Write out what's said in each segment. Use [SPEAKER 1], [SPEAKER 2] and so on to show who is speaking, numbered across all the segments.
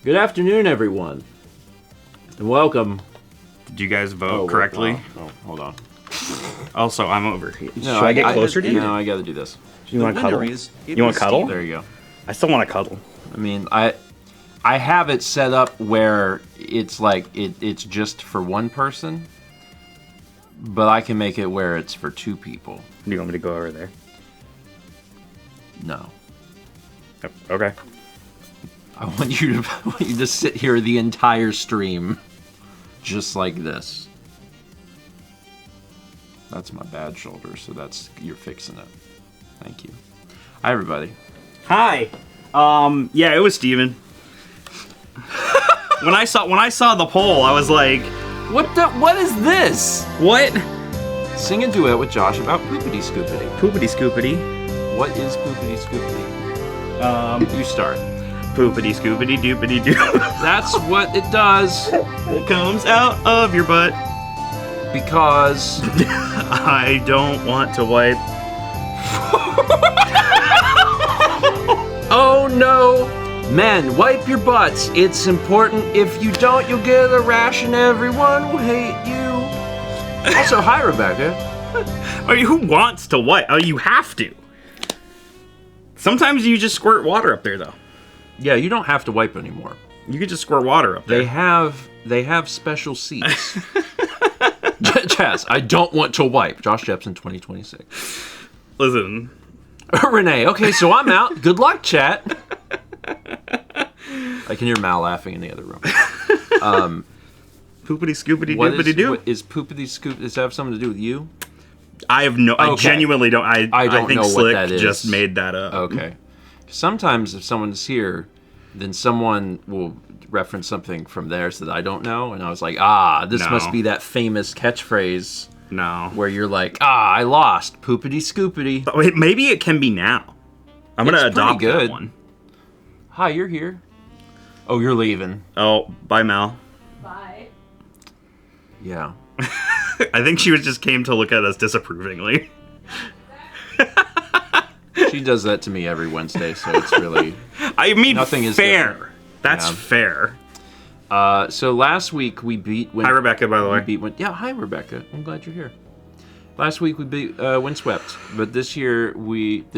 [SPEAKER 1] Good afternoon, everyone, and welcome.
[SPEAKER 2] Did you guys vote correctly?
[SPEAKER 1] Oh, hold on.
[SPEAKER 2] Also, I'm over here.
[SPEAKER 1] No,
[SPEAKER 2] Should I get closer to you?
[SPEAKER 1] No, I gotta do this.
[SPEAKER 2] You want to cuddle? You want to cuddle?
[SPEAKER 1] There you go.
[SPEAKER 2] I still want to cuddle.
[SPEAKER 1] I mean, I have it set up where it's like it's just for one person, but I can make it where it's for two people.
[SPEAKER 2] Do you want me to go over there?
[SPEAKER 1] No.
[SPEAKER 2] Okay.
[SPEAKER 1] I want you to sit here the entire stream, just like this. That's my bad shoulder, so you're fixing it. Thank you. Hi, everybody.
[SPEAKER 2] Hi. Yeah, it was Steven. when I saw the poll, I was like,
[SPEAKER 1] What is this?
[SPEAKER 2] what?
[SPEAKER 1] Sing a duet with Josh about poopity scoopity.
[SPEAKER 2] Poopity scoopity.
[SPEAKER 1] What is poopity scoopity? You start.
[SPEAKER 2] Poopity scoopity doopity doo.
[SPEAKER 1] That's what it does.
[SPEAKER 2] It comes out of your butt.
[SPEAKER 1] Because
[SPEAKER 2] I don't want to wipe.
[SPEAKER 1] oh no! Men, wipe your butts. It's important. If you don't, you'll get a rash and everyone will hate you. Also, hi, Rebecca.
[SPEAKER 2] Who wants to wipe? Oh, you have to. Sometimes you just squirt water up there, though.
[SPEAKER 1] Yeah, you don't have to wipe anymore.
[SPEAKER 2] You can just squirt water up there.
[SPEAKER 1] They have special seats. Chaz, I don't want to wipe. Josh Jepson, 2026.
[SPEAKER 2] Listen.
[SPEAKER 1] Renee, okay, so I'm out. Good luck, chat. I can hear Mal laughing in the other room.
[SPEAKER 2] Poopity scoopity doopity doo.
[SPEAKER 1] Is poopity scoop? Does that have something to do with you?
[SPEAKER 2] I have no.
[SPEAKER 1] Okay.
[SPEAKER 2] I genuinely don't. I
[SPEAKER 1] don't
[SPEAKER 2] think
[SPEAKER 1] know
[SPEAKER 2] Slick
[SPEAKER 1] what that is.
[SPEAKER 2] just made that up.
[SPEAKER 1] Okay. Sometimes if someone's here, then someone will reference something from theirs that I don't know, and I was like, this
[SPEAKER 2] No.
[SPEAKER 1] must be that famous catchphrase
[SPEAKER 2] No.
[SPEAKER 1] where you're like, I lost. Poopity scoopity.
[SPEAKER 2] But wait, maybe it can be now. I'm gonna
[SPEAKER 1] It's
[SPEAKER 2] adopt
[SPEAKER 1] pretty good.
[SPEAKER 2] that one.
[SPEAKER 1] Hi, you're here. Oh, you're leaving.
[SPEAKER 2] Oh, bye, Mal.
[SPEAKER 3] Bye.
[SPEAKER 1] Yeah.
[SPEAKER 2] I think she just came to look at us disapprovingly.
[SPEAKER 1] She does that to me every Wednesday, so it's really...
[SPEAKER 2] I mean,
[SPEAKER 1] Nothing is
[SPEAKER 2] fair.
[SPEAKER 1] different.
[SPEAKER 2] That's
[SPEAKER 1] Yeah.
[SPEAKER 2] fair.
[SPEAKER 1] So last week we beat...
[SPEAKER 2] Hi, Rebecca, by the way.
[SPEAKER 1] Yeah, hi, Rebecca. I'm glad you're here. Last week we beat Windswept, but this year we beat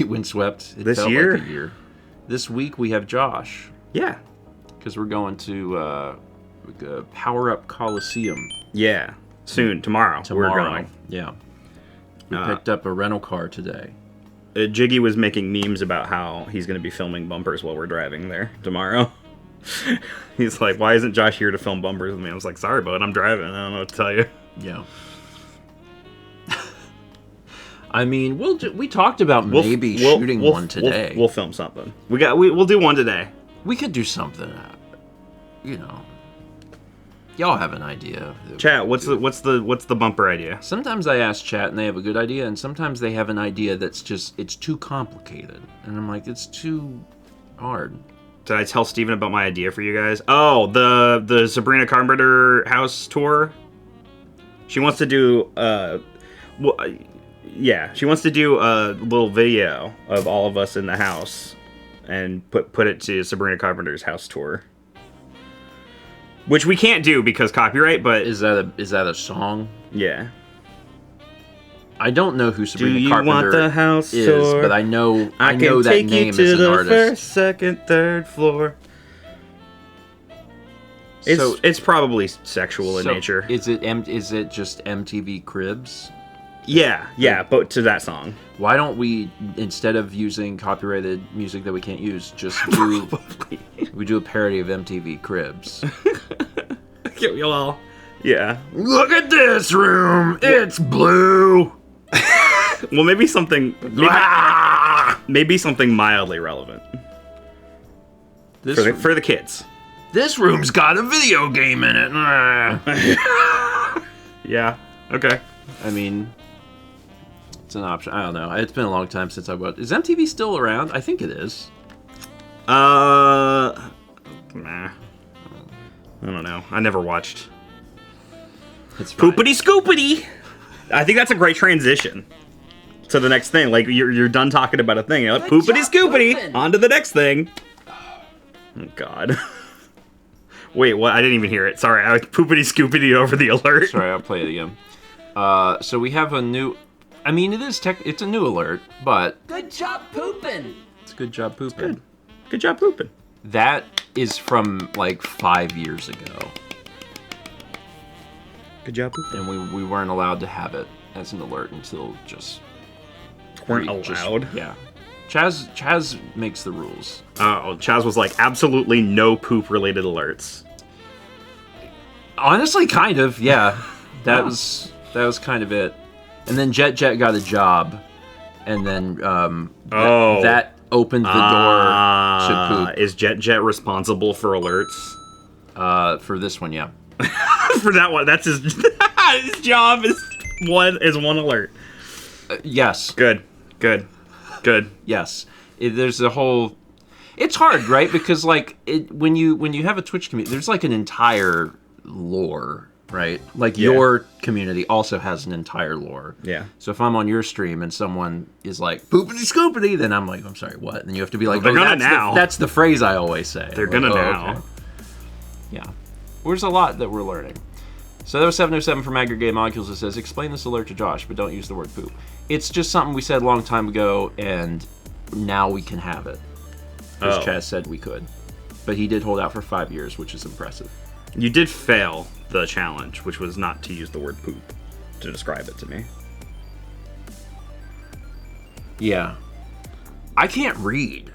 [SPEAKER 1] Windswept. It
[SPEAKER 2] This
[SPEAKER 1] felt
[SPEAKER 2] year?
[SPEAKER 1] like a year. This week we have Josh,
[SPEAKER 2] Yeah.
[SPEAKER 1] because we're going to Power Up Coliseum
[SPEAKER 2] Yeah. Soon, tomorrow.
[SPEAKER 1] tomorrow.
[SPEAKER 2] We're going.
[SPEAKER 1] Yeah. We picked up a rental car today.
[SPEAKER 2] Jiggy was making memes about how he's going to be filming bumpers while we're driving there tomorrow. He's like, why isn't Josh here to film bumpers with me? I was like, sorry, bud, I'm driving. I don't know what to tell you.
[SPEAKER 1] Yeah. I mean, we talked about maybe shooting one today.
[SPEAKER 2] We'll film something. We'll do one today.
[SPEAKER 1] We could do something. Y'all have an idea.
[SPEAKER 2] Chat, what's the bumper idea?
[SPEAKER 1] Sometimes I ask chat and they have a good idea, and sometimes they have an idea that's just it's too complicated, and I'm like, it's too hard.
[SPEAKER 2] Did I tell Steven about my idea for you guys? Oh, the Sabrina Carpenter house tour. She wants to do she wants to do a little video of all of us in the house and put it to Sabrina Carpenter's house tour. Which we can't do because copyright, but
[SPEAKER 1] Is that a song?
[SPEAKER 2] yeah.
[SPEAKER 1] I don't know who Sabrina
[SPEAKER 2] Do you
[SPEAKER 1] Carpenter
[SPEAKER 2] want the house
[SPEAKER 1] is,
[SPEAKER 2] tour?
[SPEAKER 1] but I know
[SPEAKER 2] I
[SPEAKER 1] know
[SPEAKER 2] can
[SPEAKER 1] that
[SPEAKER 2] take
[SPEAKER 1] name
[SPEAKER 2] you to
[SPEAKER 1] as an
[SPEAKER 2] the
[SPEAKER 1] artist.
[SPEAKER 2] first, second, third floor. It's probably sexual in nature.
[SPEAKER 1] Is it just MTV Cribs?
[SPEAKER 2] Yeah, but to that song.
[SPEAKER 1] Why don't we, instead of using copyrighted music that we can't use, just do we do a parody of MTV Cribs?
[SPEAKER 2] Well, yeah.
[SPEAKER 1] Look at this room, it's blue.
[SPEAKER 2] Well, maybe something mildly relevant for the kids.
[SPEAKER 1] This room's got a video game in it.
[SPEAKER 2] Yeah. Okay.
[SPEAKER 1] I mean, it's an option. I don't know. It's been a long time since I watched. Is MTV still around? I think it is.
[SPEAKER 2] Nah. I don't know. I never watched.
[SPEAKER 1] It's fine.
[SPEAKER 2] Poopity scoopity. I think that's a great transition. to the next thing. Like, you're done talking about a thing. You're like, poopity scoopity, on to the next thing. Oh, God. Wait, what? I didn't even hear it. Sorry, I was poopity scoopity over the alert.
[SPEAKER 1] Sorry, I'll play it again. So we have a new... I mean, it's a new alert, but...
[SPEAKER 3] Good job pooping!
[SPEAKER 1] It's good job pooping.
[SPEAKER 2] Good job pooping.
[SPEAKER 1] That is from, like, 5 years ago.
[SPEAKER 2] Good job pooping.
[SPEAKER 1] And we weren't allowed to have it as an alert until just...
[SPEAKER 2] Weren't allowed?
[SPEAKER 1] Yeah. Chaz makes the rules.
[SPEAKER 2] Oh, Chaz was like, absolutely no poop-related alerts.
[SPEAKER 1] Honestly, kind of, yeah. That was kind of it. And then Jet got a job, and then that opened the door to poop.
[SPEAKER 2] Is Jet responsible for alerts?
[SPEAKER 1] For this one, yeah.
[SPEAKER 2] For that one, that's his his job is one alert.
[SPEAKER 1] Yes.
[SPEAKER 2] Good.
[SPEAKER 1] Yes. There's a whole... It's hard, right? Because like when you have a Twitch community, there's like an entire lore, right? Like your community also has an entire lore.
[SPEAKER 2] Yeah.
[SPEAKER 1] So if I'm on your stream and someone is like poopity scoopity, then I'm like, I'm sorry, what? And you have to be like,
[SPEAKER 2] well, they're gonna now.
[SPEAKER 1] That's the phrase I always say.
[SPEAKER 2] They're
[SPEAKER 1] like,
[SPEAKER 2] gonna now.
[SPEAKER 1] Okay. Yeah. There's a lot that we're learning. So that was 707 from Aggregate Molecules that says, explain this alert to Josh, but don't use the word poop. It's just something we said a long time ago, and now we can have it. Because Chaz said we could. But he did hold out for 5 years, which is impressive.
[SPEAKER 2] You did fail the challenge, which was not to use the word poop to describe it to me.
[SPEAKER 1] Yeah. I can't read.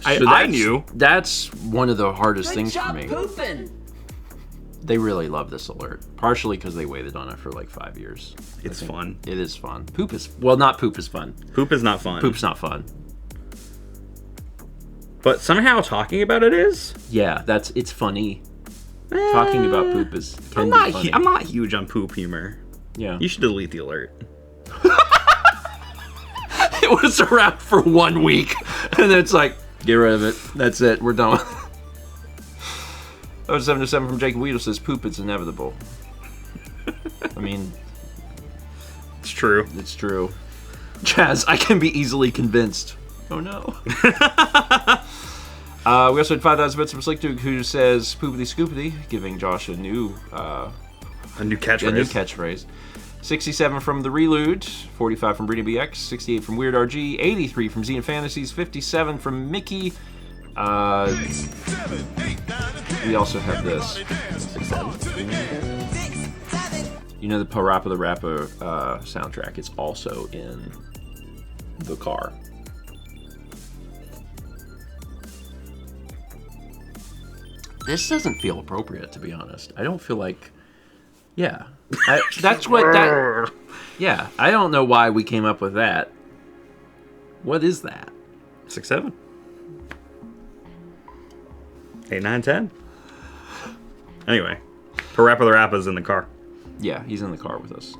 [SPEAKER 2] I knew.
[SPEAKER 1] That's one of the hardest things for me.
[SPEAKER 3] Pooping.
[SPEAKER 1] They really love this alert. Partially because they waited on it for like 5 years.
[SPEAKER 2] It's fun.
[SPEAKER 1] It is fun. Poop is... Well, not poop is fun.
[SPEAKER 2] Poop is not fun.
[SPEAKER 1] Poop's not fun.
[SPEAKER 2] But somehow talking about it is?
[SPEAKER 1] Yeah, it's funny. Talking about poop can be funny.
[SPEAKER 2] I'm not huge on poop humor.
[SPEAKER 1] Yeah.
[SPEAKER 2] You should delete the alert.
[SPEAKER 1] It was around for 1 week. And then it's like, get rid of it. That's it. We're done. 707 from Jacob Weedle says, poop is inevitable. I mean...
[SPEAKER 2] It's true.
[SPEAKER 1] It's true. Chaz, I can be easily convinced. Oh no. We also had 5,000 bits from Slick Duke who says poopity scoopity, giving Josh a new catchphrase. 67 from The Relude, 45 from Breeding BX, 68 from Weird RG, 83 from Xeon Fantasies, 57 from Mickey. We also have this. You know the Parappa the Rapper soundtrack? It's also in the car. This doesn't feel appropriate, to be honest. I don't feel like... Yeah. That's what that... Yeah, I don't know why we came up with that. What is that?
[SPEAKER 2] 6, 7. 8, 9, 10. Anyway, Parappa the Rappa's in the car.
[SPEAKER 1] Yeah, he's in the car with us.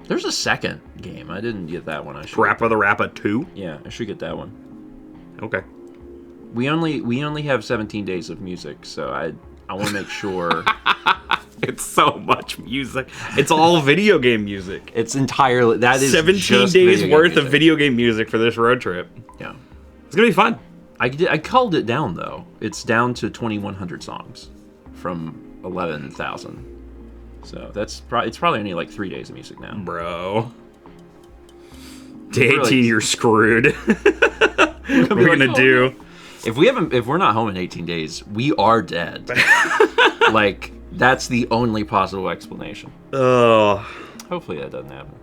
[SPEAKER 1] There's a second game. I didn't get that one.
[SPEAKER 2] Parappa the Rappa 2?
[SPEAKER 1] Yeah, I should get that one.
[SPEAKER 2] Okay.
[SPEAKER 1] We only have 17 days of music, so I want to make sure.
[SPEAKER 2] It's so much music. It's all video game music.
[SPEAKER 1] It's entirely... That is
[SPEAKER 2] 17 days worth of video game music for this road trip.
[SPEAKER 1] Yeah.
[SPEAKER 2] It's going to be fun.
[SPEAKER 1] I culled it down, though. It's down to 2,100 songs from 11,000. So it's probably only like 3 days of music now.
[SPEAKER 2] Bro. Day 18, you're screwed. What are we going to do?
[SPEAKER 1] If we're not home in 18 days, we are dead. Like, that's the only possible explanation.
[SPEAKER 2] Oh.
[SPEAKER 1] Hopefully that doesn't happen.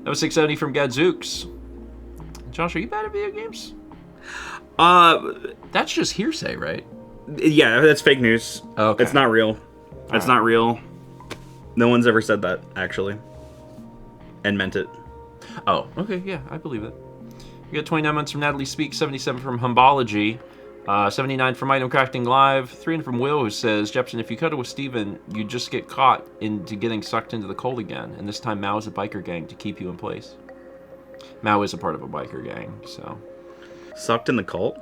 [SPEAKER 1] That was 670 from Gadzooks. Josh, are you bad at video games? That's just hearsay, right?
[SPEAKER 2] Yeah, that's fake news.
[SPEAKER 1] Okay.
[SPEAKER 2] It's not real. It's not real. No one's ever said that, actually. And meant it.
[SPEAKER 1] Oh, okay, yeah, I believe it. We got 29 months from Natalie Speaks, 77 from Humbology, 79 from Item Crafting Live, 300 from Will, who says, Jepson, if you cuddle with Steven, you just get caught into getting sucked into the cold again, and this time Mao is a biker gang to keep you in place. Mao is a part of a biker gang, so...
[SPEAKER 2] Sucked in the cult?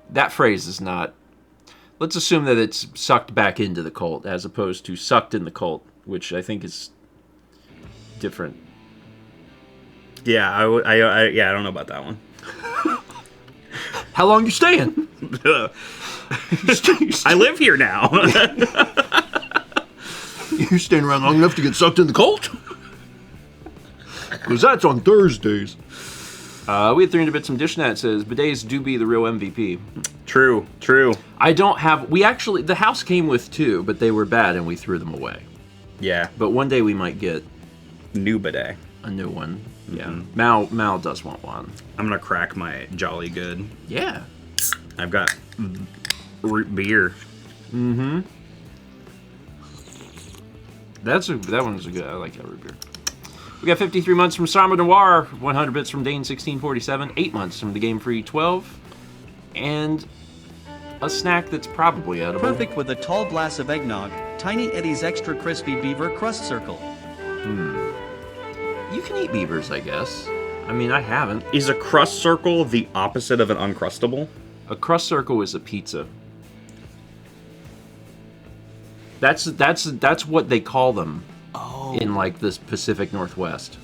[SPEAKER 1] That phrase is not... Let's assume that it's sucked back into the cult, as opposed to sucked in the cult, which I think is different.
[SPEAKER 2] Yeah, I don't know about that one.
[SPEAKER 1] How long you staying?
[SPEAKER 2] I live here now.
[SPEAKER 3] You staying around long enough to get sucked in the cult? Because that's on Thursdays.
[SPEAKER 1] We had 300 bits from Dishnet. Says bidets do be the real MVP.
[SPEAKER 2] True.
[SPEAKER 1] I don't have. We actually, the house came with 2, but they were bad and we threw them away.
[SPEAKER 2] Yeah.
[SPEAKER 1] But one day we might get
[SPEAKER 2] New bidet.
[SPEAKER 1] a new one. Yeah.
[SPEAKER 2] Mm-hmm.
[SPEAKER 1] Mal does want one.
[SPEAKER 2] I'm gonna crack my Jolly Good.
[SPEAKER 1] Yeah.
[SPEAKER 2] I've got root beer.
[SPEAKER 1] Mm-hmm. That one's a good. I like that root beer. We got 53 months from Summer Noir, 100 bits from Dane 1647, 8 months from the Game Free 12, and a snack that's probably edible.
[SPEAKER 4] Perfect with a tall glass of eggnog. Tiny Eddie's Extra Crispy Beaver Crust Circle.
[SPEAKER 1] You can eat beavers, I guess. I mean, I haven't.
[SPEAKER 2] Is a crust circle the opposite of an Uncrustable?
[SPEAKER 1] A crust circle is a pizza. That's what they call them. In like this Pacific Northwest.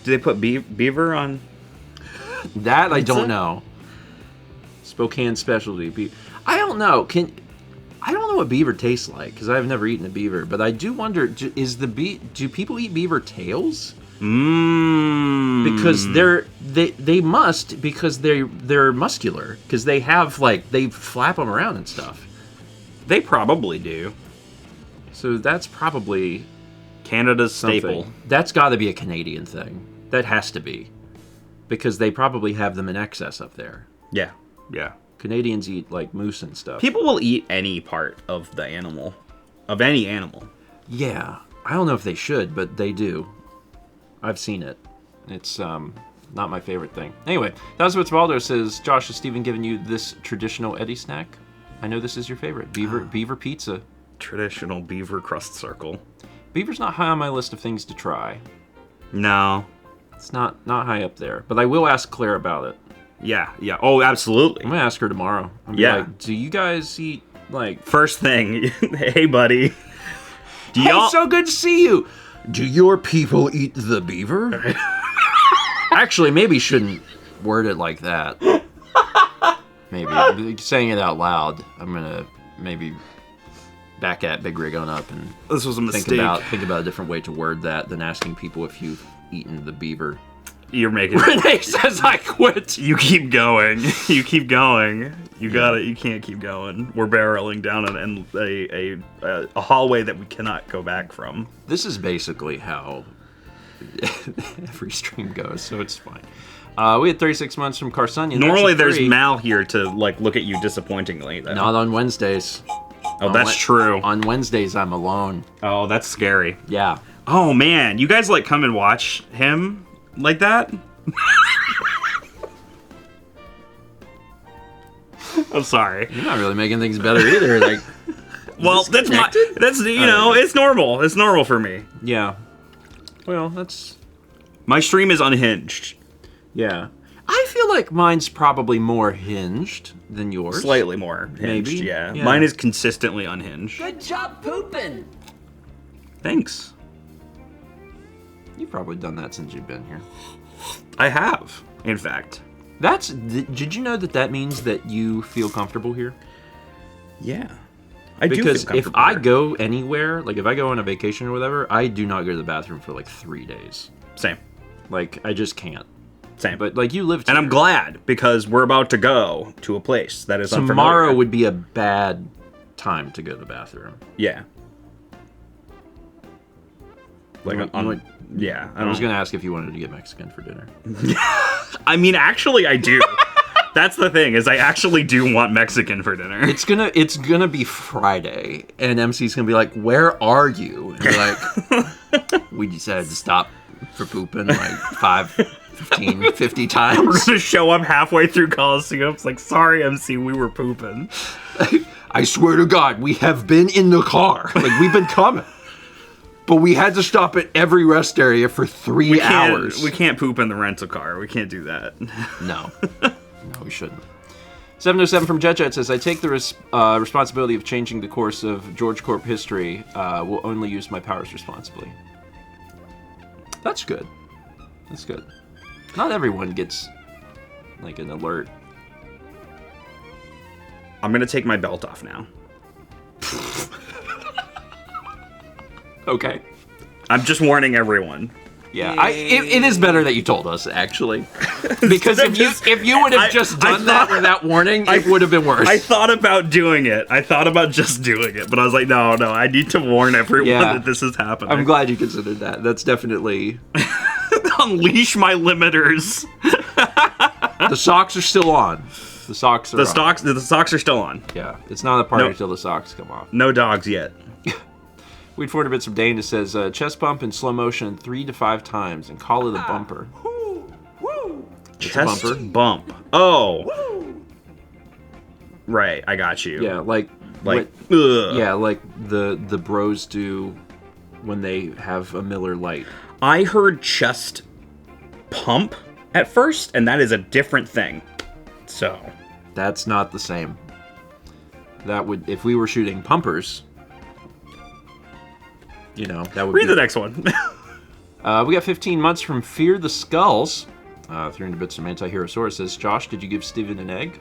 [SPEAKER 2] Do they put beaver on?
[SPEAKER 1] That I don't know. Spokane specialty. I don't know. I don't know what beaver tastes like because I've never eaten a beaver. But I do wonder: do people eat beaver tails? Because they must because they're muscular because they have they flap them around and stuff.
[SPEAKER 2] They probably do.
[SPEAKER 1] So that's probably
[SPEAKER 2] Canada's
[SPEAKER 1] something.
[SPEAKER 2] staple.
[SPEAKER 1] That's got to be a Canadian thing. That has to be. Because they probably have them in excess up there.
[SPEAKER 2] Yeah.
[SPEAKER 1] Canadians eat moose and stuff.
[SPEAKER 2] People will eat any part of the animal. Of any animal.
[SPEAKER 1] Yeah. I don't know if they should, but they do. I've seen it. It's not my favorite thing. Anyway, that's what Waldo says. Josh, has Steven given you this traditional Eddie snack? I know this is your favorite. Beaver pizza.
[SPEAKER 2] Traditional beaver crust circle.
[SPEAKER 1] Beaver's not high on my list of things to try.
[SPEAKER 2] No.
[SPEAKER 1] It's not high up there. But I will ask Claire about it.
[SPEAKER 2] Yeah. Oh, absolutely.
[SPEAKER 1] I'm gonna ask her tomorrow. I'm do you guys eat
[SPEAKER 2] First thing, hey buddy.
[SPEAKER 1] Hey, so good to see you. Do your people eat the beaver? Actually, maybe shouldn't word it like that. Maybe saying it out loud. I'm gonna maybe back at Big Rig on up and
[SPEAKER 2] this was a mistake.
[SPEAKER 1] Think about a different way to word that than asking people if you've eaten the beaver.
[SPEAKER 2] You're making
[SPEAKER 1] Renee says I quit.
[SPEAKER 2] You keep going. You keep going. You got it. You can't keep going. We're barreling down a hallway that we cannot go back from.
[SPEAKER 1] This is basically how every stream goes, so it's fine. We had 36 months from Carsonia.
[SPEAKER 2] Normally there's Mal here to look at you disappointingly. Though.
[SPEAKER 1] Not on Wednesdays.
[SPEAKER 2] Oh, that's true.
[SPEAKER 1] On Wednesdays, I'm alone.
[SPEAKER 2] Oh, that's scary.
[SPEAKER 1] Yeah.
[SPEAKER 2] Oh, man. You guys, come and watch him like that? I'm sorry.
[SPEAKER 1] You're not really making things better either.
[SPEAKER 2] Well, it's normal. It's normal for me.
[SPEAKER 1] Yeah. Well, that's...
[SPEAKER 2] My stream is unhinged.
[SPEAKER 1] Yeah. I feel like mine's probably more hinged than yours.
[SPEAKER 2] Slightly more hinged,
[SPEAKER 1] Maybe.
[SPEAKER 2] Yeah.
[SPEAKER 1] Yeah.
[SPEAKER 2] Mine is consistently unhinged.
[SPEAKER 5] Good job pooping.
[SPEAKER 2] Thanks.
[SPEAKER 1] You've probably done that since you've been here.
[SPEAKER 2] I have, in fact.
[SPEAKER 1] Did you know that means that you feel comfortable here?
[SPEAKER 2] Yeah. I do feel
[SPEAKER 1] Because
[SPEAKER 2] comfortable
[SPEAKER 1] if I
[SPEAKER 2] here.
[SPEAKER 1] go anywhere, if I go on a vacation or whatever, I do not go to the bathroom for 3 days.
[SPEAKER 2] Same.
[SPEAKER 1] I just can't.
[SPEAKER 2] Same.
[SPEAKER 1] But you lived
[SPEAKER 2] And
[SPEAKER 1] here.
[SPEAKER 2] I'm glad because we're about to go to a place that is unfamiliar.
[SPEAKER 1] Tomorrow would be a bad time to go to the bathroom.
[SPEAKER 2] Yeah.
[SPEAKER 1] Yeah. I was going to ask if you wanted to get Mexican for dinner.
[SPEAKER 2] I mean, actually, I do. That's the thing, is I actually do want Mexican for dinner.
[SPEAKER 1] It's gonna be Friday, and MC's gonna be like, "Where are you?" And you're like, "We decided to stop for pooping 5, 15, 50 times."
[SPEAKER 2] We're gonna show up halfway through Coliseum. It's like, sorry, MC, we were pooping.
[SPEAKER 3] I swear to God, we have been in the car. We've been coming. But we had to stop at every rest area for 3 hours.
[SPEAKER 2] We can't poop in the rental car. We can't do that.
[SPEAKER 1] No. No, we shouldn't. 707 from JetJet says, I take the responsibility of changing the course of George Corp history. Will only use my powers responsibly. That's good. That's good. Not everyone gets, like, an alert.
[SPEAKER 2] I'm gonna take my belt off now.
[SPEAKER 1] Okay.
[SPEAKER 2] I'm just warning everyone.
[SPEAKER 1] Yeah, it is better that you told us, actually. Because if you would have just done that without warning, it would have been worse.
[SPEAKER 2] I thought about doing it. I thought about just doing it, but I was like, no, I need to warn everyone that this is happening.
[SPEAKER 1] I'm glad you considered that. That's definitely...
[SPEAKER 2] Unleash my limiters.
[SPEAKER 1] The socks are still on. The socks are on.
[SPEAKER 2] The socks are still on.
[SPEAKER 1] Yeah, it's not a party until the socks come off.
[SPEAKER 2] No dogs yet.
[SPEAKER 1] We'd 400 bits from Dane that says, chest bump in slow motion 3 to 5 times and call it a bumper.
[SPEAKER 2] Chest bump. Oh. Right, I got you.
[SPEAKER 1] Yeah, like the bros do when they have a Miller Lite.
[SPEAKER 2] I heard chest pump at first, and that is a different thing. So.
[SPEAKER 1] That's not the same. That would, if we were shooting pumpers... You know, that would
[SPEAKER 2] read the next one.
[SPEAKER 1] We got 15 months from Fear the Skulls. 300 bits from Anti-Hero-saurus says, Josh, did you give Steven an egg?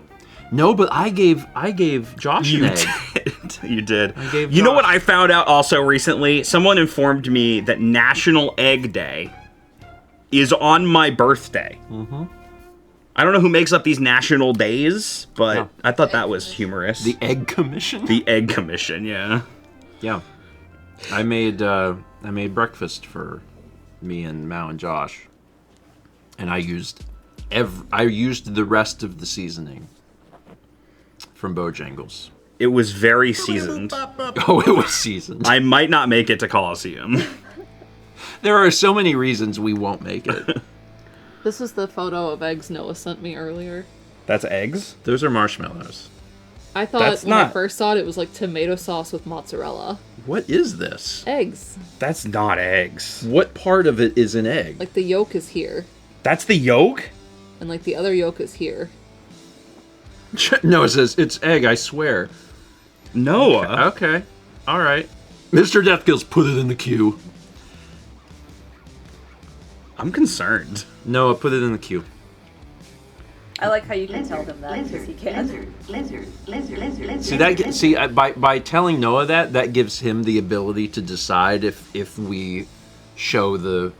[SPEAKER 1] No, but I gave Josh an egg.
[SPEAKER 2] You did.
[SPEAKER 1] I gave
[SPEAKER 2] you
[SPEAKER 1] Josh.
[SPEAKER 2] know what I found out also recently? Someone informed me that National Egg Day is on my birthday. Mm-hmm. I don't know who makes up these national days, but I thought that was humorous.
[SPEAKER 1] The Egg Commission?
[SPEAKER 2] The Egg Commission, yeah.
[SPEAKER 1] Yeah. I made breakfast for me and Mao and Josh, and I used the rest of the seasoning from Bojangles.
[SPEAKER 2] It was very seasoned.
[SPEAKER 1] Oh, it was seasoned.
[SPEAKER 2] I might not make it to Coliseum.
[SPEAKER 1] There are so many reasons we won't make it.
[SPEAKER 5] This is the photo of eggs Noah sent me earlier.
[SPEAKER 2] That's eggs?
[SPEAKER 1] Those are marshmallows.
[SPEAKER 5] I thought I first saw it was like tomato sauce with mozzarella.
[SPEAKER 1] What is this?
[SPEAKER 5] Eggs.
[SPEAKER 2] That's not eggs.
[SPEAKER 1] What part of it is an egg?
[SPEAKER 5] Like the yolk is here.
[SPEAKER 2] That's the yolk?
[SPEAKER 5] And like the other yolk is here.
[SPEAKER 1] No, it says, it's egg, I swear.
[SPEAKER 2] Noah.
[SPEAKER 1] Okay. All right. Mr. Deathkills, put it in the queue.
[SPEAKER 2] I'm concerned.
[SPEAKER 1] Noah, put it in the queue.
[SPEAKER 6] I like how you can tell him that because he can.
[SPEAKER 1] See, by telling Noah that gives him the ability to decide if we show the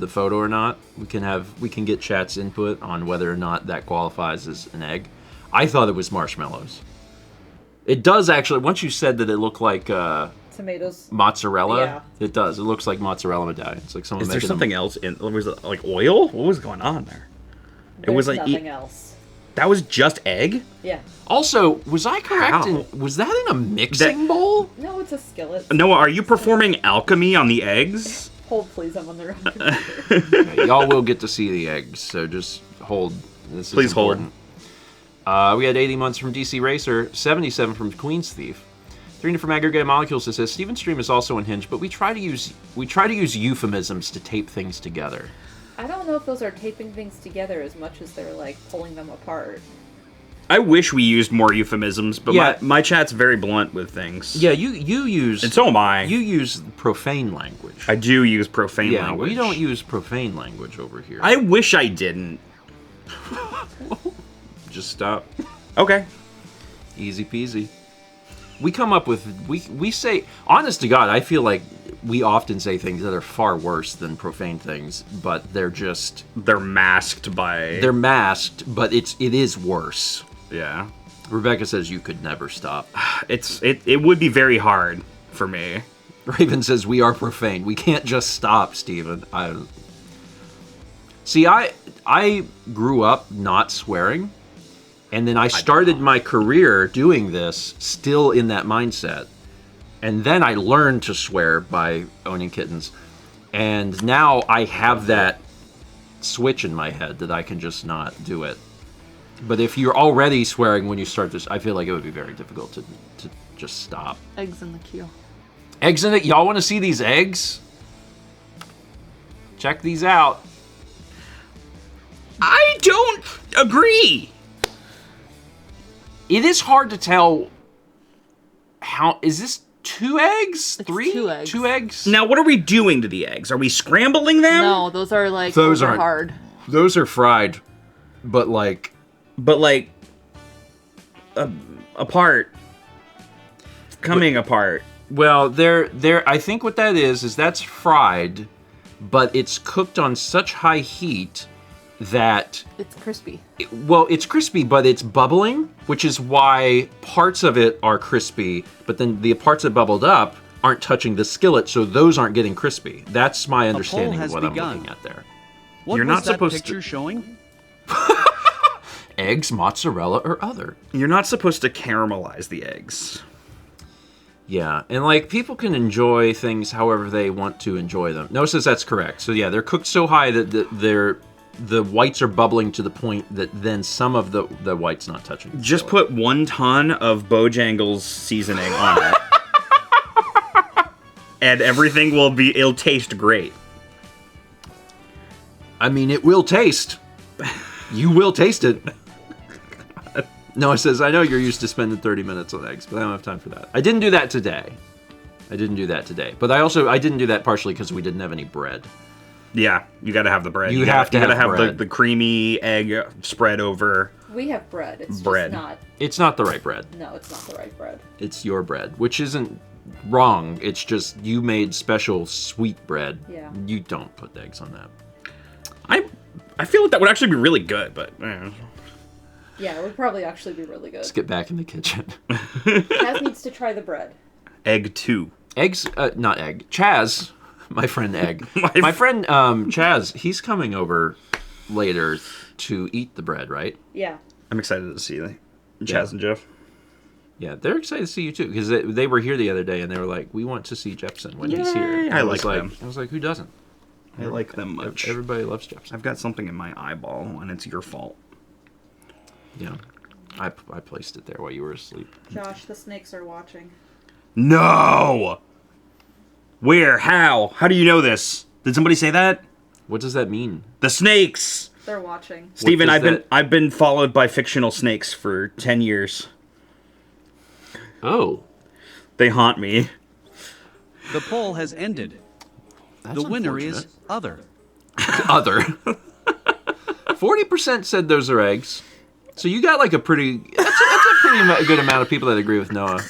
[SPEAKER 1] photo or not. We can get chat's input on whether or not that qualifies as an egg. I thought it was marshmallows. It does actually. Once you said that it looked like
[SPEAKER 6] tomatoes,
[SPEAKER 1] mozzarella,
[SPEAKER 6] yeah.
[SPEAKER 1] It does. It looks like mozzarella medallion. It's like someone.
[SPEAKER 2] Is there something else in? Was it like oil? What was going on there?
[SPEAKER 6] There's
[SPEAKER 2] it was like
[SPEAKER 6] nothing else.
[SPEAKER 2] That was just egg?
[SPEAKER 6] Yeah.
[SPEAKER 1] Also, was I correct?
[SPEAKER 2] How?
[SPEAKER 1] Was that in a mixing bowl?
[SPEAKER 6] No, it's a skillet.
[SPEAKER 2] Noah, are you performing alchemy on the eggs?
[SPEAKER 6] Hold, please. I'm on the wrong computer.
[SPEAKER 1] Okay, y'all will get to see the eggs, so just hold. This
[SPEAKER 2] Please
[SPEAKER 1] is important. We had 80 months from DC Racer, 77 from Queen's Thief, 300 from Aggregated Molecules that says Steven's stream is also unhinged, but we try to use euphemisms to tape things together.
[SPEAKER 6] I don't know if those are taping things together as much as they're like pulling them apart.
[SPEAKER 2] I wish we used more euphemisms, but
[SPEAKER 1] Yeah.
[SPEAKER 2] my chat's very blunt with things.
[SPEAKER 1] Yeah, you use...
[SPEAKER 2] And so am I.
[SPEAKER 1] You use profane language.
[SPEAKER 2] I do use profane
[SPEAKER 1] yeah,
[SPEAKER 2] language.
[SPEAKER 1] we don't use profane language over here.
[SPEAKER 2] I wish I didn't.
[SPEAKER 1] Just stop.
[SPEAKER 2] Okay.
[SPEAKER 1] Easy peasy. We come up with... We say... Honest to God, I feel like we often say things that are far worse than profane things, but they're just...
[SPEAKER 2] They're masked by...
[SPEAKER 1] They're masked, but it is worse.
[SPEAKER 2] Yeah.
[SPEAKER 1] Rebecca says you could never stop.
[SPEAKER 2] It would be very hard for me.
[SPEAKER 1] Raven says we are profane. We can't just stop, Steven. I grew up not swearing, and then I started my career doing this still in that mindset. And then I learned to swear by owning kittens. And now I have that switch in my head that I can just not do it. But if you're already swearing when you start this, I feel like it would be very difficult to just stop.
[SPEAKER 5] Eggs in the queue.
[SPEAKER 1] Eggs in it? Y'all want to see these eggs? Check these out.
[SPEAKER 2] I don't agree.
[SPEAKER 1] It is hard to tell how... Is this 2 eggs?
[SPEAKER 5] It's
[SPEAKER 1] 3?
[SPEAKER 5] 2 eggs.
[SPEAKER 1] 2 eggs?
[SPEAKER 2] Now, what are we doing to the eggs? Are we scrambling them?
[SPEAKER 5] No, those are like
[SPEAKER 3] Those
[SPEAKER 5] over
[SPEAKER 3] aren't-
[SPEAKER 5] hard.
[SPEAKER 3] Those are fried, but like
[SPEAKER 2] But like, apart. Coming apart.
[SPEAKER 1] Well, I think what that is that's fried, but it's cooked on such high heat that
[SPEAKER 5] It's crispy.
[SPEAKER 1] it's crispy, but it's bubbling, which is why parts of it are crispy, but then the parts that bubbled up aren't touching the skillet, so those aren't getting crispy. That's my understanding of
[SPEAKER 4] has
[SPEAKER 1] what
[SPEAKER 4] begun.
[SPEAKER 1] I'm looking at there.
[SPEAKER 4] What
[SPEAKER 2] You're
[SPEAKER 4] was
[SPEAKER 2] not
[SPEAKER 4] that
[SPEAKER 2] supposed to-
[SPEAKER 4] picture showing?
[SPEAKER 1] Eggs, mozzarella, or other.
[SPEAKER 2] You're not supposed to caramelize the eggs.
[SPEAKER 1] Yeah, and like people can enjoy things however they want to enjoy them. Noah says that's correct. So yeah, they're cooked so high that the whites are bubbling to the point that then some of the white's not touching.
[SPEAKER 2] Just put 1 ton of Bojangles seasoning on it. And everything it'll taste great.
[SPEAKER 1] I mean, it will taste. You will taste it. Noah says, I know you're used to spending 30 minutes on eggs, but I don't have time for that. I didn't do that today. But I didn't do that partially because we didn't have any bread.
[SPEAKER 2] Yeah, you gotta have the bread.
[SPEAKER 1] You have to
[SPEAKER 2] gotta
[SPEAKER 1] have
[SPEAKER 2] have
[SPEAKER 1] bread.
[SPEAKER 2] the creamy egg spread over.
[SPEAKER 6] We have bread. It's
[SPEAKER 2] Bread.
[SPEAKER 6] just not.
[SPEAKER 1] It's not the right bread.
[SPEAKER 6] No, it's not the right bread.
[SPEAKER 1] It's your bread, which isn't wrong. It's just you made special sweet bread.
[SPEAKER 6] Yeah.
[SPEAKER 1] You don't put eggs on that.
[SPEAKER 2] I feel like that would actually be really good, but
[SPEAKER 6] Yeah, it would probably actually be really good.
[SPEAKER 1] Let's get back in the kitchen.
[SPEAKER 6] Chaz needs to try the bread.
[SPEAKER 2] egg 2.
[SPEAKER 1] Eggs, not egg. Chaz, my friend Egg. my friend Chaz, he's coming over later to eat the bread, right?
[SPEAKER 6] Yeah.
[SPEAKER 2] I'm excited to see Chaz and Jeff.
[SPEAKER 1] Yeah, they're excited to see you too because they were here the other day and they were like, "We want to see Jepson when he's here."
[SPEAKER 2] Yay,
[SPEAKER 1] And
[SPEAKER 2] I
[SPEAKER 1] was
[SPEAKER 2] like them.
[SPEAKER 1] I was like, "Who doesn't?"
[SPEAKER 2] I like them much.
[SPEAKER 1] Everybody loves Jepson.
[SPEAKER 2] I've got something in my eyeball, and it's your fault.
[SPEAKER 1] Yeah, I placed it there while you were asleep.
[SPEAKER 6] Josh, the snakes are watching.
[SPEAKER 2] No! Where? How? How do you know this? Did somebody say that?
[SPEAKER 1] What does that mean?
[SPEAKER 2] The snakes!
[SPEAKER 6] They're watching.
[SPEAKER 2] Steven,
[SPEAKER 1] does
[SPEAKER 2] I've been followed by fictional snakes for 10 years.
[SPEAKER 1] Oh,
[SPEAKER 2] They haunt me.
[SPEAKER 4] The poll has ended.
[SPEAKER 1] that's
[SPEAKER 4] The winner is
[SPEAKER 1] unfortunate.
[SPEAKER 4] other.
[SPEAKER 1] Other. 40% said those are eggs. So you got like a pretty. That's a pretty good amount of people that agree with Noah.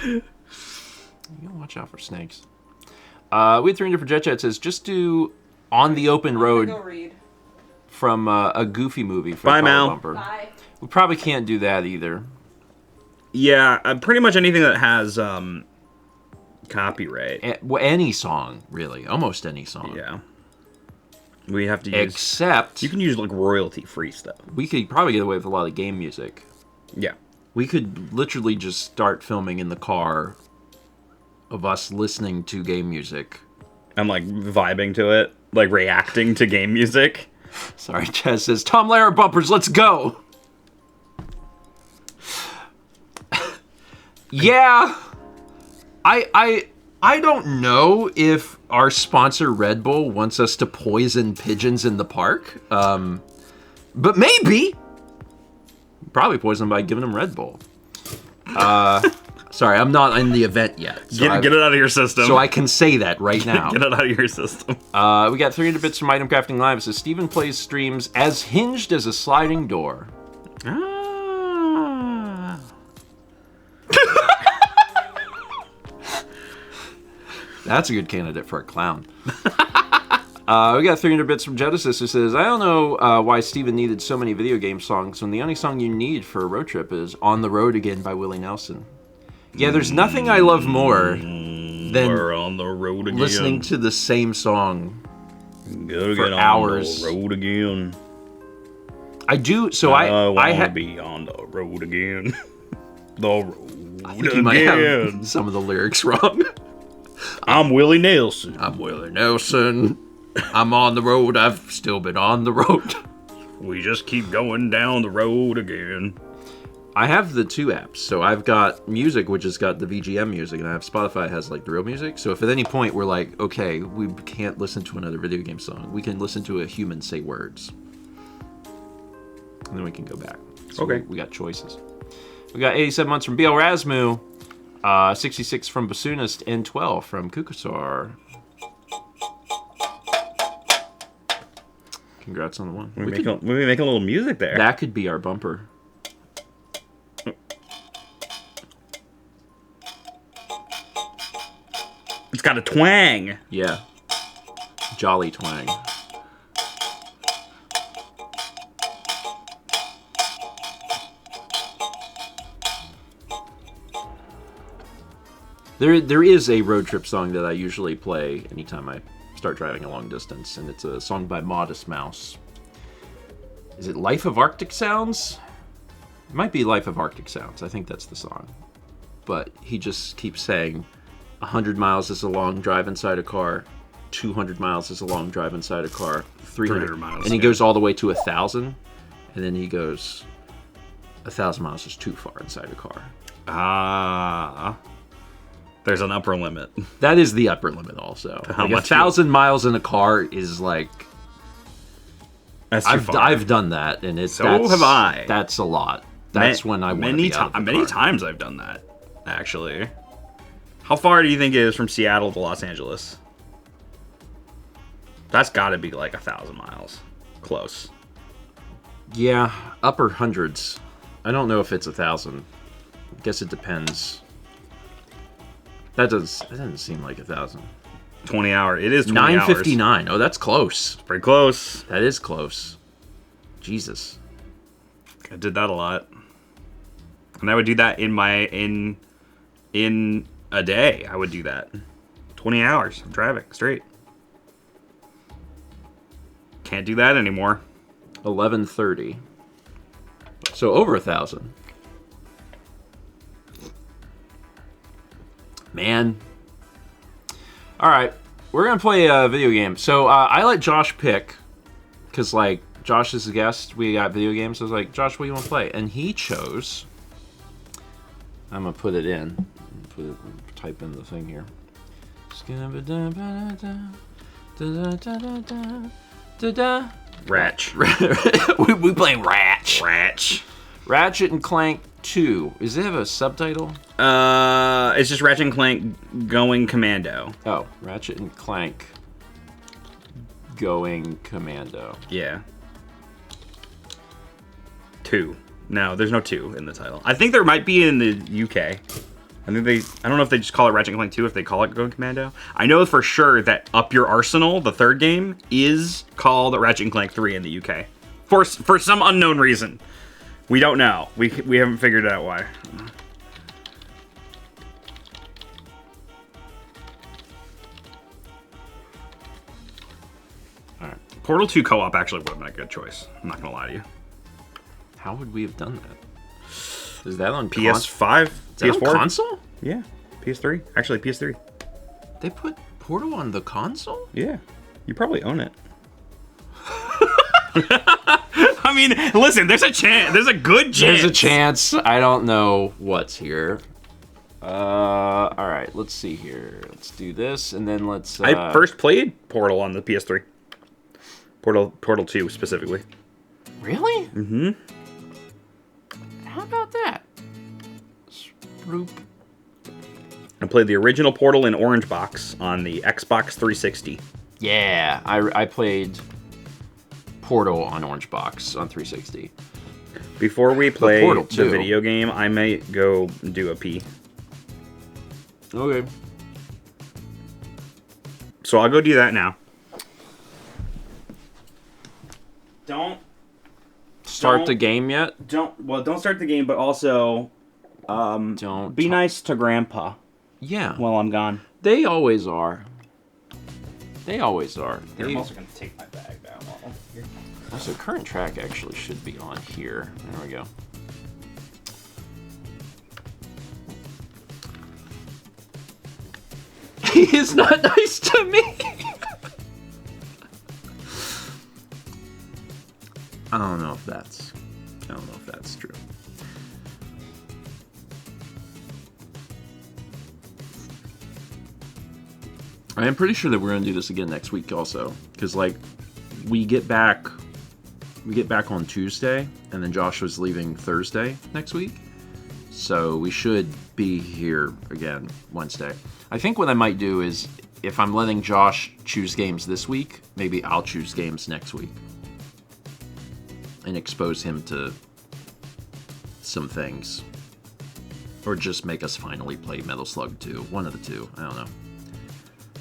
[SPEAKER 1] You gotta watch out for snakes. We had 300 for Jet Chat says just do On the Open Road
[SPEAKER 6] Go read.
[SPEAKER 1] from a Goofy movie. For
[SPEAKER 2] Bye,
[SPEAKER 1] the
[SPEAKER 2] Mal.
[SPEAKER 1] Bumper.
[SPEAKER 6] Bye.
[SPEAKER 1] We probably can't do that either.
[SPEAKER 2] Yeah, pretty much anything that has copyright.
[SPEAKER 1] Any song, really, almost any song.
[SPEAKER 2] Yeah. We have to use...
[SPEAKER 1] Except
[SPEAKER 2] You can use, like, royalty-free stuff.
[SPEAKER 1] we could probably get away with a lot of game music.
[SPEAKER 2] Yeah.
[SPEAKER 1] We could literally just start filming in the car of us listening to game music.
[SPEAKER 2] I'm, like, vibing to it. Like, reacting to game music.
[SPEAKER 1] Sorry, Chaz says, Tom Lehrer bumpers, let's go! Yeah, I don't know if our sponsor Red Bull wants us to poison pigeons in the park, but maybe. Probably poison them by giving them Red Bull. Sorry, I'm not in the event yet. So
[SPEAKER 2] Get it out of your system.
[SPEAKER 1] So I can say that right now.
[SPEAKER 2] Get it out of your system.
[SPEAKER 1] We got 300 bits from Item Crafting Live. It says Steven plays streams as hinged as a sliding door.
[SPEAKER 2] Ah.
[SPEAKER 1] That's a good candidate for a clown. We got 300 bits from Genesis who says, I don't know why Steven needed so many video game songs when the only song you need for a road trip is On the Road Again by Willie Nelson. Yeah, there's nothing I love more than
[SPEAKER 2] We're on the road again.
[SPEAKER 1] listening to the same song.
[SPEAKER 2] Gotta
[SPEAKER 1] for
[SPEAKER 2] get on
[SPEAKER 1] hours.
[SPEAKER 2] the road again.
[SPEAKER 1] I do, so I
[SPEAKER 2] wanna
[SPEAKER 1] had
[SPEAKER 2] be on the road again. The road
[SPEAKER 1] I think you might have
[SPEAKER 2] again.
[SPEAKER 1] some of the lyrics wrong.
[SPEAKER 2] I'm Willie Nelson.
[SPEAKER 1] I'm Willie Nelson. I'm on the road. I've still been on the road.
[SPEAKER 2] We just keep going down the road again.
[SPEAKER 1] I have the two apps. So I've got music, which has got the VGM music, and I have Spotify has like the real music. So if at any point we're like, okay, we can't listen to another video game song, we can listen to a human say words. And then we can go back. So
[SPEAKER 2] Okay.
[SPEAKER 1] we got choices. We got 87 months from BL Rasmu. 66 from Bassoonist, and 12 from Kukusar. Congrats on the one.
[SPEAKER 2] We make a little music there.
[SPEAKER 1] That could be our bumper.
[SPEAKER 2] It's got a twang.
[SPEAKER 1] Yeah. Jolly twang. There is a road trip song that I usually play anytime I start driving a long distance, and it's a song by Modest Mouse. Is it Life of Arctic Sounds? It might be Life of Arctic Sounds. I think that's the song. But he just keeps saying 100 miles is a long drive inside a car, 200 miles is a long drive inside a car, 300
[SPEAKER 2] miles.
[SPEAKER 1] And he goes all the way to 1,000, and then he goes 1,000 miles is too far inside a car.
[SPEAKER 2] Ah. There's an upper limit.
[SPEAKER 1] That is the upper limit also.
[SPEAKER 2] How
[SPEAKER 1] Like
[SPEAKER 2] much
[SPEAKER 1] 1,000 miles in a car is like...
[SPEAKER 2] That's too far.
[SPEAKER 1] I've done that, and it's
[SPEAKER 2] So have I.
[SPEAKER 1] That's a lot. That's when I want to be out of the
[SPEAKER 2] many
[SPEAKER 1] car.
[SPEAKER 2] times I've done that, actually. How far do you think it is from Seattle to Los Angeles? That's got to be like 1,000 miles. Close.
[SPEAKER 1] Yeah, upper hundreds. I don't know if it's 1,000. I guess it depends. That doesn't seem like 1,000.
[SPEAKER 2] 20 hour. It is 20 hours.
[SPEAKER 1] 9:59. Oh, that's close.
[SPEAKER 2] Pretty close.
[SPEAKER 1] That is close. Jesus.
[SPEAKER 2] I did that a lot. And I would do that in a day. I would do that. 20 hours of driving straight. Can't do that anymore.
[SPEAKER 1] 11:30. So over 1,000. Man. All right, we're gonna play a video game. So I let Josh pick, cause like Josh is the guest. We got video games. So I was like, Josh, what do you want to play? And he chose. I'm gonna put it in. Type in the thing here.
[SPEAKER 2] Ratch.
[SPEAKER 1] we playing Ratch.
[SPEAKER 2] Ratch.
[SPEAKER 1] Ratchet and Clank 2. Does it have a subtitle?
[SPEAKER 2] It's just Ratchet and Clank going Commando.
[SPEAKER 1] Oh, Ratchet and Clank going Commando.
[SPEAKER 2] Yeah. 2. No, there's no 2 in the title. I think there might be in the UK. I don't know if they just call it Ratchet and Clank 2 if they call it Going Commando. I know for sure that Up Your Arsenal, the third game, is called Ratchet and Clank 3 in the UK. For some unknown reason. We don't know. We haven't figured out why.
[SPEAKER 1] Alright.
[SPEAKER 2] Portal 2 co-op actually would have been a good choice. I'm not gonna lie to you.
[SPEAKER 1] How would we have done that? Is that on
[SPEAKER 2] PS5?
[SPEAKER 1] Is that
[SPEAKER 2] PS4?
[SPEAKER 1] on console?
[SPEAKER 2] Yeah. PS3. Actually, PS3.
[SPEAKER 1] They put Portal on the console?
[SPEAKER 2] Yeah. You probably own it. I mean, listen, there's a chance. There's a good chance.
[SPEAKER 1] There's a chance. I don't know what's here. All right, let's see here. Let's do this, and then let's...
[SPEAKER 2] I first played Portal on the PS3. Portal 2, specifically.
[SPEAKER 1] Really? Mm-hmm. How about that? Swoop.
[SPEAKER 2] I played the original Portal in Orange Box on the Xbox 360.
[SPEAKER 1] Yeah, I played Portal on Orange Box on 360.
[SPEAKER 2] Before we play
[SPEAKER 1] Portal
[SPEAKER 2] the
[SPEAKER 1] 2.
[SPEAKER 2] video game, I might go do a pee.
[SPEAKER 1] Okay.
[SPEAKER 2] So I'll go do that now. Don't
[SPEAKER 1] Start the game yet?
[SPEAKER 2] don't start the game, but also
[SPEAKER 1] Don't.
[SPEAKER 2] be nice to Grandpa
[SPEAKER 1] Yeah.
[SPEAKER 2] while I'm gone.
[SPEAKER 1] They always are. They always are.
[SPEAKER 2] I'm also gonna take my bag down while I'm here.
[SPEAKER 1] Also, current track actually should be on here. There we go. He is not nice to me. I don't know if that's true. I am pretty sure that we're gonna do this again next week also, because like we get back on Tuesday, and then Josh was leaving Thursday next week, So we should be here again Wednesday. I think what I might do is, if I'm letting Josh choose games this week, maybe I'll choose games next week. And expose him to some things. Or just make us finally play Metal Slug 2. One of the two. I don't know.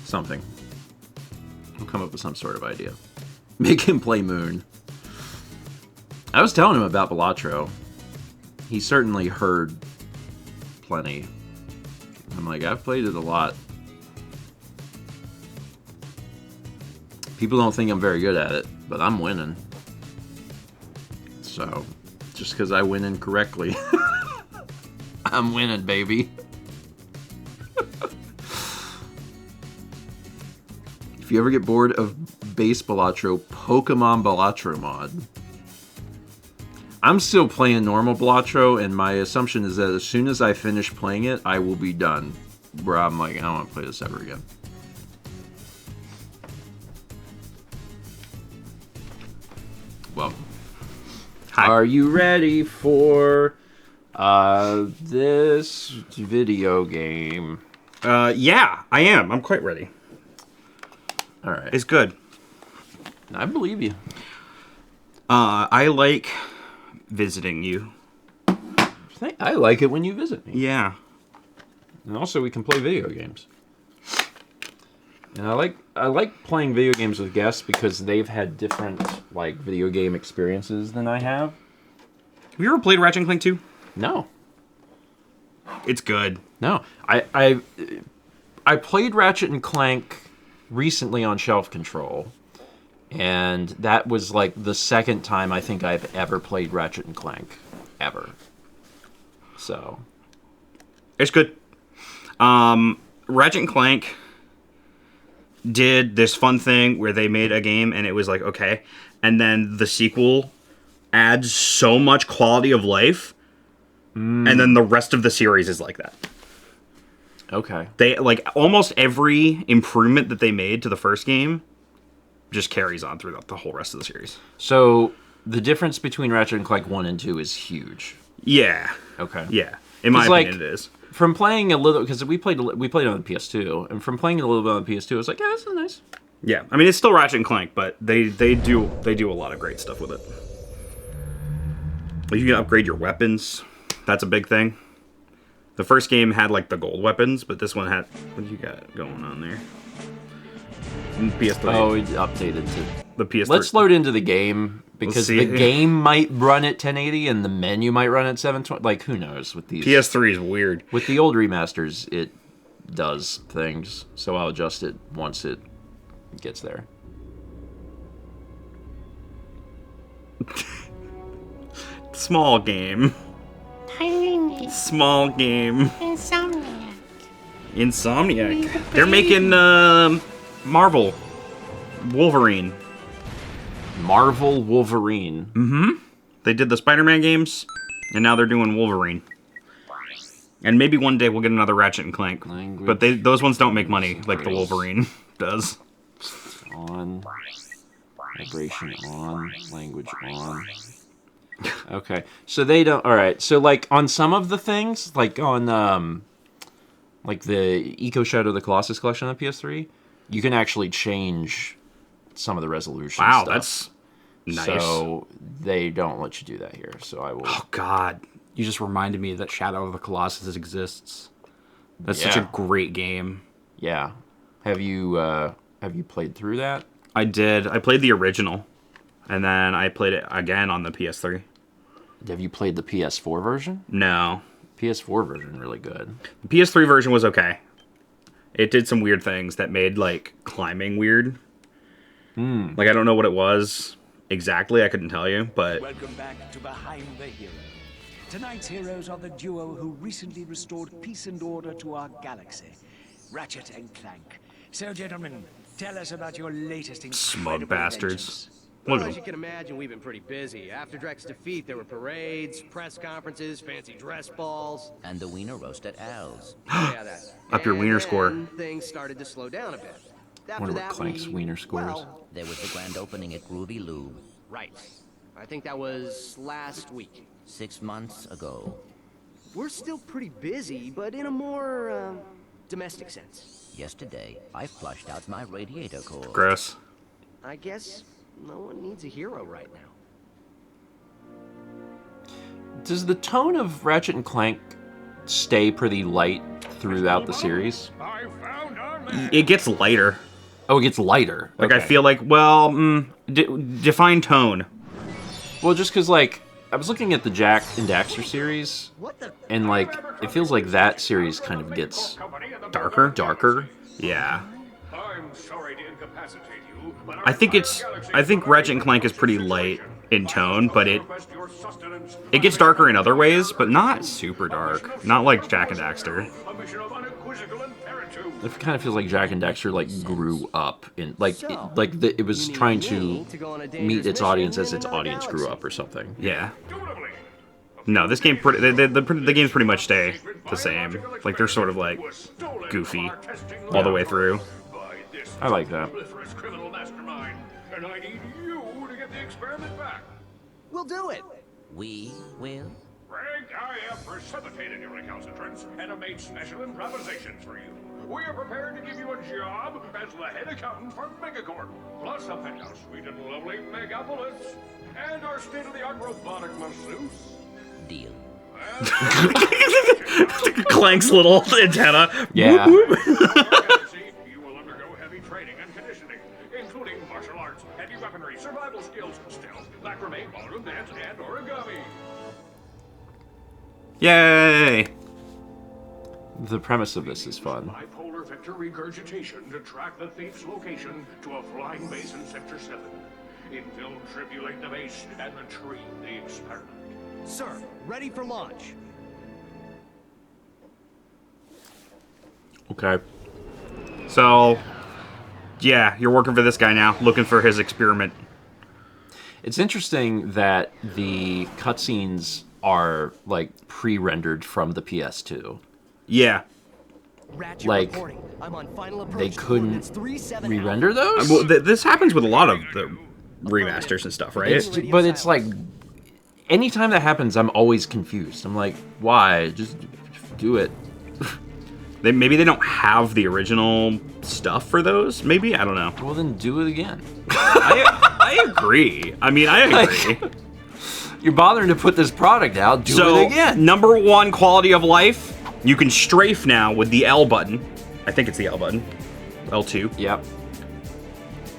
[SPEAKER 1] Something. We'll come up with some sort of idea. Make him play Moon. I was telling him about Balatro. He certainly heard plenty. I'm like, I've played it a lot. People don't think I'm very good at it, but I'm winning. So, just because I win incorrectly, I'm winning, baby. If you ever get bored of base Balatro, Pokemon Balatro mod. I'm still playing normal Balatro, and my assumption is that as soon as I finish playing it, I will be done. Where I'm like, I don't want to play this ever again. Well,
[SPEAKER 2] Hi.
[SPEAKER 1] Are you ready for this video game?
[SPEAKER 2] Yeah, I am. I'm quite ready.
[SPEAKER 1] All right.
[SPEAKER 2] It's good.
[SPEAKER 1] I believe you.
[SPEAKER 2] I like visiting you.
[SPEAKER 1] I like it when you visit me.
[SPEAKER 2] Yeah.
[SPEAKER 1] And also we can play video games. And I like playing video games with guests because they've had different like video game experiences than I have.
[SPEAKER 2] Have you ever played Ratchet Clank 2?
[SPEAKER 1] No.
[SPEAKER 2] It's good.
[SPEAKER 1] No. I played Ratchet and Clank recently on Shelf Control. And that was like the second time I think I've ever played Ratchet and Clank. Ever. So.
[SPEAKER 2] It's good. Ratchet and Clank did this fun thing where they made a game and it was like, okay. And then the sequel adds so much quality of life. And then the rest of the series is like that.
[SPEAKER 1] Okay.
[SPEAKER 2] They like almost every improvement that they made to the first game just carries on throughout the whole rest of the series.
[SPEAKER 1] So the difference between Ratchet and Clank 1 and 2 is huge.
[SPEAKER 2] Yeah.
[SPEAKER 1] Okay.
[SPEAKER 2] Yeah. In my opinion, it is.
[SPEAKER 1] From playing a little, because we played it on the PS2, and from playing a little bit on the PS2, I was like, yeah, this is nice.
[SPEAKER 2] Yeah. I mean, it's still Ratchet and Clank, but they do a lot of great stuff with it. Like, you can upgrade your weapons. That's a big thing. The first game had like the gold weapons, but this one had, what do you got going on there? PS3.
[SPEAKER 1] Oh, it updated to
[SPEAKER 2] The PS3.
[SPEAKER 1] Let's load into the game because
[SPEAKER 2] see.
[SPEAKER 1] the game might run at 1080 and the menu might run at 720. Like, who knows with these?
[SPEAKER 2] PS3 is weird.
[SPEAKER 1] With the old remasters, it does things, so I'll adjust it once it gets there.
[SPEAKER 2] Small game.
[SPEAKER 7] Tiny.
[SPEAKER 2] Small game.
[SPEAKER 7] Insomniac.
[SPEAKER 2] Insomniac. They're making Marvel Wolverine.
[SPEAKER 1] Marvel Wolverine.
[SPEAKER 2] They did the Spider-Man games, and now they're doing Wolverine. And maybe one day we'll get another Ratchet and Clank.
[SPEAKER 1] Language.
[SPEAKER 2] But those ones don't make money like the Wolverine does.
[SPEAKER 1] On. Vibration on. Language on. Okay. So they don't... Alright. So, like, on some of the things, like on, like the Eco Shadow of the Colossus collection on PS3, you can actually change some of the resolution
[SPEAKER 2] Wow,
[SPEAKER 1] stuff.
[SPEAKER 2] that's nice.
[SPEAKER 1] So they don't let you do that here. So I will...
[SPEAKER 2] Oh, God. You just reminded me that Shadow of the Colossus exists. That's such a
[SPEAKER 1] Yeah.
[SPEAKER 2] great game.
[SPEAKER 1] Yeah. Have you played through that?
[SPEAKER 2] I did. I played the original. And then I played it again on the PS3.
[SPEAKER 1] Have you played the PS4 version?
[SPEAKER 2] No.
[SPEAKER 1] PS4 version really good.
[SPEAKER 2] The PS3 version was okay. It did some weird things that made, like, climbing weird. Like, I don't know what it was exactly. I couldn't tell you, but...
[SPEAKER 8] Welcome back to Behind the Hero. Tonight's heroes are the duo who recently restored peace and order to our galaxy, Ratchet and Clank. So, gentlemen, tell us about your latest incredible
[SPEAKER 2] Smug bastards.
[SPEAKER 8] adventures.
[SPEAKER 2] Look
[SPEAKER 9] Well,
[SPEAKER 2] at
[SPEAKER 9] as you
[SPEAKER 2] them.
[SPEAKER 9] can imagine, we've been pretty busy. After Drek's defeat, there were parades, press conferences, fancy dress balls.
[SPEAKER 10] And the wiener roast at Al's.
[SPEAKER 9] Yeah, that.
[SPEAKER 2] Up your
[SPEAKER 9] And
[SPEAKER 2] wiener
[SPEAKER 9] then
[SPEAKER 2] score.
[SPEAKER 9] Things started to slow down a bit. After
[SPEAKER 1] Wonder what
[SPEAKER 9] that,
[SPEAKER 1] Clank's wiener score is.
[SPEAKER 9] well,
[SPEAKER 10] There was the grand opening at Groovy Lou
[SPEAKER 9] right. I think that was last week.
[SPEAKER 10] 6 months ago.
[SPEAKER 9] We're still pretty busy, but in a more, domestic sense.
[SPEAKER 10] Yesterday, I flushed out my radiator cord.
[SPEAKER 2] Gross.
[SPEAKER 9] I guess no one needs a hero right now.
[SPEAKER 1] Does the tone of Ratchet and Clank stay pretty light throughout the series?
[SPEAKER 2] It gets lighter.
[SPEAKER 1] Oh, it gets lighter.
[SPEAKER 2] Like,
[SPEAKER 1] Okay.
[SPEAKER 2] I feel like, well, define tone.
[SPEAKER 1] Well, just because, like, I was looking at the Jack and Daxter series, and, like, it feels like that series kind of gets
[SPEAKER 2] Darker?
[SPEAKER 1] darker.
[SPEAKER 2] Yeah.
[SPEAKER 11] I'm sorry to incapacitate you, but
[SPEAKER 2] I think Ratchet and Clank is pretty light in tone, but it gets darker in other ways, but not super dark. Not like Jack and Daxter.
[SPEAKER 1] It kind of feels like Jack and Daxter, like, grew up in, like, it was trying to meet its audience as its audience grew up or something.
[SPEAKER 2] Yeah. No, this game the games pretty much stay the same. Like, they're sort of like goofy all the way through.
[SPEAKER 1] I like that.
[SPEAKER 11] And I need you to get the experiment back.
[SPEAKER 9] We'll do it.
[SPEAKER 10] We will?
[SPEAKER 11] Frank, I have precipitated your recalcitrance and have made special improvisations for you. We are prepared to give you a job as the head accountant for Megacorp, plus a penthouse suite in lovely Megapolis, and our state-of-the-art robotic masseuse.
[SPEAKER 10] Deal.
[SPEAKER 2] Clank's little antenna.
[SPEAKER 1] Yeah.
[SPEAKER 11] You will undergo heavy training and conditioning, including martial arts, heavy weaponry, survival skills, stealth, macrame, ballroom dance, and origami.
[SPEAKER 2] Yay!
[SPEAKER 1] The premise of this is fun.
[SPEAKER 11] Bipolar vector regurgitation to track the thief's location to a flying base in Sector 7. Infiltrate the base and retrieve the experiment.
[SPEAKER 9] Sir, ready for launch.
[SPEAKER 2] Okay. So, yeah, you're working for this guy now, looking for his experiment.
[SPEAKER 1] It's interesting that the cutscenes are, like, pre-rendered from the PS2.
[SPEAKER 2] Yeah.
[SPEAKER 9] Ratchet
[SPEAKER 1] Like,
[SPEAKER 9] reporting. I'm on final approach
[SPEAKER 1] they
[SPEAKER 9] to
[SPEAKER 1] couldn't
[SPEAKER 9] coordinates 37
[SPEAKER 1] re-render those?
[SPEAKER 2] Well, this happens with a lot of the remasters and stuff, right?
[SPEAKER 1] But it's like, anytime that happens, I'm always confused. I'm like, why? Just do it.
[SPEAKER 2] Maybe they don't have the original stuff for those. Maybe, I don't know.
[SPEAKER 1] Well, then do it again.
[SPEAKER 2] I agree. I mean, I agree.
[SPEAKER 1] You're bothering to put this product out. Do it again.
[SPEAKER 2] Number one, quality of life. You can strafe now with the L button. I think it's the L button. L2.
[SPEAKER 1] Yep.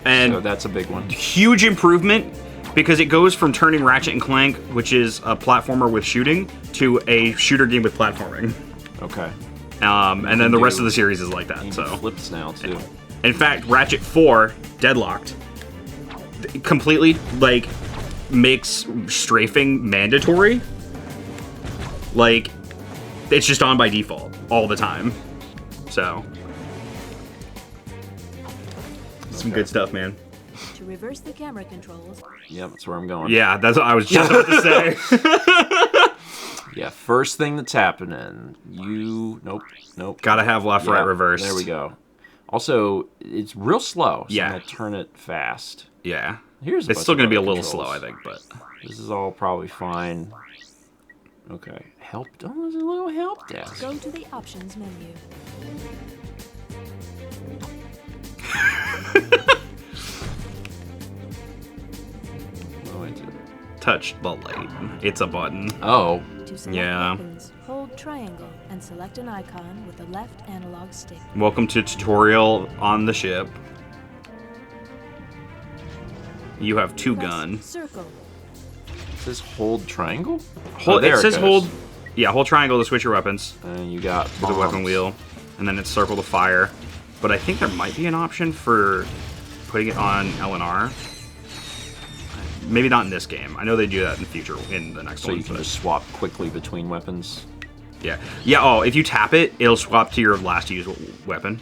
[SPEAKER 2] And
[SPEAKER 1] so that's a big one.
[SPEAKER 2] Huge improvement because it goes from turning Ratchet and Clank, which is a platformer with shooting, to a shooter game with platforming.
[SPEAKER 1] Okay.
[SPEAKER 2] And then the rest of the series is like that. So
[SPEAKER 1] flips now too.
[SPEAKER 2] In fact, Ratchet 4 Deadlocked completely like makes strafing mandatory. Like, it's just on by default all the time. So some good stuff, man.
[SPEAKER 12] To reverse the camera controls.
[SPEAKER 1] Yep, that's where I'm going.
[SPEAKER 2] Yeah, that's what I was just about to say.
[SPEAKER 1] Yeah, first thing that's happening. Nope.
[SPEAKER 2] Gotta have left, right, reverse.
[SPEAKER 1] There we go. Also, it's real slow. So
[SPEAKER 2] Yeah.
[SPEAKER 1] I'm gonna turn it fast.
[SPEAKER 2] Yeah.
[SPEAKER 1] It's
[SPEAKER 2] still gonna be a little slow, I think, but
[SPEAKER 1] this is all probably fine. Okay. Help. Oh, there's a little help desk.
[SPEAKER 12] Go to the options menu.
[SPEAKER 2] touch the light. It's a button.
[SPEAKER 1] Oh.
[SPEAKER 12] To select weapons, hold triangle and select an icon with the left analog stick.
[SPEAKER 2] Welcome to tutorial on the ship. You have two guns.
[SPEAKER 12] Circle.
[SPEAKER 1] It says hold triangle?
[SPEAKER 2] It says hold. Yeah, hold triangle to switch your weapons.
[SPEAKER 1] And you got
[SPEAKER 2] with the weapon wheel. And then it's circle to fire. But I think there might be an option for putting it on L and R. Maybe not in this game. I know they do that in the future, in the next one.
[SPEAKER 1] So you can just swap quickly between weapons?
[SPEAKER 2] Yeah. Yeah, oh, if you tap it, it'll swap to your last used weapon.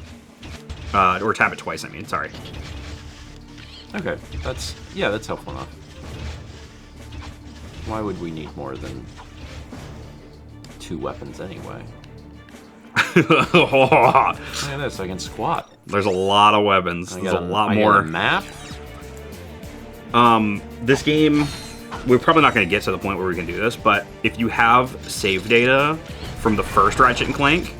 [SPEAKER 2] Or tap it twice, I mean, sorry.
[SPEAKER 1] Okay, that's helpful enough. Why would we need more than 2 weapons anyway? Look at this, I can squat.
[SPEAKER 2] There's a lot of weapons. There's a lot more.
[SPEAKER 1] I got a map?
[SPEAKER 2] This game we're probably not going to get to the point where we can do this, but if you have save data from the first Ratchet & Clank,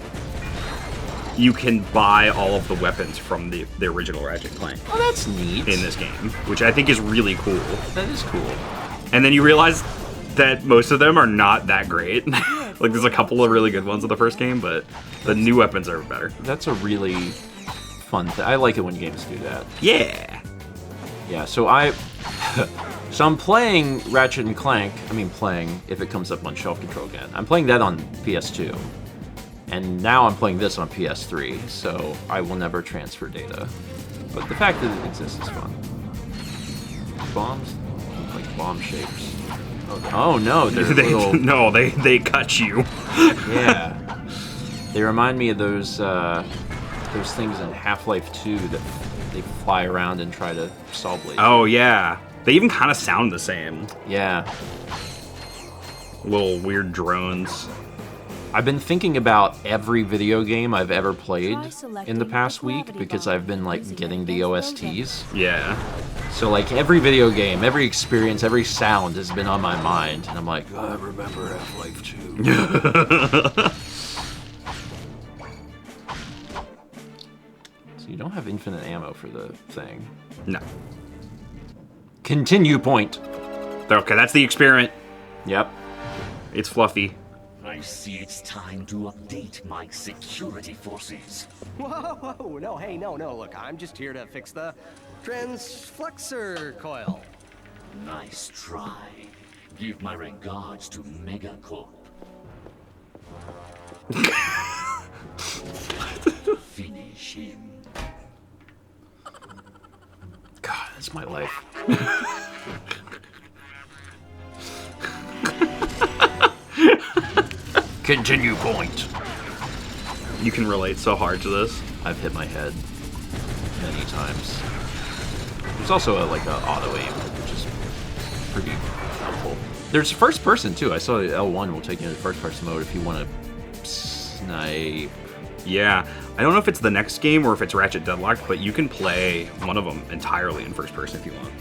[SPEAKER 2] you can buy all of the weapons from the original Ratchet & Clank.
[SPEAKER 1] Oh, that's neat.
[SPEAKER 2] In this game, which I think is really cool.
[SPEAKER 1] That is cool.
[SPEAKER 2] And then you realize that most of them are not that great. Like, there's a couple of really good ones in the first game, but the new weapons are better.
[SPEAKER 1] That's a really fun thing. I like it when games do that.
[SPEAKER 2] Yeah.
[SPEAKER 1] Yeah, so I'm playing Ratchet & Clank. I mean, playing, if it comes up on Shelf Control again. I'm playing that on PS2. And now I'm playing this on PS3, so I will never transfer data. But the fact that it exists is fun. Bombs? Like bomb shapes. Oh no, they're little...
[SPEAKER 2] No, they cut you.
[SPEAKER 1] Yeah. They remind me of those things in Half-Life 2 that they fly around and try to saw blade.
[SPEAKER 2] Oh yeah. They even kind of sound the same.
[SPEAKER 1] Yeah.
[SPEAKER 2] Little weird drones.
[SPEAKER 1] I've been thinking about every video game I've ever played in the past week because I've been like getting the OSTs.
[SPEAKER 2] Yeah.
[SPEAKER 1] So like every video game, every experience, every sound has been on my mind, and I'm like, oh, I remember Half-Life 2. So you don't have infinite ammo for the thing.
[SPEAKER 2] No.
[SPEAKER 1] Continue point.
[SPEAKER 2] Okay, that's the experiment.
[SPEAKER 1] Yep.
[SPEAKER 2] It's fluffy.
[SPEAKER 13] I see it's time to update my security forces.
[SPEAKER 9] Whoa, no, hey, no, look, I'm just here to fix the transflexor coil.
[SPEAKER 13] Nice try. Give my regards to Megacorp. Finish him.
[SPEAKER 1] God, that's my life. Continue point.
[SPEAKER 2] You can relate so hard to this.
[SPEAKER 1] I've hit my head many times. There's also a auto aim, which is pretty helpful. There's first person too. I saw that L1 will take you into first person mode if you want to snipe.
[SPEAKER 2] Yeah, I don't know if it's the next game or if it's Ratchet Deadlocked, but you can play one of them entirely in first person if you want.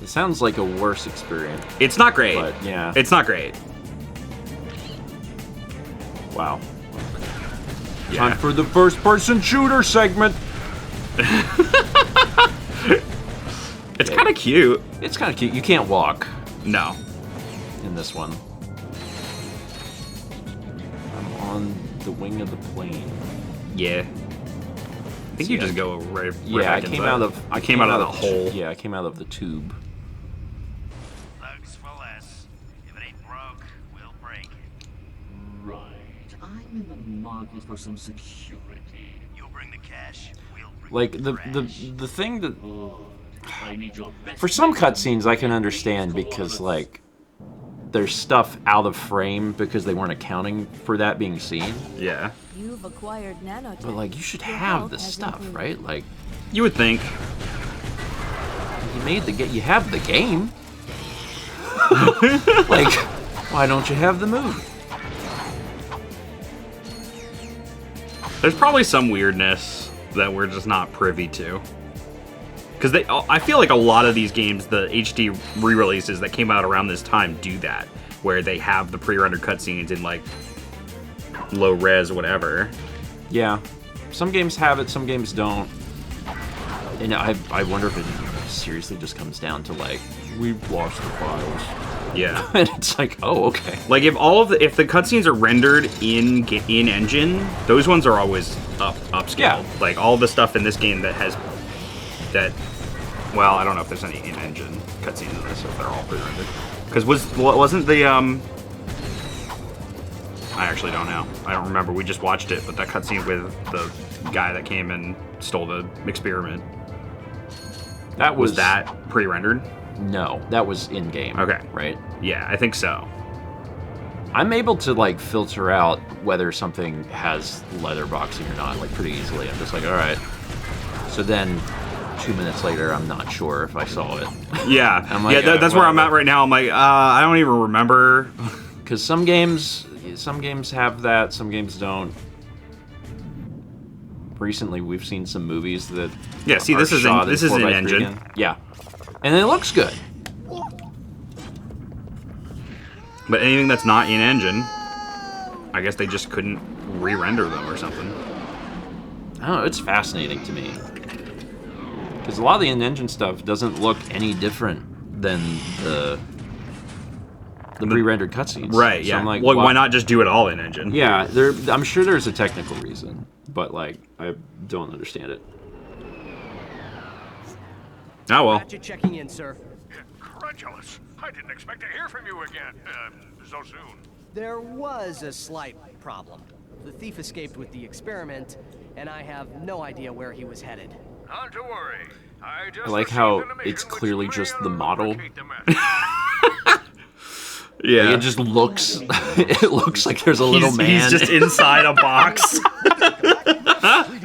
[SPEAKER 1] It sounds like a worse experience.
[SPEAKER 2] It's not great.
[SPEAKER 1] But yeah.
[SPEAKER 2] It's not great.
[SPEAKER 1] Wow.
[SPEAKER 3] Yeah. Time for the first-person shooter segment.
[SPEAKER 2] It's kind of cute.
[SPEAKER 1] It's kind of cute. You can't walk.
[SPEAKER 2] No.
[SPEAKER 1] In this one. I'm on the wing of the plane.
[SPEAKER 2] Yeah. I think you just go right.
[SPEAKER 1] Yeah, I came out of.
[SPEAKER 2] I came out of the hole.
[SPEAKER 1] Yeah, I came out of the tube.
[SPEAKER 13] Thugs for less. If it ain't broke, we'll break it. Right. I'm in the market for some security. You'll bring the cash. We'll bring
[SPEAKER 1] Like the thing that. For some cutscenes, I can understand because like there's stuff out of frame because they weren't accounting for that being seen.
[SPEAKER 2] Yeah.
[SPEAKER 12] You've acquired nanotech.
[SPEAKER 1] But like you should have the stuff, right? Like
[SPEAKER 2] you would think.
[SPEAKER 1] You made the game. You have the game. Like, why don't you have the movie?
[SPEAKER 2] There's probably some weirdness that we're just not privy to. Because I feel like a lot of these games, the HD re-releases that came out around this time do that, where they have the pre-rendered cutscenes in like low res, whatever.
[SPEAKER 1] Yeah, some games have it, some games don't. And I wonder if it seriously just comes down to like we've lost the files.
[SPEAKER 2] Yeah,
[SPEAKER 1] and it's like, oh, okay.
[SPEAKER 2] Like if the cutscenes are rendered in engine, those ones are always upscaled.
[SPEAKER 1] Yeah.
[SPEAKER 2] Like all the stuff in this game that has that. Well, I don't know if there's any in-engine cutscenes in this, or if they're all pre-rendered. Because wasn't the I actually don't know. I don't remember. We just watched it, but that cutscene with the guy that came and stole the experiment.
[SPEAKER 1] That
[SPEAKER 2] was that pre-rendered?
[SPEAKER 1] No, that was in-game.
[SPEAKER 2] Okay.
[SPEAKER 1] Right?
[SPEAKER 2] Yeah, I think so.
[SPEAKER 1] I'm able to like filter out whether something has letterboxing or not, like pretty easily. I'm just like, all right. So then 2 minutes later, I'm not sure if I saw it.
[SPEAKER 2] Yeah,
[SPEAKER 1] I'm like,
[SPEAKER 2] that's where I'm at right now. I'm like, I don't even remember.
[SPEAKER 1] Because some games have that, some games don't. Recently, we've seen some movies that
[SPEAKER 2] this is in engine.
[SPEAKER 1] Yeah, and it looks good.
[SPEAKER 2] But anything that's not in engine, I guess they just couldn't re-render them or something.
[SPEAKER 1] I don't know, it's fascinating to me. Because a lot of the in-engine stuff doesn't look any different than the pre-rendered cutscenes.
[SPEAKER 2] Right,
[SPEAKER 1] So
[SPEAKER 2] yeah.
[SPEAKER 1] I'm like,
[SPEAKER 2] well, why not just do it all in engine?
[SPEAKER 1] Yeah, I'm sure there's a technical reason, but like, I don't understand it.
[SPEAKER 2] Oh well.
[SPEAKER 9] Ratchet checking in, sir.
[SPEAKER 11] Incredulous. I didn't expect to hear from you again so soon.
[SPEAKER 9] There was a slight problem. The thief escaped with the experiment, and I have no idea where he was headed.
[SPEAKER 11] Not to worry. I just
[SPEAKER 1] I like how it's clearly just the model.
[SPEAKER 2] Yeah.
[SPEAKER 1] Like, it just looks. It looks like there's a little man.
[SPEAKER 2] He's just inside a box.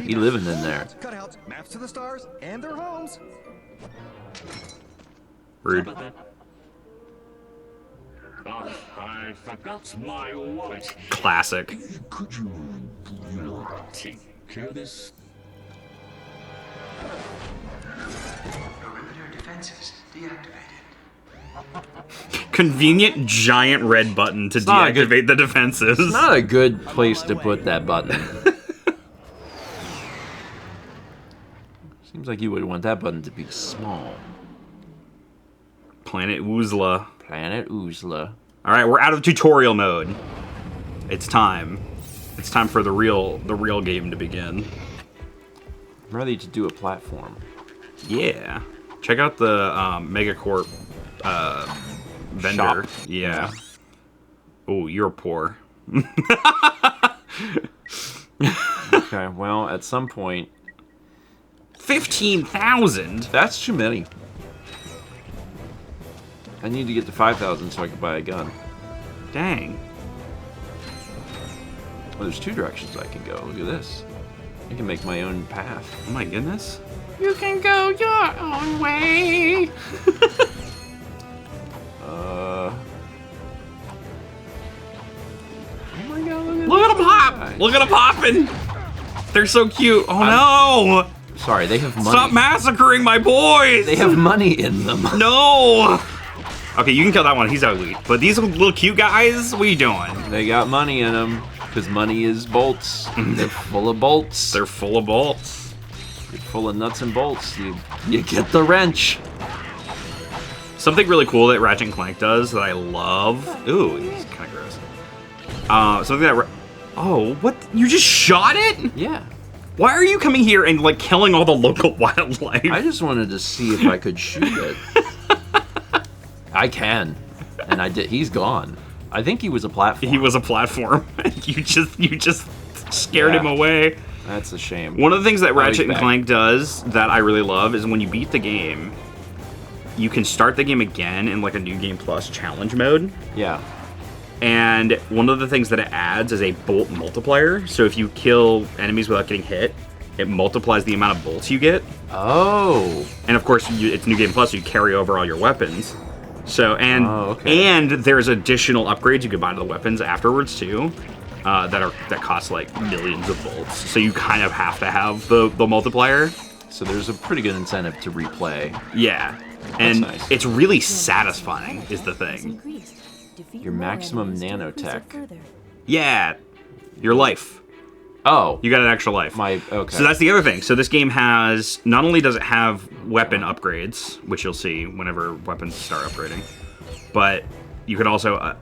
[SPEAKER 1] He living in there.
[SPEAKER 14] Cutouts, maps to the stars, and their homes.
[SPEAKER 2] Rude.
[SPEAKER 13] Oh, I forgot my wallet.
[SPEAKER 2] Classic.
[SPEAKER 13] Could you take care of this?
[SPEAKER 15] Perimeter defenses deactivated.
[SPEAKER 2] Convenient giant red button to deactivate the defenses.
[SPEAKER 1] It's not a good place to put that button. Seems like you would want that button to be small.
[SPEAKER 2] Planet Oozla.
[SPEAKER 1] Planet Oozla.
[SPEAKER 2] All right, we're out of tutorial mode. It's time. It's time for the real game to begin.
[SPEAKER 1] I'm ready to do a platform.
[SPEAKER 2] Yeah. Check out the Megacorp vendor.
[SPEAKER 1] Shop.
[SPEAKER 2] Yeah. Oh, you're poor.
[SPEAKER 1] Okay, well, at some point...
[SPEAKER 2] 15,000?
[SPEAKER 1] That's too many. I need to get to 5,000 so I can buy a gun.
[SPEAKER 2] Dang.
[SPEAKER 1] Well, there's two directions I can go. Look at this. I can make my own path.
[SPEAKER 2] Oh my goodness.
[SPEAKER 7] You can go your own way.
[SPEAKER 1] Oh my god,
[SPEAKER 2] Look at them hop! Look at them hopping! They're so cute. Oh no!
[SPEAKER 1] Sorry, they have money.
[SPEAKER 2] Stop massacring my boys!
[SPEAKER 1] They have money in them.
[SPEAKER 2] No! Okay, you can kill that one. He's elite. But these little cute guys, what are you doing?
[SPEAKER 1] They got money in them. Because money is bolts. They're full of bolts.
[SPEAKER 2] They're full of bolts.
[SPEAKER 1] You're full of nuts and bolts. You get the wrench.
[SPEAKER 2] Something really cool that Ratchet Clank does that I love. Ooh, he's kind of gross. Something that... Oh, what? You just shot it?
[SPEAKER 1] Yeah.
[SPEAKER 2] Why are you coming here and, like, killing all the local wildlife?
[SPEAKER 1] I just wanted to see if I could shoot it. I can. And I did. He's gone. I think he was a platform.
[SPEAKER 2] He was a platform. you just scared him away.
[SPEAKER 1] That's a shame.
[SPEAKER 2] One of the things that Ratchet and Clank does that I really love is when you beat the game, you can start the game again in like a New Game Plus challenge mode.
[SPEAKER 1] Yeah.
[SPEAKER 2] And one of the things that it adds is a bolt multiplier. So if you kill enemies without getting hit, it multiplies the amount of bolts you get.
[SPEAKER 1] Oh.
[SPEAKER 2] And of course, it's New Game Plus, so you carry over all your weapons. So, and there's additional upgrades you can buy to the weapons afterwards too, that cost like millions of bolts. So you kind of have to have the multiplier.
[SPEAKER 1] So there's a pretty good incentive to replay.
[SPEAKER 2] Yeah, and
[SPEAKER 1] nice.
[SPEAKER 2] It's really satisfying is the thing.
[SPEAKER 1] Your maximum nanotech.
[SPEAKER 2] Yeah, your life.
[SPEAKER 1] Oh,
[SPEAKER 2] you got an extra life.
[SPEAKER 1] Okay.
[SPEAKER 2] So that's the other thing. So this game has, not only does it have weapon upgrades, which you'll see whenever weapons start upgrading, but you can also,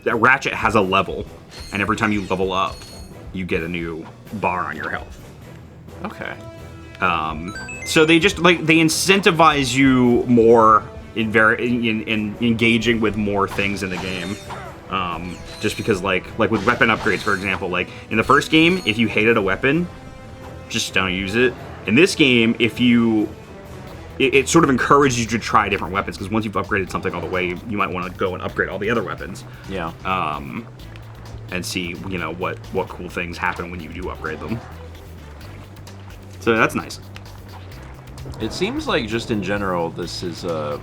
[SPEAKER 2] Ratchet has a level, and every time you level up, you get a new bar on your health.
[SPEAKER 1] Okay.
[SPEAKER 2] So they just, like, they incentivize you more in engaging with more things in the game. Just because, like with weapon upgrades, for example, like in the first game, if you hated a weapon, just don't use it. In this game, it sort of encourages you to try different weapons, because once you've upgraded something all the way, you might want to go and upgrade all the other weapons.
[SPEAKER 1] Yeah.
[SPEAKER 2] And see, what cool things happen when you do upgrade them. So that's nice.
[SPEAKER 1] It seems like just in general, this is a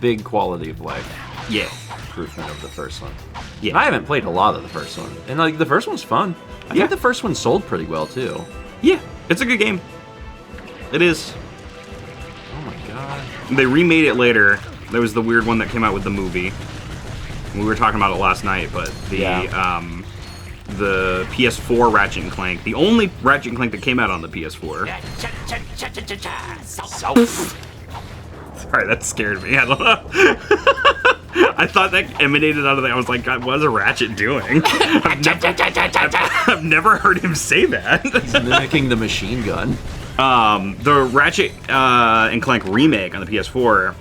[SPEAKER 1] big quality of life.
[SPEAKER 2] Yeah.
[SPEAKER 1] Improvement of the first one.
[SPEAKER 2] Yeah.
[SPEAKER 1] And I haven't played a lot of the first one, and like the first one's fun. I think the first one sold pretty well too.
[SPEAKER 2] Yeah, it's a good game. It is.
[SPEAKER 1] Oh my god.
[SPEAKER 2] They remade it later. There was the weird one that came out with the movie. We were talking about it last night, but the PS4 Ratchet and Clank, the only Ratchet and Clank that came out on the PS4. Sorry, that scared me. I don't know. I thought that emanated out of there. I was like, God, what is a Ratchet doing? I've never heard him say that.
[SPEAKER 1] He's mimicking the machine gun.
[SPEAKER 2] The Ratchet and Clank remake on the PS4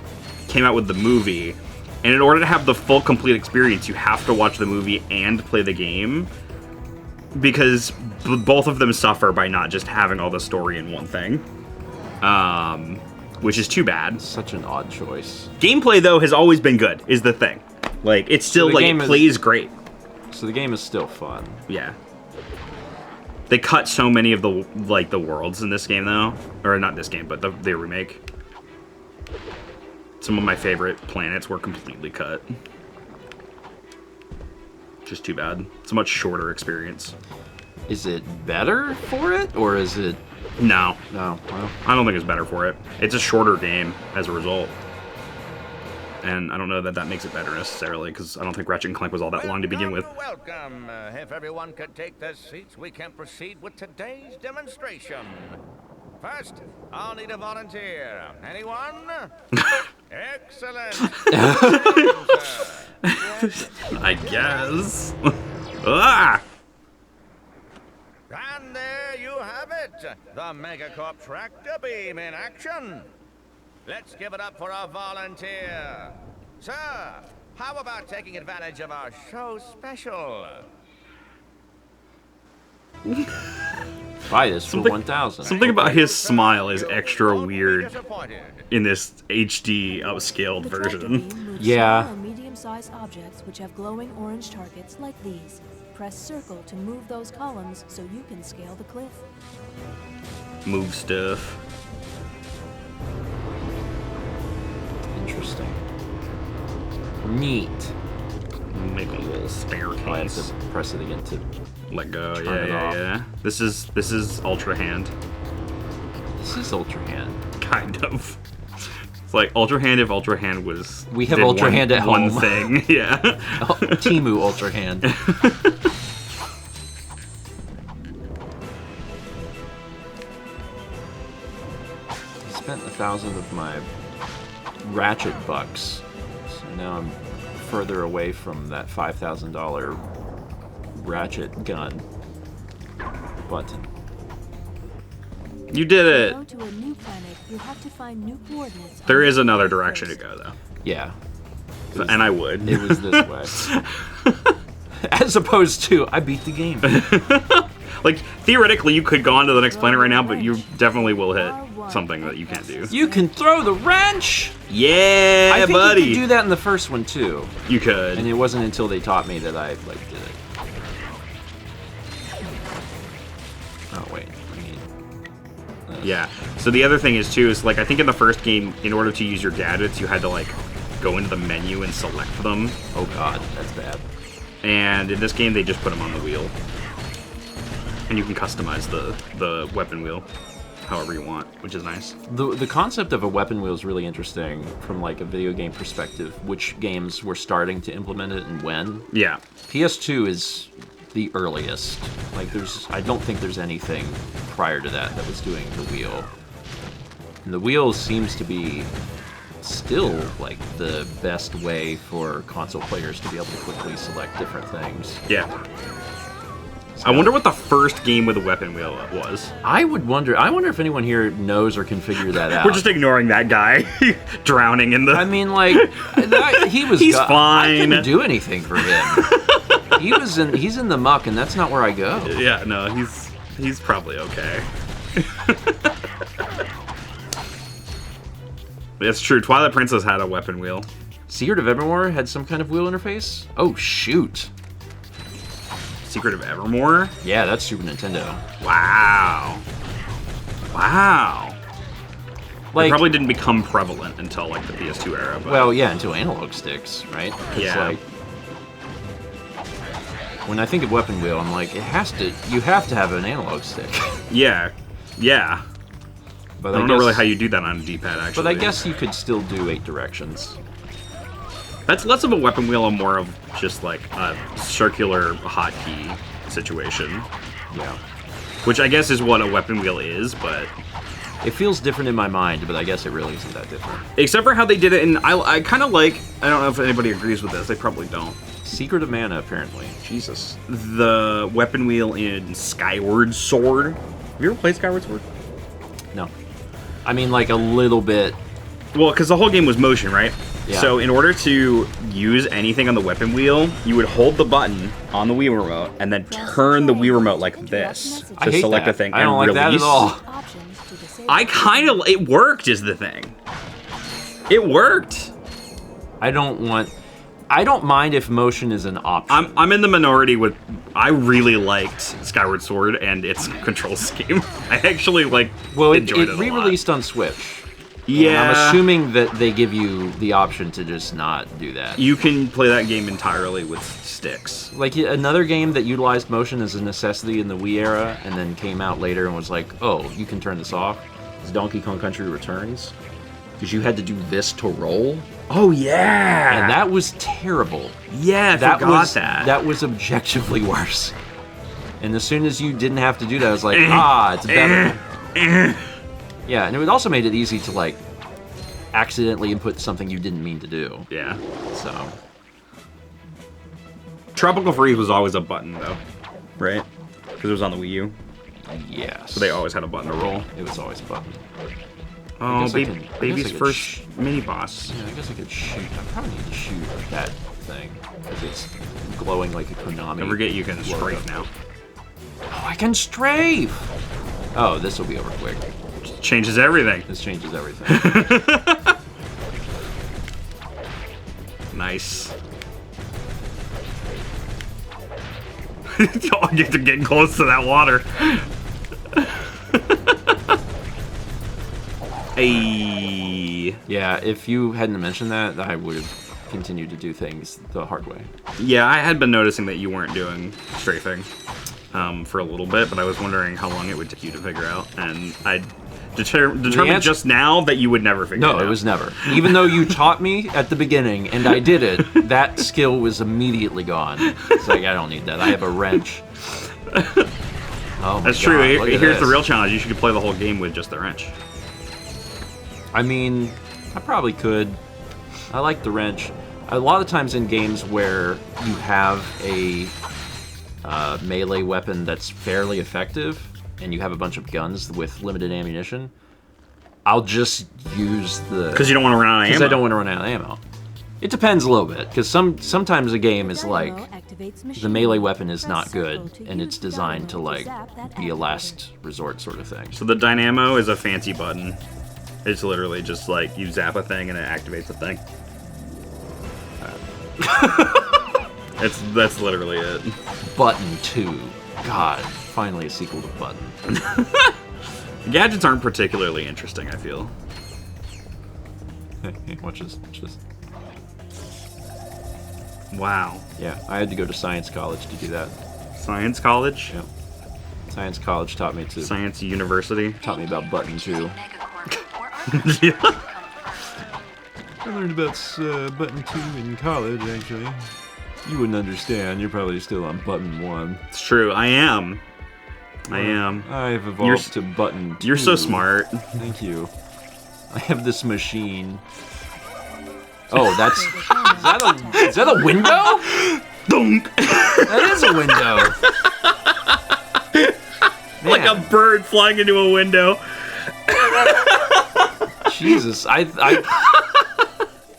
[SPEAKER 2] came out with the movie, and in order to have the full complete experience, you have to watch the movie and play the game, because both of them suffer by not just having all the story in one thing. Which is too bad.
[SPEAKER 1] Such an odd choice.
[SPEAKER 2] Gameplay, though, has always been good, is the thing. Like, it's still, so it plays great.
[SPEAKER 1] So the game is still fun.
[SPEAKER 2] Yeah. They cut so many of the, the worlds in this game, though. Or not this game, but the remake. Some of my favorite planets were completely cut. Just too bad. It's a much shorter experience.
[SPEAKER 1] Is it better for it, or is it...
[SPEAKER 2] No.
[SPEAKER 1] No. Well,
[SPEAKER 2] I don't think it's better for it. It's a shorter game as a result. And I don't know that that makes it better necessarily, because I don't think Ratchet & Clank was all that long to begin with.
[SPEAKER 13] Welcome. If everyone could take their seats, we can proceed with today's demonstration. First, I'll need a volunteer. Anyone? Excellent.
[SPEAKER 2] I guess. Ah!
[SPEAKER 13] And there you have it, the Megacorp tractor beam in action. Let's give it up for our volunteer. Sir, how about taking advantage of our show special?
[SPEAKER 1] Buy this for 1,000.
[SPEAKER 2] Something about his smile is extra weird in this HD upscaled version.
[SPEAKER 12] Yeah. Medium-sized objects which have glowing orange targets like these. Press circle to move those columns so you can scale the cliff.
[SPEAKER 2] Move stuff.
[SPEAKER 1] Interesting. Neat.
[SPEAKER 2] Make a little staircase.
[SPEAKER 1] I have to press it again to
[SPEAKER 2] let go.
[SPEAKER 1] Turn it off.
[SPEAKER 2] Yeah. This is Ultra Hand.
[SPEAKER 1] This is Ultra Hand.
[SPEAKER 2] Kind of. It's like Ultra Hand if Ultra Hand was.
[SPEAKER 1] We have Ultra Hand at home.
[SPEAKER 2] One thing, yeah.
[SPEAKER 1] Timu Ultra Hand. I spent 1,000 of my Ratchet bucks, so now I'm further away from that $5,000 Ratchet gun button.
[SPEAKER 2] You did it.
[SPEAKER 12] To go to a new planet, you have to find new coordinates.
[SPEAKER 2] There is another direction to go, though.
[SPEAKER 1] Yeah.
[SPEAKER 2] And I would.
[SPEAKER 1] It was this way. As opposed to, I beat the game.
[SPEAKER 2] Like, theoretically, you could go on to the next planet right now, but you definitely will hit something that you can't do.
[SPEAKER 1] You can throw the wrench!
[SPEAKER 2] Yeah,
[SPEAKER 1] I think
[SPEAKER 2] buddy!
[SPEAKER 1] you could do that in the first one, too.
[SPEAKER 2] You could.
[SPEAKER 1] And it wasn't until they taught me that I, did it. Oh, wait.
[SPEAKER 2] Yeah. So the other thing is, too, is, I think in the first game, in order to use your gadgets, you had to, go into the menu and select them.
[SPEAKER 1] Oh, God. That's bad.
[SPEAKER 2] And in this game, they just put them on the wheel. And you can customize the weapon wheel however you want, which is nice.
[SPEAKER 1] The concept of a weapon wheel is really interesting from, a video game perspective. Which games were starting to implement it and when?
[SPEAKER 2] Yeah.
[SPEAKER 1] PS2 is the earliest. I don't think there's anything prior to that was doing the wheel. And the wheel seems to be still, the best way for console players to be able to quickly select different things.
[SPEAKER 2] Yeah. I wonder what the first game with a weapon wheel was.
[SPEAKER 1] I wonder if anyone here knows or can figure that out.
[SPEAKER 2] We're just ignoring that guy drowning in the...
[SPEAKER 1] I mean, he was...
[SPEAKER 2] He's fine.
[SPEAKER 1] I couldn't do anything for him. He's in the muck, and that's not where I go.
[SPEAKER 2] Yeah, no, he's probably okay. That's true. Twilight Princess had a weapon wheel.
[SPEAKER 1] Secret of Evermore had some kind of wheel interface? Oh, shoot.
[SPEAKER 2] Secret of Evermore?
[SPEAKER 1] Yeah, that's Super Nintendo.
[SPEAKER 2] Wow. Wow. It probably didn't become prevalent until, the PS2 era. But...
[SPEAKER 1] Well, yeah, until analog sticks, right?
[SPEAKER 2] Yeah.
[SPEAKER 1] When I think of weapon wheel, I'm like, you have to have an analog stick.
[SPEAKER 2] Yeah. Yeah.
[SPEAKER 1] But
[SPEAKER 2] I don't know really how you do that on a D-pad, actually.
[SPEAKER 1] But I guess you could still do 8 directions.
[SPEAKER 2] That's less of a weapon wheel and more of just like a circular hotkey situation.
[SPEAKER 1] Yeah.
[SPEAKER 2] Which I guess is what a weapon wheel is, but...
[SPEAKER 1] It feels different in my mind, but I guess it really isn't that different.
[SPEAKER 2] Except for how they did it, and I kind of like... I don't know if anybody agrees with this, they probably don't.
[SPEAKER 1] Secret of Mana, apparently. Jesus.
[SPEAKER 2] The weapon wheel in Skyward Sword. Have you ever played Skyward Sword?
[SPEAKER 1] No. I mean, like, a little bit.
[SPEAKER 2] Well, because the whole game was motion, right?
[SPEAKER 1] Yeah.
[SPEAKER 2] So in order to use anything on the weapon wheel, you would hold the button on the Wii remote and then turn the Wii remote like this to select a thing
[SPEAKER 1] I don't
[SPEAKER 2] and
[SPEAKER 1] like
[SPEAKER 2] release.
[SPEAKER 1] that at all.
[SPEAKER 2] I kind of... It worked is the thing. It worked.
[SPEAKER 1] I don't mind if motion is an option.
[SPEAKER 2] I'm in the minority with... I really liked Skyward Sword and its control scheme. I actually, like, enjoyed it a lot.
[SPEAKER 1] It re-released on Switch.
[SPEAKER 2] Yeah.
[SPEAKER 1] I'm assuming that they give you the option to just not do that.
[SPEAKER 2] You can play that game entirely with sticks.
[SPEAKER 1] Like, another game that utilized motion as a necessity in the Wii era and then came out later and was like, oh, you can turn this off, is Donkey Kong Country Returns. Because you had to do this to roll.
[SPEAKER 2] Oh, yeah!
[SPEAKER 1] And that was terrible.
[SPEAKER 2] Yeah, I forgot that.
[SPEAKER 1] That was objectively worse. And as soon as you didn't have to do that, I was like, it's better. Yeah, and it also made it easy to, like, accidentally input something you didn't mean to do.
[SPEAKER 2] Yeah.
[SPEAKER 1] So.
[SPEAKER 2] Tropical Freeze was always a button, though. Right? Because it was on the Wii U.
[SPEAKER 1] Yes.
[SPEAKER 2] So they always had a button to roll.
[SPEAKER 1] It was always a button.
[SPEAKER 2] Oh, baby's first mini-boss.
[SPEAKER 1] Yeah, I guess I could shoot. I probably need to shoot that thing. Because it's glowing like a Konami.
[SPEAKER 2] Don't forget you can strafe now.
[SPEAKER 1] Oh, I can strafe! Oh, this will be over quick.
[SPEAKER 2] Changes everything.
[SPEAKER 1] This changes everything.
[SPEAKER 2] Nice. Oh, you have to get close to that water. Hey.
[SPEAKER 1] Yeah, if you hadn't mentioned that, I would have continued to do things the hard way.
[SPEAKER 2] Yeah, I had been noticing that you weren't doing strafing for a little bit, but I was wondering how long it would take you to figure out, and I determined just now that you would never figure it out.
[SPEAKER 1] No, it was never. Even though you taught me at the beginning, and I did it, that skill was immediately gone. It's like, I don't need that. I have a wrench. Oh my
[SPEAKER 2] That's true.
[SPEAKER 1] God,
[SPEAKER 2] Here's the real challenge. You should play the whole game with just the wrench.
[SPEAKER 1] I mean, I probably could. I like the wrench. A lot of times in games where you have a melee weapon that's fairly effective, and you have a bunch of guns with limited ammunition, I'll just use the...
[SPEAKER 2] Because you don't want to run out of ammo.
[SPEAKER 1] Because I don't want to run out of ammo. It depends a little bit, because sometimes a game is like, the melee weapon is not good, and it's designed to, like, be a last resort sort of thing.
[SPEAKER 2] So the Dynamo is a fancy button. It's literally just like, you zap a thing and it activates a thing. That's literally it.
[SPEAKER 1] Button 2. God, finally a sequel to Button.
[SPEAKER 2] Gadgets aren't particularly interesting, I feel.
[SPEAKER 1] Hey, watch this, watch this.
[SPEAKER 2] Wow.
[SPEAKER 1] Yeah, I had to go to science college to do that.
[SPEAKER 2] Science college?
[SPEAKER 1] Yeah. Science college taught me to...
[SPEAKER 2] Science university?
[SPEAKER 1] Taught me about Button 2.
[SPEAKER 2] Yeah.
[SPEAKER 1] I learned about Button 2 in college, actually. You wouldn't understand. You're probably still on Button 1.
[SPEAKER 2] It's true. I am. I am.
[SPEAKER 1] I've evolved to Button 2.
[SPEAKER 2] You're so smart.
[SPEAKER 1] Thank you. I have this machine. Oh, that's... Is that a window?
[SPEAKER 2] Dunk!
[SPEAKER 1] That is a window.
[SPEAKER 2] Like a bird flying into a window.
[SPEAKER 1] Jesus,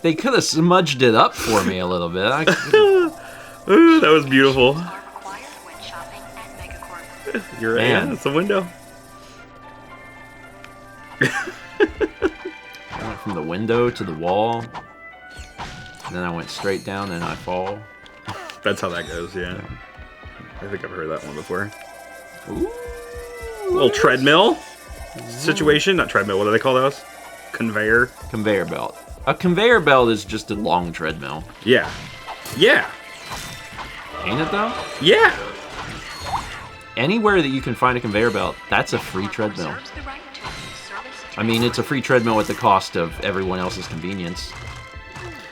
[SPEAKER 1] they could have smudged it up for me a little bit.
[SPEAKER 2] Ooh, that was beautiful. You're right. Yeah, it's a window.
[SPEAKER 1] I went from the window to the wall, and then I went straight down, and I fall.
[SPEAKER 2] That's how that goes, yeah. I think I've heard that one before.
[SPEAKER 1] Ooh,
[SPEAKER 2] little treadmill situation. Not treadmill, what do they call those? Conveyor?
[SPEAKER 1] Conveyor belt. A conveyor belt is just a long treadmill.
[SPEAKER 2] Yeah. Yeah.
[SPEAKER 1] Ain't it, though?
[SPEAKER 2] Yeah.
[SPEAKER 1] Anywhere that you can find a conveyor belt, that's a free treadmill. I mean, it's a free treadmill at the cost of everyone else's convenience.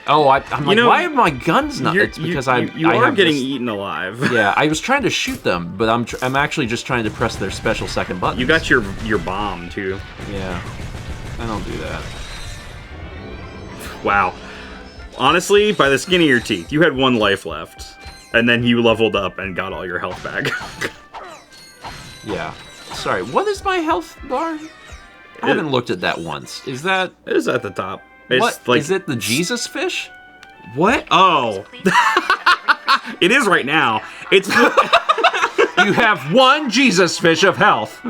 [SPEAKER 1] Oh, I'm like, why are my guns not? It's because I
[SPEAKER 2] are getting eaten alive.
[SPEAKER 1] Yeah, I was trying to shoot them, but I'm actually just trying to press their special second button.
[SPEAKER 2] You got your bomb too.
[SPEAKER 1] Yeah, I don't do that.
[SPEAKER 2] Wow. Honestly, by the skin of your teeth, you had 1 life left, and then you leveled up and got all your health back.
[SPEAKER 1] Yeah. Sorry, what is my health bar? I haven't looked at that once. Is that...
[SPEAKER 2] It is at the top. It's
[SPEAKER 1] what?
[SPEAKER 2] Like,
[SPEAKER 1] is it the Jesus fish?
[SPEAKER 2] What? Oh. It is right now. It's...
[SPEAKER 1] You have 1 Jesus fish of health.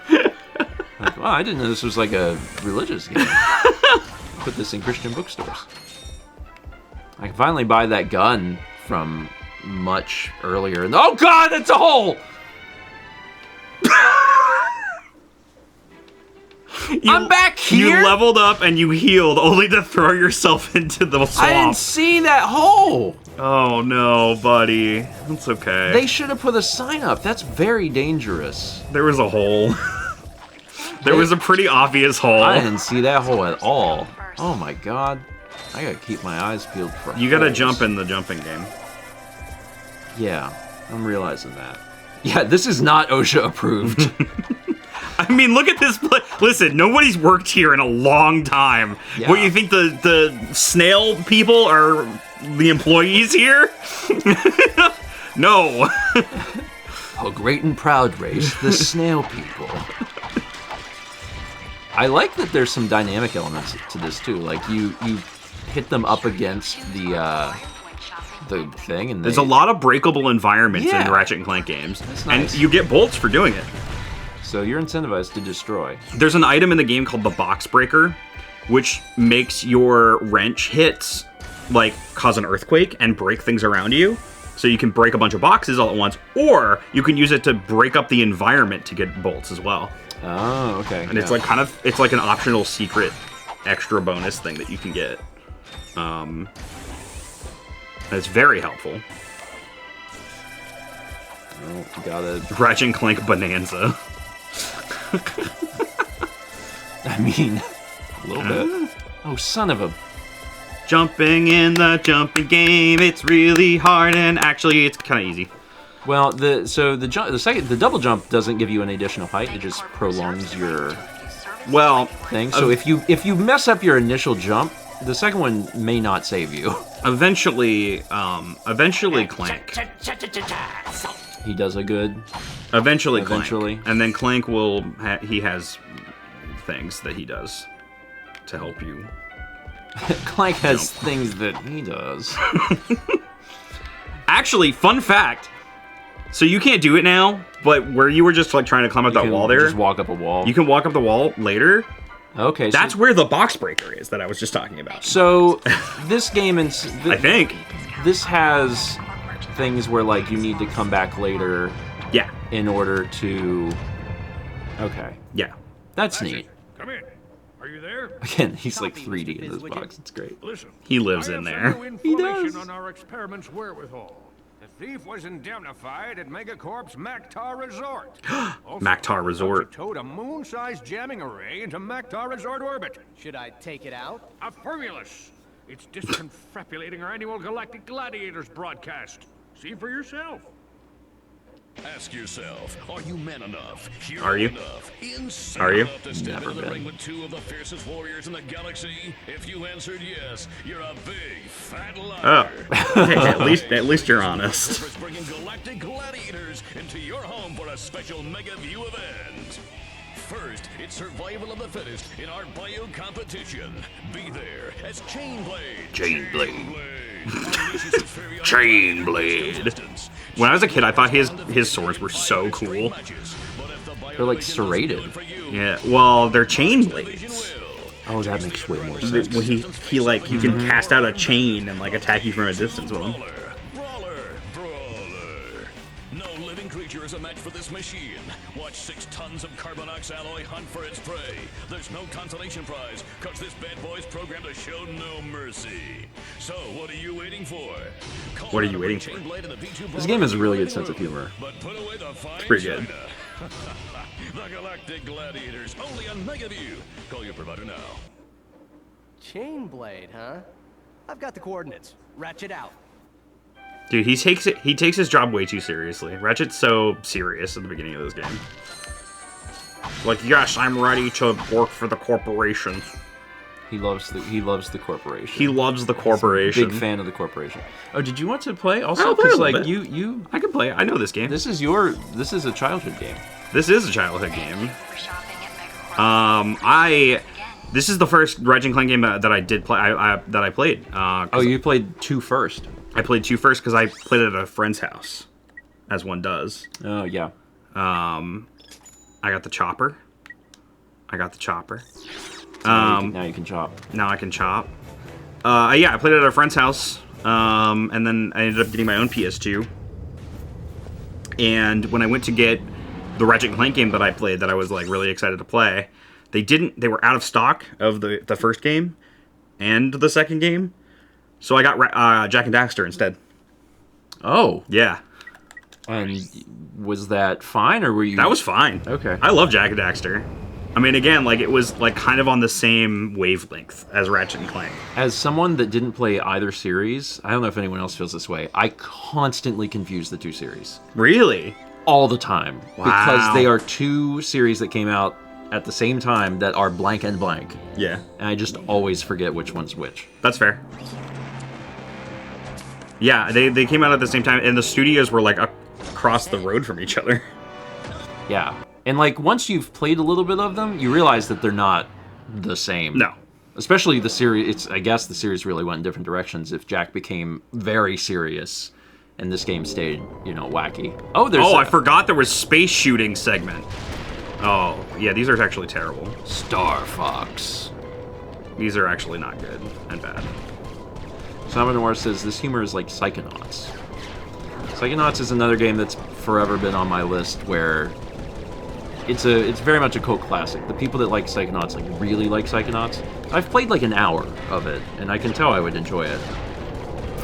[SPEAKER 1] Like, wow, I didn't know this was like a religious game. Put this in Christian bookstores. I can finally buy that gun from much earlier. Oh God, that's a hole! I'm back here.
[SPEAKER 2] You leveled up and you healed, only to throw yourself into the swamp.
[SPEAKER 1] I didn't see that hole.
[SPEAKER 2] Oh no, buddy. That's okay.
[SPEAKER 1] They should have put a sign up. That's very dangerous.
[SPEAKER 2] There was a hole. There was a pretty obvious hole.
[SPEAKER 1] I didn't see that hole at all. Oh my God. I gotta keep my eyes peeled for
[SPEAKER 2] You gotta
[SPEAKER 1] holes.
[SPEAKER 2] jump in the jumping game.
[SPEAKER 1] Yeah, I'm realizing that. Yeah, this is not OSHA approved.
[SPEAKER 2] I mean, look at this. Listen, nobody's worked here in a long time.
[SPEAKER 1] Yeah.
[SPEAKER 2] What, you think the snail people are the employees here? No.
[SPEAKER 1] Oh, great and proud race, the snail people. I like that there's some dynamic elements to this too. Like you hit them up against the thing, and
[SPEAKER 2] there's a lot of breakable environments in Ratchet and Clank games,
[SPEAKER 1] That's nice.
[SPEAKER 2] and you get bolts for doing it.
[SPEAKER 1] So you're incentivized to destroy.
[SPEAKER 2] There's an item in the game called the Box Breaker, which makes your wrench hits like cause an earthquake and break things around you. So you can break a bunch of boxes all at once, or you can use it to break up the environment to get bolts as well.
[SPEAKER 1] Oh, okay.
[SPEAKER 2] And it's like it's like an optional secret extra bonus thing that you can get. And it's very helpful.
[SPEAKER 1] Oh, you gotta...
[SPEAKER 2] Ratchet and Clank Bonanza.
[SPEAKER 1] I mean, a little bit. Oh, son of a...
[SPEAKER 2] Jumping in the jumping game, it's really hard, and actually it's kind of easy.
[SPEAKER 1] Well, the double jump doesn't give you any additional height. It just prolongs your thing. So if you mess up your initial jump, the second one may not save you.
[SPEAKER 2] Eventually Clank.
[SPEAKER 1] He does a good.
[SPEAKER 2] Eventually, and then Clank will. He has things that he does to help you.
[SPEAKER 1] Clank has things that he does.
[SPEAKER 2] Actually, fun fact. So you can't do it now, but where you were just like trying to climb up that wall there,
[SPEAKER 1] just walk up a wall.
[SPEAKER 2] You can walk up the wall later.
[SPEAKER 1] Okay,
[SPEAKER 2] that's where the box breaker is that I was just talking about.
[SPEAKER 1] So this game, I
[SPEAKER 2] think
[SPEAKER 1] this has things where like you need to come back later.
[SPEAKER 2] Yeah.
[SPEAKER 1] In order to. Okay.
[SPEAKER 2] Yeah.
[SPEAKER 1] That's neat.
[SPEAKER 11] Come in. Are you there?
[SPEAKER 1] Again, he's like 3D in this box. It's great.
[SPEAKER 11] Listen.
[SPEAKER 2] He lives in there.
[SPEAKER 11] He does. On our experiment's wherewithal. The thief was indemnified at Megacorp's Mactar Resort.
[SPEAKER 2] Mactar Resort.
[SPEAKER 11] Towed a moon-sized jamming array into Mactar Resort orbit.
[SPEAKER 9] Should I take it out?
[SPEAKER 11] Affirmulous. It's disconfabulating our annual Galactic Gladiators broadcast. See for yourself.
[SPEAKER 16] Ask yourself, are you man enough?
[SPEAKER 2] Are you?
[SPEAKER 16] Enough, insane
[SPEAKER 2] Are you?
[SPEAKER 16] enough to step
[SPEAKER 1] Never
[SPEAKER 16] into the
[SPEAKER 1] been.
[SPEAKER 16] ring with 2 of the fiercest warriors in the galaxy? If you answered yes, you're a big fat liar.
[SPEAKER 2] Oh, hey, at least you're honest.
[SPEAKER 16] Is bringing Galactic Gladiators into your home for a special Mega View event. First, it's survival of the fittest in our bio competition. Be there as Chainblade.
[SPEAKER 2] Chainblade. When I was a kid, I thought his swords were so cool.
[SPEAKER 1] They're like serrated.
[SPEAKER 2] Yeah, well, they're chain blades.
[SPEAKER 1] Oh, that makes way more sense.
[SPEAKER 2] When he can cast out a chain and like attack you from a distance with them.
[SPEAKER 16] No living creature is a match for this machine. Watch 6 tons of Carbonox alloy hunt for its prey. There's no consolation prize, cause this bad boy's programmed to show no mercy. So, what are you waiting for?
[SPEAKER 2] What are you waiting for?
[SPEAKER 1] This game has a really good sense of humor.
[SPEAKER 2] It's pretty good.
[SPEAKER 16] The Galactic Gladiators, only on Mega View. Call your provider now.
[SPEAKER 9] Chainblade, huh? I've got the coordinates. Ratchet out.
[SPEAKER 2] Dude, he takes his job way too seriously. Ratchet's so serious at the beginning of this game. Like, yes, I'm ready to work for the corporation.
[SPEAKER 1] He loves the corporation.
[SPEAKER 2] He loves the corporation.
[SPEAKER 1] Big fan of the corporation. Oh, did you want to play also?
[SPEAKER 2] I'll play a little
[SPEAKER 1] Like
[SPEAKER 2] bit. I can play. I know this game.
[SPEAKER 1] This is a childhood game.
[SPEAKER 2] This is a childhood game. This is the first Ratchet Clank game that I did play. That I played.
[SPEAKER 1] Oh, you played 2 first.
[SPEAKER 2] I played 2 first because I played it at a friend's house, as one does.
[SPEAKER 1] Oh yeah.
[SPEAKER 2] I got the chopper.
[SPEAKER 1] Now you can chop.
[SPEAKER 2] Now I can chop. Yeah, I played it at a friend's house, and then I ended up getting my own PS2. And when I went to get the Ratchet Clank game that I played, that I was like really excited to play, they were out of stock of the first game and the second game, so I got Jak and Daxter instead.
[SPEAKER 1] Oh.
[SPEAKER 2] Yeah.
[SPEAKER 1] And was that fine, or were you?
[SPEAKER 2] That was fine.
[SPEAKER 1] Okay.
[SPEAKER 2] I love Jak and Daxter. I mean, again, like, it was like kind of on the same wavelength as Ratchet and Clank.
[SPEAKER 1] As someone that didn't play either series, I don't know if anyone else feels this way, I constantly confuse the 2 series.
[SPEAKER 2] Really?
[SPEAKER 1] All the time.
[SPEAKER 2] Wow.
[SPEAKER 1] Because they are 2 series that came out at the same time that are blank and blank.
[SPEAKER 2] Yeah.
[SPEAKER 1] And I just always forget which one's which.
[SPEAKER 2] That's fair. Yeah, they came out at the same time, and the studios were like across the road from each other.
[SPEAKER 1] Yeah. And like once you've played a little bit of them, you realize that they're not the same.
[SPEAKER 2] No.
[SPEAKER 1] Especially the series, I guess the series really went in different directions if Jak became very serious and this game stayed, wacky. Oh,
[SPEAKER 2] I forgot there was space shooting segment. Oh, yeah, these are actually terrible.
[SPEAKER 1] Star Fox.
[SPEAKER 2] These are actually not good and bad.
[SPEAKER 1] Samba Noir says this humor is like Psychonauts. Psychonauts is another game that's forever been on my list where it's very much a cult classic. The people that like Psychonauts really like Psychonauts. I've played like an hour of it, and I can tell I would enjoy it,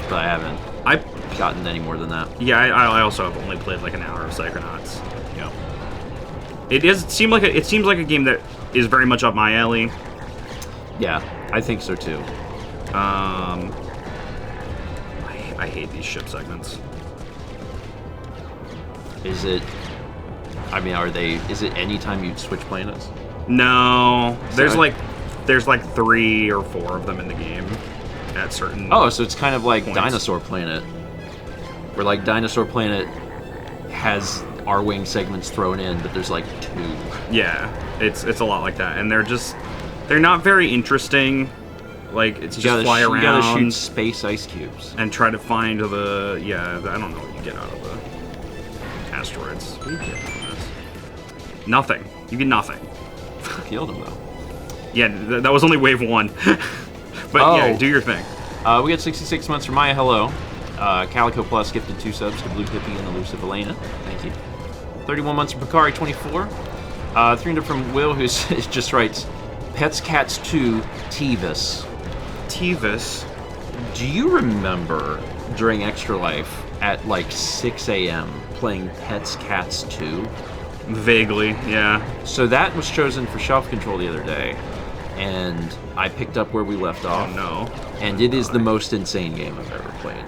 [SPEAKER 1] but I haven't. I've gotten any more than that.
[SPEAKER 2] Yeah, I also have only played like an hour of Psychonauts.
[SPEAKER 1] Yeah.
[SPEAKER 2] It seems like a game that is very much up my alley.
[SPEAKER 1] Yeah, I think so too.
[SPEAKER 2] I hate these ship segments.
[SPEAKER 1] Is it? I mean, is it any time you'd switch planets?
[SPEAKER 2] No. There's like 3 or 4 of them in the game at certain
[SPEAKER 1] Oh, so it's kind of like
[SPEAKER 2] points.
[SPEAKER 1] Dinosaur Planet. Where like Dinosaur Planet has R-Wing segments thrown in, but there's like 2.
[SPEAKER 2] Yeah, it's a lot like that. And they're not very interesting. Like, it's just fly around.
[SPEAKER 1] You gotta shoot space ice cubes.
[SPEAKER 2] And try to find I don't know what you get out of the asteroids. What do you get from this? Nothing. You get nothing.
[SPEAKER 1] Killed him, though.
[SPEAKER 2] Yeah, that was only wave 1. But yeah, do your thing.
[SPEAKER 1] We got 66 months from Maya Hello. Calico Plus gifted 2 subs to Blue Hippie and Elusive Elena. Thank you. 31 months from Picari 24. 300 from Will, who just writes, Pets Cats 2 Tevis.
[SPEAKER 2] Tevis?
[SPEAKER 1] Do you remember during Extra Life at like 6 a.m. playing Pets Cats 2?
[SPEAKER 2] Vaguely, yeah.
[SPEAKER 1] So that was chosen for shelf control the other day, and I picked up where we left off.
[SPEAKER 2] Oh no.
[SPEAKER 1] And it is the most insane game I've ever played.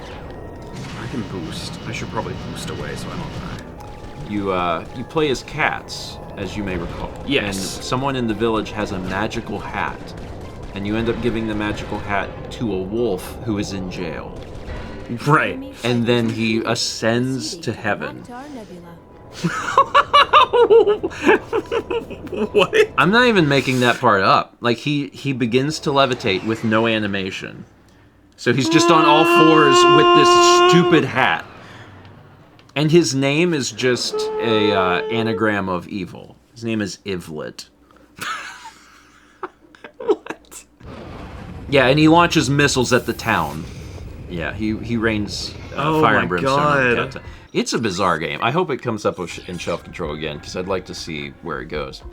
[SPEAKER 2] I can boost. I should probably boost away so I don't die.
[SPEAKER 1] You play as cats, as you may recall.
[SPEAKER 2] Yes.
[SPEAKER 1] And someone in the village has a magical hat, and you end up giving the magical hat to a wolf who is in jail.
[SPEAKER 2] Right.
[SPEAKER 1] And then he ascends to heaven.
[SPEAKER 2] What?
[SPEAKER 1] I'm not even making that part up. Like, he begins to levitate with no animation. So he's just on all 4s with this stupid hat. And his name is just a anagram of evil. His name is Ivlet.
[SPEAKER 2] What?
[SPEAKER 1] Yeah, and he launches missiles at the town. Yeah, he rains fire and brimstone on the town. It's a bizarre game. I hope it comes up in shelf control again, because I'd like to see where it goes.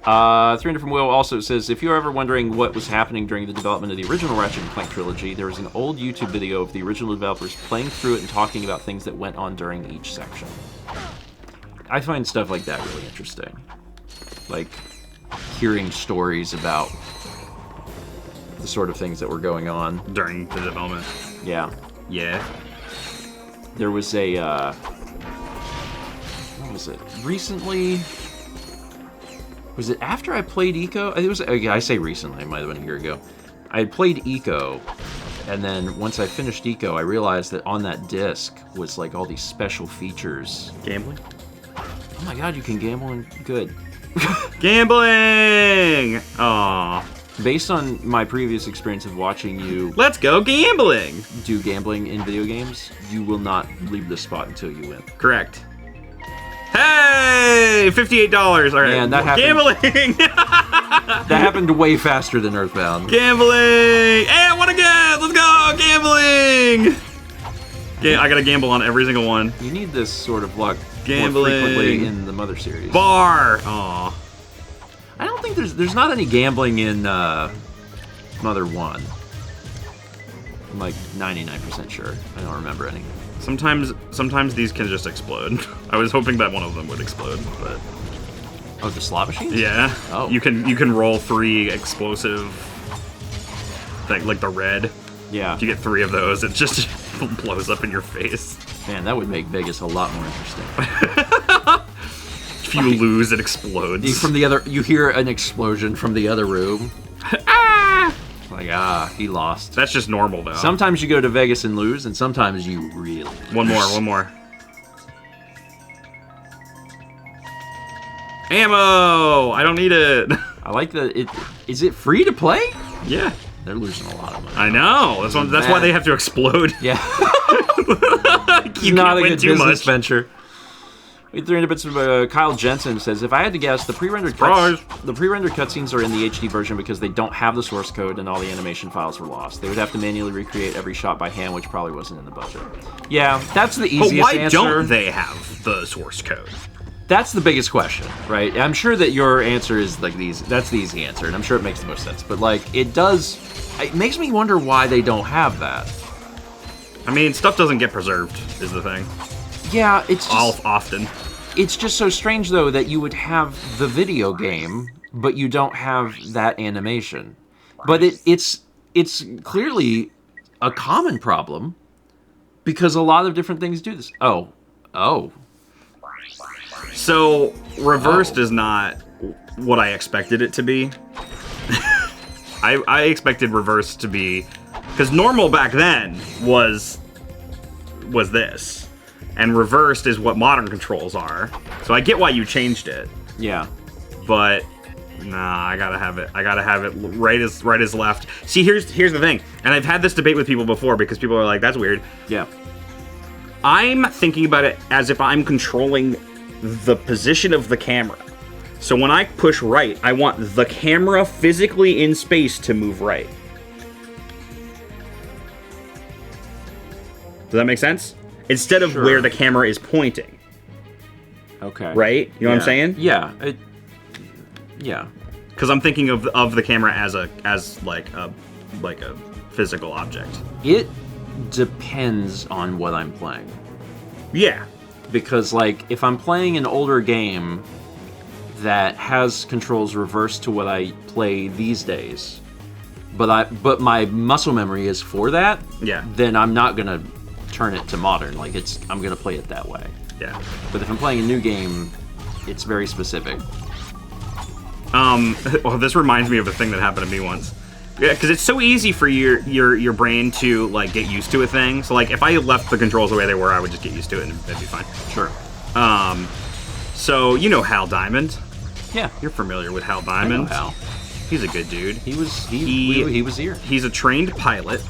[SPEAKER 1] 300 from Will also says, if you're ever wondering what was happening during the development of the original Ratchet & Clank trilogy, there was an old YouTube video of the original developers playing through it and talking about things that went on during each section. I find stuff like that really interesting. Like, hearing stories about the the sort of things that were going on
[SPEAKER 2] during the development.
[SPEAKER 1] Yeah.
[SPEAKER 2] Yeah.
[SPEAKER 1] There was a, what was it? Recently? Was it after I played Eco? It was, I say recently, it might have been a year ago. I had played Eco, and then once I finished Eco, I realized that on that disc was like all these special features.
[SPEAKER 2] Gambling?
[SPEAKER 1] Oh my god, you can gamble and good.
[SPEAKER 2] Gambling! Aww.
[SPEAKER 1] Based on my previous experience of watching you...
[SPEAKER 2] Let's go gambling!
[SPEAKER 1] ...do gambling in video games, you will not leave this spot until you win.
[SPEAKER 2] Correct. Hey! $58! Alright.
[SPEAKER 1] Man, that happened...
[SPEAKER 2] Gambling!
[SPEAKER 1] That happened way faster than Earthbound.
[SPEAKER 2] Gambling! Hey, I won again! Let's go! Gambling! I gotta gamble on every single one.
[SPEAKER 1] You need this sort of luck
[SPEAKER 2] Gambling.
[SPEAKER 1] more frequently in the Mother series.
[SPEAKER 2] Bar! Aw.
[SPEAKER 1] I don't think there's not any gambling in Mother 1. I'm like 99% sure. I don't remember any.
[SPEAKER 2] Sometimes these can just explode. I was hoping that one of them would explode, but...
[SPEAKER 1] Oh, the slot machines?
[SPEAKER 2] Yeah.
[SPEAKER 1] Oh.
[SPEAKER 2] You can roll 3 explosive thing, like the red.
[SPEAKER 1] Yeah.
[SPEAKER 2] If you get 3 of those, it just blows up in your face.
[SPEAKER 1] Man, that would make Vegas a lot more interesting.
[SPEAKER 2] If you lose, it explodes.
[SPEAKER 1] From the other, you hear an explosion from the other room. Like, he lost.
[SPEAKER 2] That's just normal, though.
[SPEAKER 1] Sometimes you go to Vegas and lose, and sometimes you really lose.
[SPEAKER 2] One more. Ammo! I don't need it.
[SPEAKER 1] I like the... Is it free to play?
[SPEAKER 2] Yeah.
[SPEAKER 1] They're losing a lot of money.
[SPEAKER 2] I know. That's why they have to explode.
[SPEAKER 1] Yeah.
[SPEAKER 2] You
[SPEAKER 1] not
[SPEAKER 2] can't
[SPEAKER 1] a
[SPEAKER 2] win
[SPEAKER 1] good
[SPEAKER 2] too
[SPEAKER 1] business
[SPEAKER 2] much.
[SPEAKER 1] venture. 300 bits of Kyle Jensen says, if I had to guess, the pre-rendered cutscenes are in the HD version because they don't have the source code and all the animation files were lost. They would have to manually recreate every shot by hand, which probably wasn't in the budget. Yeah, that's the easiest
[SPEAKER 2] But why
[SPEAKER 1] answer.
[SPEAKER 2] don't they have the source code?
[SPEAKER 1] That's the biggest question, right? I'm sure that your answer is like these. That's the easy answer, and I'm sure it makes the most sense. But like, it makes me wonder why they don't have that.
[SPEAKER 2] I mean, stuff doesn't get preserved, is the thing.
[SPEAKER 1] Yeah, it's just...
[SPEAKER 2] often.
[SPEAKER 1] It's just so strange, though, that you would have the video game, but you don't have that animation. But it's clearly a common problem, because a lot of different things do this. Oh.
[SPEAKER 2] So, reversed is not what I expected it to be. I expected reversed to be... Because normal back then was this. And reversed is what modern controls are. So I get why you changed it.
[SPEAKER 1] Yeah.
[SPEAKER 2] But nah, I gotta have it. I gotta have it right as left. See, here's the thing. And I've had this debate with people before because people are like, that's weird.
[SPEAKER 1] Yeah.
[SPEAKER 2] I'm thinking about it as if I'm controlling the position of the camera. So when I push right, I want the camera physically in space to move right. Does that make sense? Instead of where the camera is pointing.
[SPEAKER 1] Okay.
[SPEAKER 2] Right? You know what I'm saying?
[SPEAKER 1] Yeah. Yeah.
[SPEAKER 2] Because I'm thinking of the camera as like a physical object.
[SPEAKER 1] It depends on what I'm playing.
[SPEAKER 2] Yeah.
[SPEAKER 1] Because like if I'm playing an older game that has controls reversed to what I play these days, but my muscle memory is for that, then I'm not gonna turn it to modern. Like I'm gonna play it that way.
[SPEAKER 2] Yeah.
[SPEAKER 1] But if I'm playing a new game, it's very specific.
[SPEAKER 2] Well, this reminds me of a thing that happened to me once. Yeah, because it's so easy for your brain to like get used to a thing. So like if I left the controls the way they were, I would just get used to it and it'd be fine.
[SPEAKER 1] Sure.
[SPEAKER 2] So you know Hal Diamond?
[SPEAKER 1] Yeah.
[SPEAKER 2] You're familiar with Hal Diamond?
[SPEAKER 1] I know Hal.
[SPEAKER 2] He's a good dude.
[SPEAKER 1] He was here.
[SPEAKER 2] He's a trained pilot.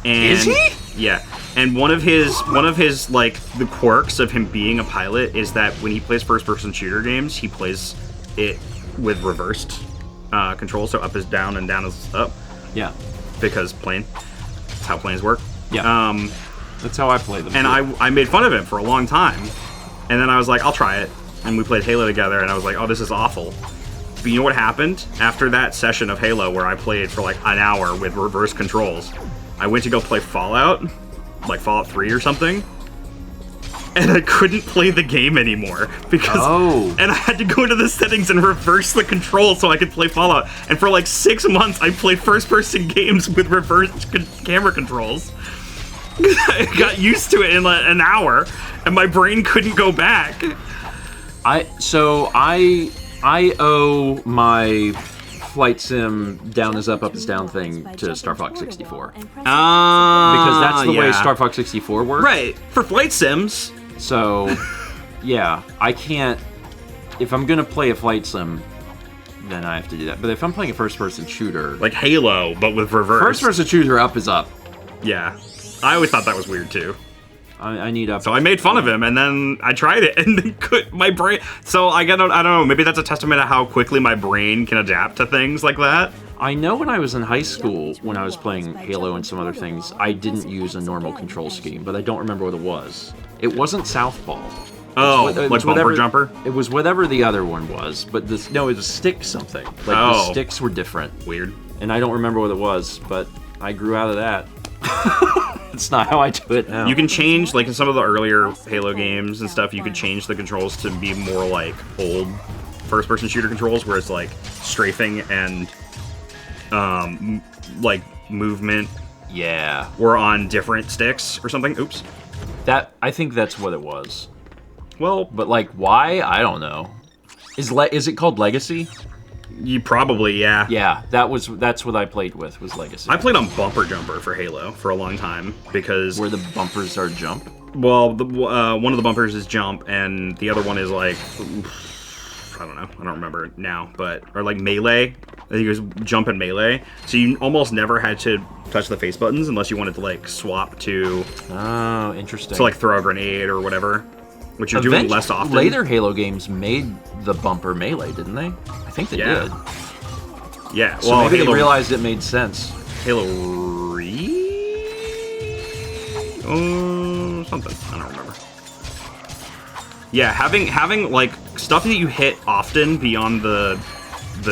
[SPEAKER 2] And
[SPEAKER 1] is he?
[SPEAKER 2] Yeah. And one of his like the quirks of him being a pilot is that when he plays first-person shooter games, he plays it with reversed controls. So up is down and down is up.
[SPEAKER 1] Yeah.
[SPEAKER 2] Because that's how planes work.
[SPEAKER 1] Yeah. That's how I play them.
[SPEAKER 2] And I made fun of him for a long time. And then I was like, I'll try it. And we played Halo together, and I was like, oh, this is awful. But you know what happened? After that session of Halo where I played for like an hour with reverse controls, I went to go play Fallout, like Fallout 3 or something. and I couldn't play the game anymore because and I had to go into the settings and reverse the controls so I could play Fallout. And for like 6 months, I played first-person games with reverse camera controls. I got used to it in like an hour, and my brain couldn't go back.
[SPEAKER 1] I owe my flight sim down is up is down thing to Star Fox 64. Because that's the way Star Fox 64 works.
[SPEAKER 2] Right, for flight sims.
[SPEAKER 1] So, yeah, I can't... If I'm gonna play a flight sim, then I have to do that. But if I'm playing a first-person shooter...
[SPEAKER 2] Like Halo, but with reverse.
[SPEAKER 1] First-person shooter, up is up.
[SPEAKER 2] Yeah. I always thought that was weird, too.
[SPEAKER 1] I need up.
[SPEAKER 2] So I made fun of him, and then I tried it, and then my brain... So I don't know, maybe that's a testament to how quickly my brain can adapt to things like that.
[SPEAKER 1] I know when I was in high school, when I was playing Halo and some other things, I didn't use a normal control scheme, but I don't remember what it was. It wasn't Southpaw.
[SPEAKER 2] Oh, like bumper jumper?
[SPEAKER 1] It was whatever the other one was, but it was stick something. Like the sticks were different.
[SPEAKER 2] Weird.
[SPEAKER 1] And I don't remember what it was, but I grew out of that. It's not how I do it now.
[SPEAKER 2] You can change, like in some of the earlier Halo games and stuff, you could change the controls to be more like old first-person shooter controls, where it's like strafing and like movement.
[SPEAKER 1] Yeah.
[SPEAKER 2] Were on different sticks or something. Oops.
[SPEAKER 1] I think that's what it was.
[SPEAKER 2] Well,
[SPEAKER 1] but like, why? I don't know. Is it called Legacy?
[SPEAKER 2] You probably, yeah.
[SPEAKER 1] Yeah, that's what I played with, was Legacy.
[SPEAKER 2] I played on Bumper Jumper for Halo for a long time because...
[SPEAKER 1] Where the bumpers are jump?
[SPEAKER 2] Well, one of the bumpers is jump, and the other one is like... I don't know. I don't remember now, but... Or like melee. I think it was jump and melee. So you almost never had to touch the face buttons unless you wanted to like swap to...
[SPEAKER 1] Oh, interesting.
[SPEAKER 2] To like throw a grenade or whatever. Which you're doing less often.
[SPEAKER 1] Later Halo games made the bumper melee, didn't they? I think they did.
[SPEAKER 2] Yeah,
[SPEAKER 1] so well, maybe they realized it made sense.
[SPEAKER 2] Halo 3? Something. I don't remember. Yeah, having like stuff that you hit often beyond the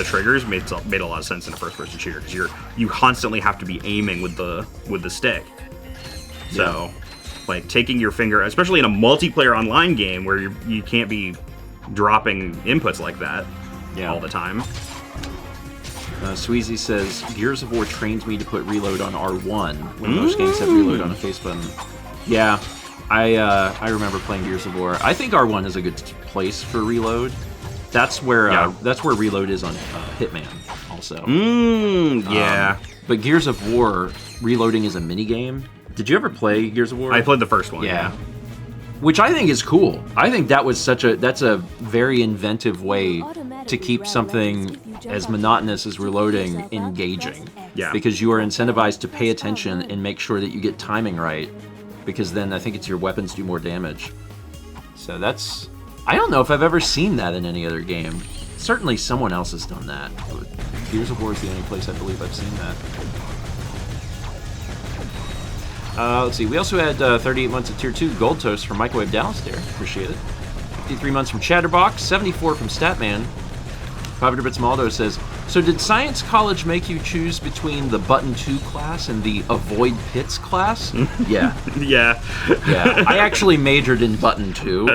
[SPEAKER 2] triggers made a lot of sense in a first-person shooter because you constantly have to be aiming with the stick. So. Like taking your finger, especially in a multiplayer online game where you can't be dropping inputs like that all the time.
[SPEAKER 1] Sweezy says, Gears of War trains me to put reload on R1 when most games have reload on a face button. Yeah, I remember playing Gears of War. I think R1 is a good place for reload. That's where reload is on Hitman also.
[SPEAKER 2] Yeah.
[SPEAKER 1] But Gears of War, reloading is a minigame. Did you ever play Gears of War?
[SPEAKER 2] I played the first one. Yeah.
[SPEAKER 1] Which I think is cool. I think that's a very inventive way to keep something as monotonous as reloading engaging.
[SPEAKER 2] Yeah.
[SPEAKER 1] Because you are incentivized to pay attention and make sure that you get timing right. Because then I think it's your weapons do more damage. So I don't know if I've ever seen that in any other game. Certainly someone else has done that. But Gears of War is the only place I believe I've seen that. Let's see, we also had 38 months of Tier 2 Gold Toast from Microwave Dallas there. Appreciate it. 53 months from Chatterbox, 74 from Statman. 500 Bits Maldo says, so did Science College make you choose between the Button 2 class and the Avoid Pits class? Yeah.
[SPEAKER 2] Yeah.
[SPEAKER 1] Yeah. I actually majored in Button 2,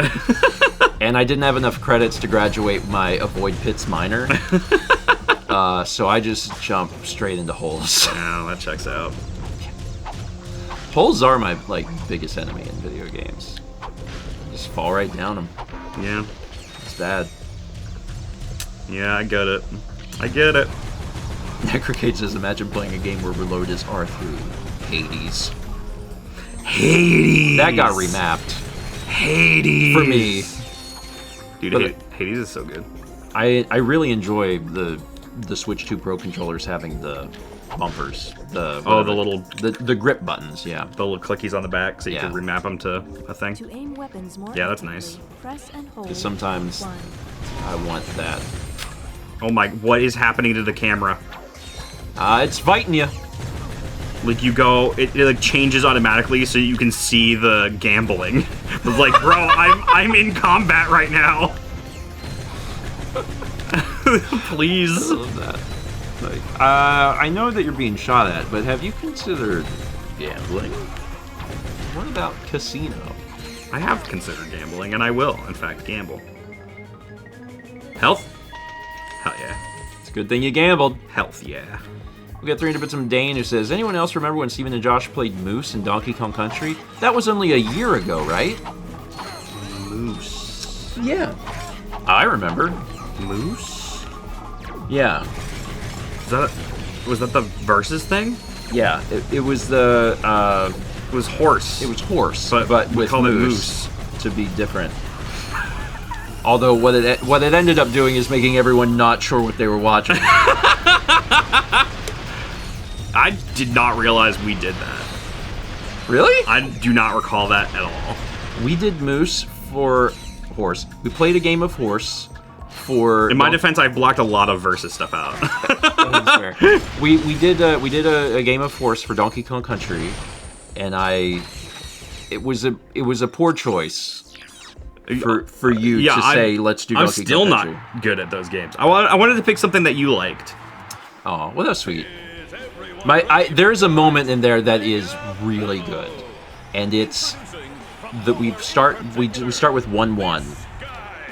[SPEAKER 1] and I didn't have enough credits to graduate my Avoid Pits minor. So I just jumped straight into holes.
[SPEAKER 2] Oh, that checks out.
[SPEAKER 1] Holes are my biggest enemy in video games. Just fall right down them.
[SPEAKER 2] Yeah.
[SPEAKER 1] It's bad.
[SPEAKER 2] Yeah, I get it. I get it.
[SPEAKER 1] Necrocade says, imagine playing a game where reload is R3. Hades.
[SPEAKER 2] Hades!
[SPEAKER 1] That got remapped.
[SPEAKER 2] Hades!
[SPEAKER 1] For me.
[SPEAKER 2] Dude, Hades is so good.
[SPEAKER 1] I really enjoy the Switch 2 Pro controllers having the bumpers. The grip buttons, yeah.
[SPEAKER 2] The little clickies on the back so you can remap them to a thing.
[SPEAKER 12] To aim weapons more
[SPEAKER 2] yeah, that's nice.
[SPEAKER 12] Press and hold.
[SPEAKER 1] Because sometimes I want that.
[SPEAKER 2] Oh my, what is happening to the camera?
[SPEAKER 1] It's fighting you.
[SPEAKER 2] Like you go, it like changes automatically so you can see the gambling. It's like, bro, I'm in combat right now. Please.
[SPEAKER 1] I love that. I know that you're being shot at, but have you considered gambling? What about casino?
[SPEAKER 2] I have considered gambling, and I will, in fact, gamble. Health? Hell yeah.
[SPEAKER 1] It's a good thing you gambled.
[SPEAKER 2] Health, yeah.
[SPEAKER 1] We got 300 bits from Dane, who says, anyone else remember when Steven and Josh played Moose in Donkey Kong Country? That was only a year ago, right?
[SPEAKER 2] Moose.
[SPEAKER 1] Yeah. I remember.
[SPEAKER 2] Moose?
[SPEAKER 1] Yeah.
[SPEAKER 2] Was that the Versus thing?
[SPEAKER 1] Yeah, it was the...
[SPEAKER 2] it was horse.
[SPEAKER 1] It was horse,
[SPEAKER 2] but
[SPEAKER 1] with
[SPEAKER 2] called
[SPEAKER 1] moose, to be different. Although what it ended up doing is making everyone not sure what they were watching.
[SPEAKER 2] I did not realize we did that.
[SPEAKER 1] Really?
[SPEAKER 2] I do not recall that at all.
[SPEAKER 1] We did Moose for horse. We played a game of horse for...
[SPEAKER 2] In my defense, I've blocked a lot of Versus stuff out.
[SPEAKER 1] That's fair. We did a game of horse for Donkey Kong Country, and it was a poor choice for you to say let's do Donkey Kong Country.
[SPEAKER 2] I'm still not good at those games. I wanted to pick something that you liked.
[SPEAKER 1] Oh, well, that's sweet. There's a moment in there that is really good, and it's that we start with 1-1,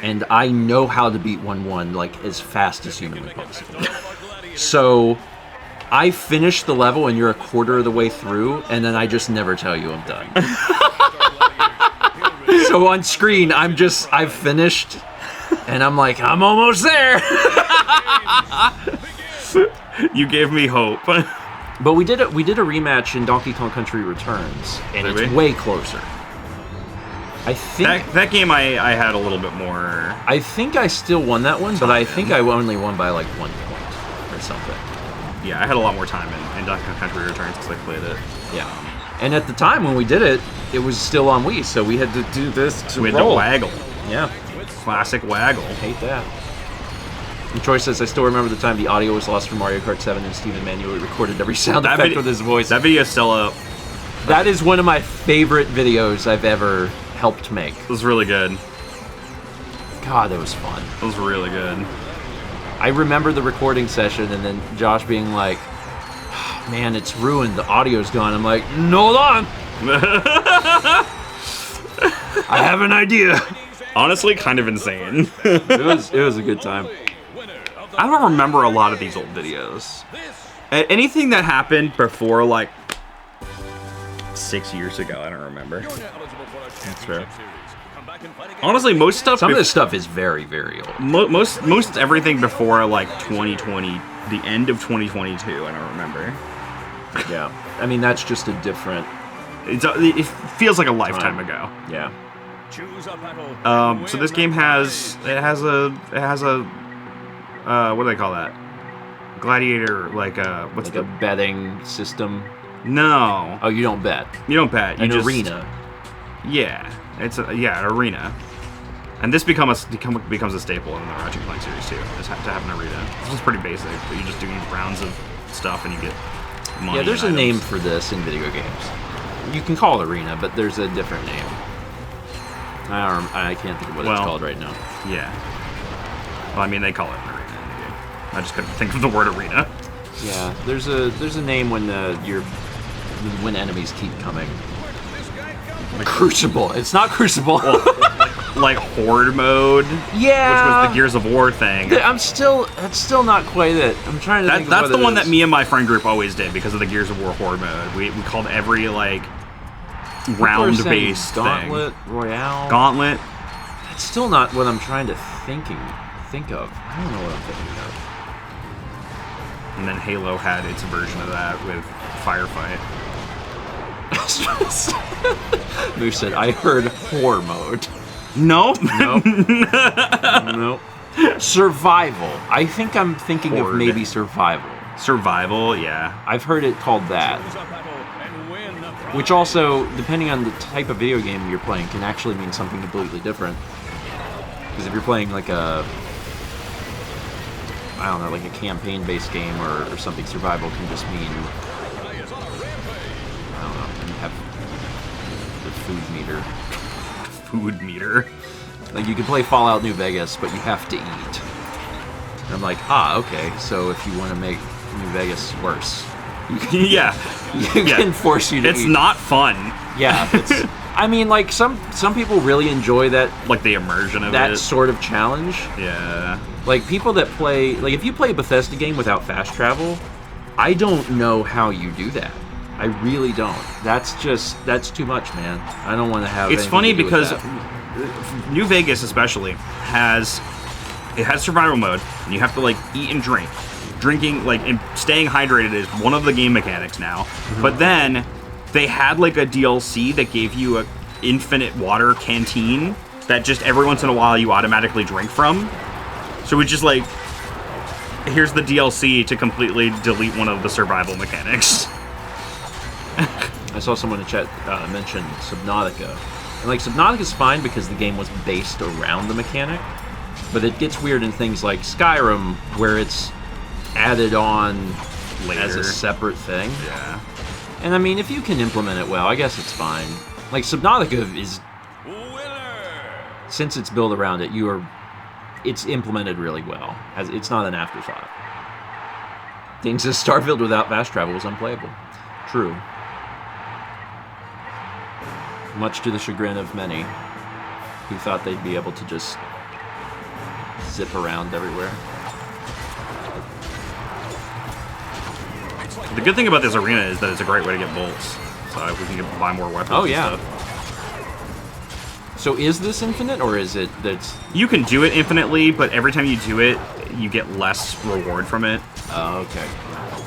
[SPEAKER 1] and I know how to beat 1-1 like as fast as humanly possible. So I finish the level, and you're a quarter of the way through, and then I just never tell you I'm done. So on screen, I've finished, and I'm like, I'm almost there.
[SPEAKER 2] You gave me hope.
[SPEAKER 1] But we did a rematch in Donkey Kong Country Returns, and it's way closer. I think
[SPEAKER 2] that game I had a little bit more.
[SPEAKER 1] I think I still won that one, but I think I only won by like 1 point or something.
[SPEAKER 2] Yeah, I had a lot more time in Donkey Kong Country Returns because I played it.
[SPEAKER 1] Yeah, and at the time when we did it, it was still on Wii, so we had to do this to
[SPEAKER 2] we had
[SPEAKER 1] roll.
[SPEAKER 2] to waggle.
[SPEAKER 1] Yeah,
[SPEAKER 2] classic waggle.
[SPEAKER 1] I hate that. And Troy says, I still remember the time the audio was lost from Mario Kart 7 and Steven manually recorded every sound effect with his voice.
[SPEAKER 2] That video's still up.
[SPEAKER 1] That is one of my favorite videos I've ever helped make.
[SPEAKER 2] It was really good.
[SPEAKER 1] God, that was fun.
[SPEAKER 2] It was really good.
[SPEAKER 1] I remember the recording session and then Josh being like, oh, man, it's ruined. The audio's gone. I'm like, hold on. I have an idea.
[SPEAKER 2] Honestly, kind of insane.
[SPEAKER 1] It was a good time.
[SPEAKER 2] I don't remember a lot of these old videos. Anything that happened before, like, 6 years ago, I don't remember.
[SPEAKER 1] That's fair.
[SPEAKER 2] Honestly, most stuff...
[SPEAKER 1] Some of this stuff is very, very old.
[SPEAKER 2] Most everything before, like, 2020, the end of 2022, I don't remember.
[SPEAKER 1] Yeah. I mean, that's just a different...
[SPEAKER 2] It feels like a lifetime ago.
[SPEAKER 1] Yeah.
[SPEAKER 2] So this game has a what do they call that? Gladiator, like what's
[SPEAKER 1] like a betting system?
[SPEAKER 2] No.
[SPEAKER 1] Oh, you don't bet.
[SPEAKER 2] You don't bet. You
[SPEAKER 1] An
[SPEAKER 2] just,
[SPEAKER 1] arena.
[SPEAKER 2] Yeah, it's an arena, and this becomes a staple in the Ratchet Clank series too. Just have to have an arena. This is pretty basic, but you just do rounds of stuff and you get money.
[SPEAKER 1] Yeah, there's a
[SPEAKER 2] items.
[SPEAKER 1] name for this in video games. You can call it arena, but there's a different name. I can't think of what it's called right now.
[SPEAKER 2] Yeah. Well, I mean, they call it an arena in the game. I just couldn't think of the word arena.
[SPEAKER 1] Yeah, there's a name when when enemies keep coming. Like Crucible. It's not Crucible.
[SPEAKER 2] like Horde mode.
[SPEAKER 1] Yeah.
[SPEAKER 2] Which was the Gears of War thing.
[SPEAKER 1] That's still not quite it. I'm trying to think of
[SPEAKER 2] that's
[SPEAKER 1] what
[SPEAKER 2] the one
[SPEAKER 1] is.
[SPEAKER 2] that me and my friend group always did because of the Gears of War Horde mode. We called every like round-based
[SPEAKER 1] Gauntlet,
[SPEAKER 2] thing.
[SPEAKER 1] Royale.
[SPEAKER 2] Gauntlet.
[SPEAKER 1] That's still not what I'm trying to think of. I don't know what I'm thinking of.
[SPEAKER 2] And then Halo had its version of that with Firefight.
[SPEAKER 1] Moose said, I heard horror mode.
[SPEAKER 2] Nope.
[SPEAKER 1] Nope. Survival. I think I'm thinking of maybe survival.
[SPEAKER 2] Survival, yeah.
[SPEAKER 1] I've heard it called that. Which also, depending on the type of video game you're playing, can actually mean something completely different. Because if you're playing like a campaign-based game or something, survival can just mean, I don't know, you have the food meter.
[SPEAKER 2] Food meter?
[SPEAKER 1] Like, you can play Fallout New Vegas, but you have to eat. And I'm like, okay, so if you want to make New Vegas worse,
[SPEAKER 2] you
[SPEAKER 1] can force you to eat.
[SPEAKER 2] It's not fun.
[SPEAKER 1] Yeah, I mean, like some people really enjoy that,
[SPEAKER 2] like the immersion of
[SPEAKER 1] that
[SPEAKER 2] it.
[SPEAKER 1] sort of challenge.
[SPEAKER 2] Yeah.
[SPEAKER 1] Like people that play, like if you play a Bethesda game without fast travel, I don't know how you do that. I really don't. That's too much, man. I don't want to have.
[SPEAKER 2] It's funny because New Vegas especially has survival mode, and you have to like eat and drink. Drinking, like, and staying hydrated is one of the game mechanics now. Mm-hmm. But then they had like a DLC that gave you a infinite water canteen that just every once in a while you automatically drink from. So it's just like, here's the DLC to completely delete one of the survival mechanics.
[SPEAKER 1] I saw someone in chat mention Subnautica. And like Subnautica's fine because the game was based around the mechanic, but it gets weird in things like Skyrim where it's added on later as a separate thing.
[SPEAKER 2] Yeah.
[SPEAKER 1] And I mean, if you can implement it well, I guess it's fine. Like Subnautica is, since it's built around it, it's implemented really well. It's not an afterthought. Ding says Starfield without fast travel is unplayable. True. Much to the chagrin of many who thought they'd be able to just zip around everywhere.
[SPEAKER 2] The good thing about this arena is that it's a great way to get bolts. So if we can buy more weapons.
[SPEAKER 1] Oh yeah. So is this infinite, or is it that's...
[SPEAKER 2] You can do it infinitely, but every time you do it, you get less reward from it.
[SPEAKER 1] Oh, okay.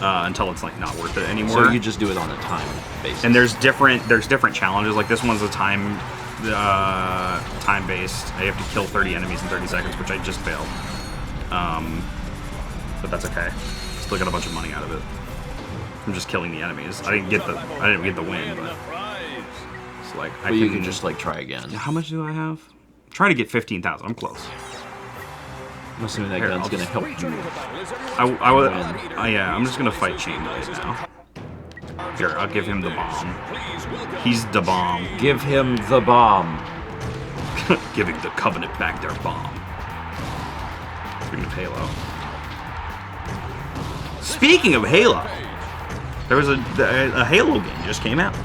[SPEAKER 2] Until it's like not worth it anymore.
[SPEAKER 1] So you just do it on a time basis.
[SPEAKER 2] And there's different challenges. Like this one's a time based. I have to kill 30 enemies in 30 seconds, which I just failed. But that's okay. Still got a bunch of money out of it. I'm just killing the enemies. I didn't get the win, but it's like
[SPEAKER 1] you can just like try again.
[SPEAKER 2] How much do I have? I'm trying to get 15,000. I'm close.
[SPEAKER 1] I'm assuming that gun's gonna help you.
[SPEAKER 2] Yeah, I'm just gonna fight Chain right now. Here, I'll give him the bomb. He's the bomb.
[SPEAKER 1] Give him the bomb.
[SPEAKER 2] Giving the Covenant back their bomb. Speaking of Halo. Speaking of Halo, there was a Halo game just came out.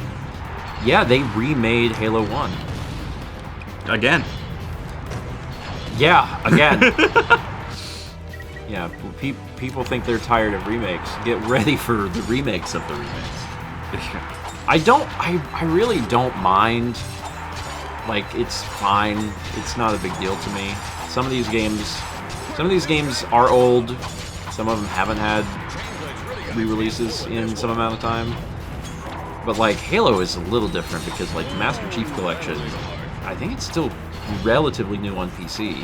[SPEAKER 1] Yeah, they remade Halo 1.
[SPEAKER 2] Again.
[SPEAKER 1] Yeah, again. Yeah, people think they're tired of remakes. Get ready for the remakes of the remakes. I really don't mind. Like, it's fine. It's not a big deal to me. Some of these games are old. Some of them haven't had re-releases in some amount of time. But like Halo is a little different because like the Master Chief Collection, I think it's still relatively new on PC.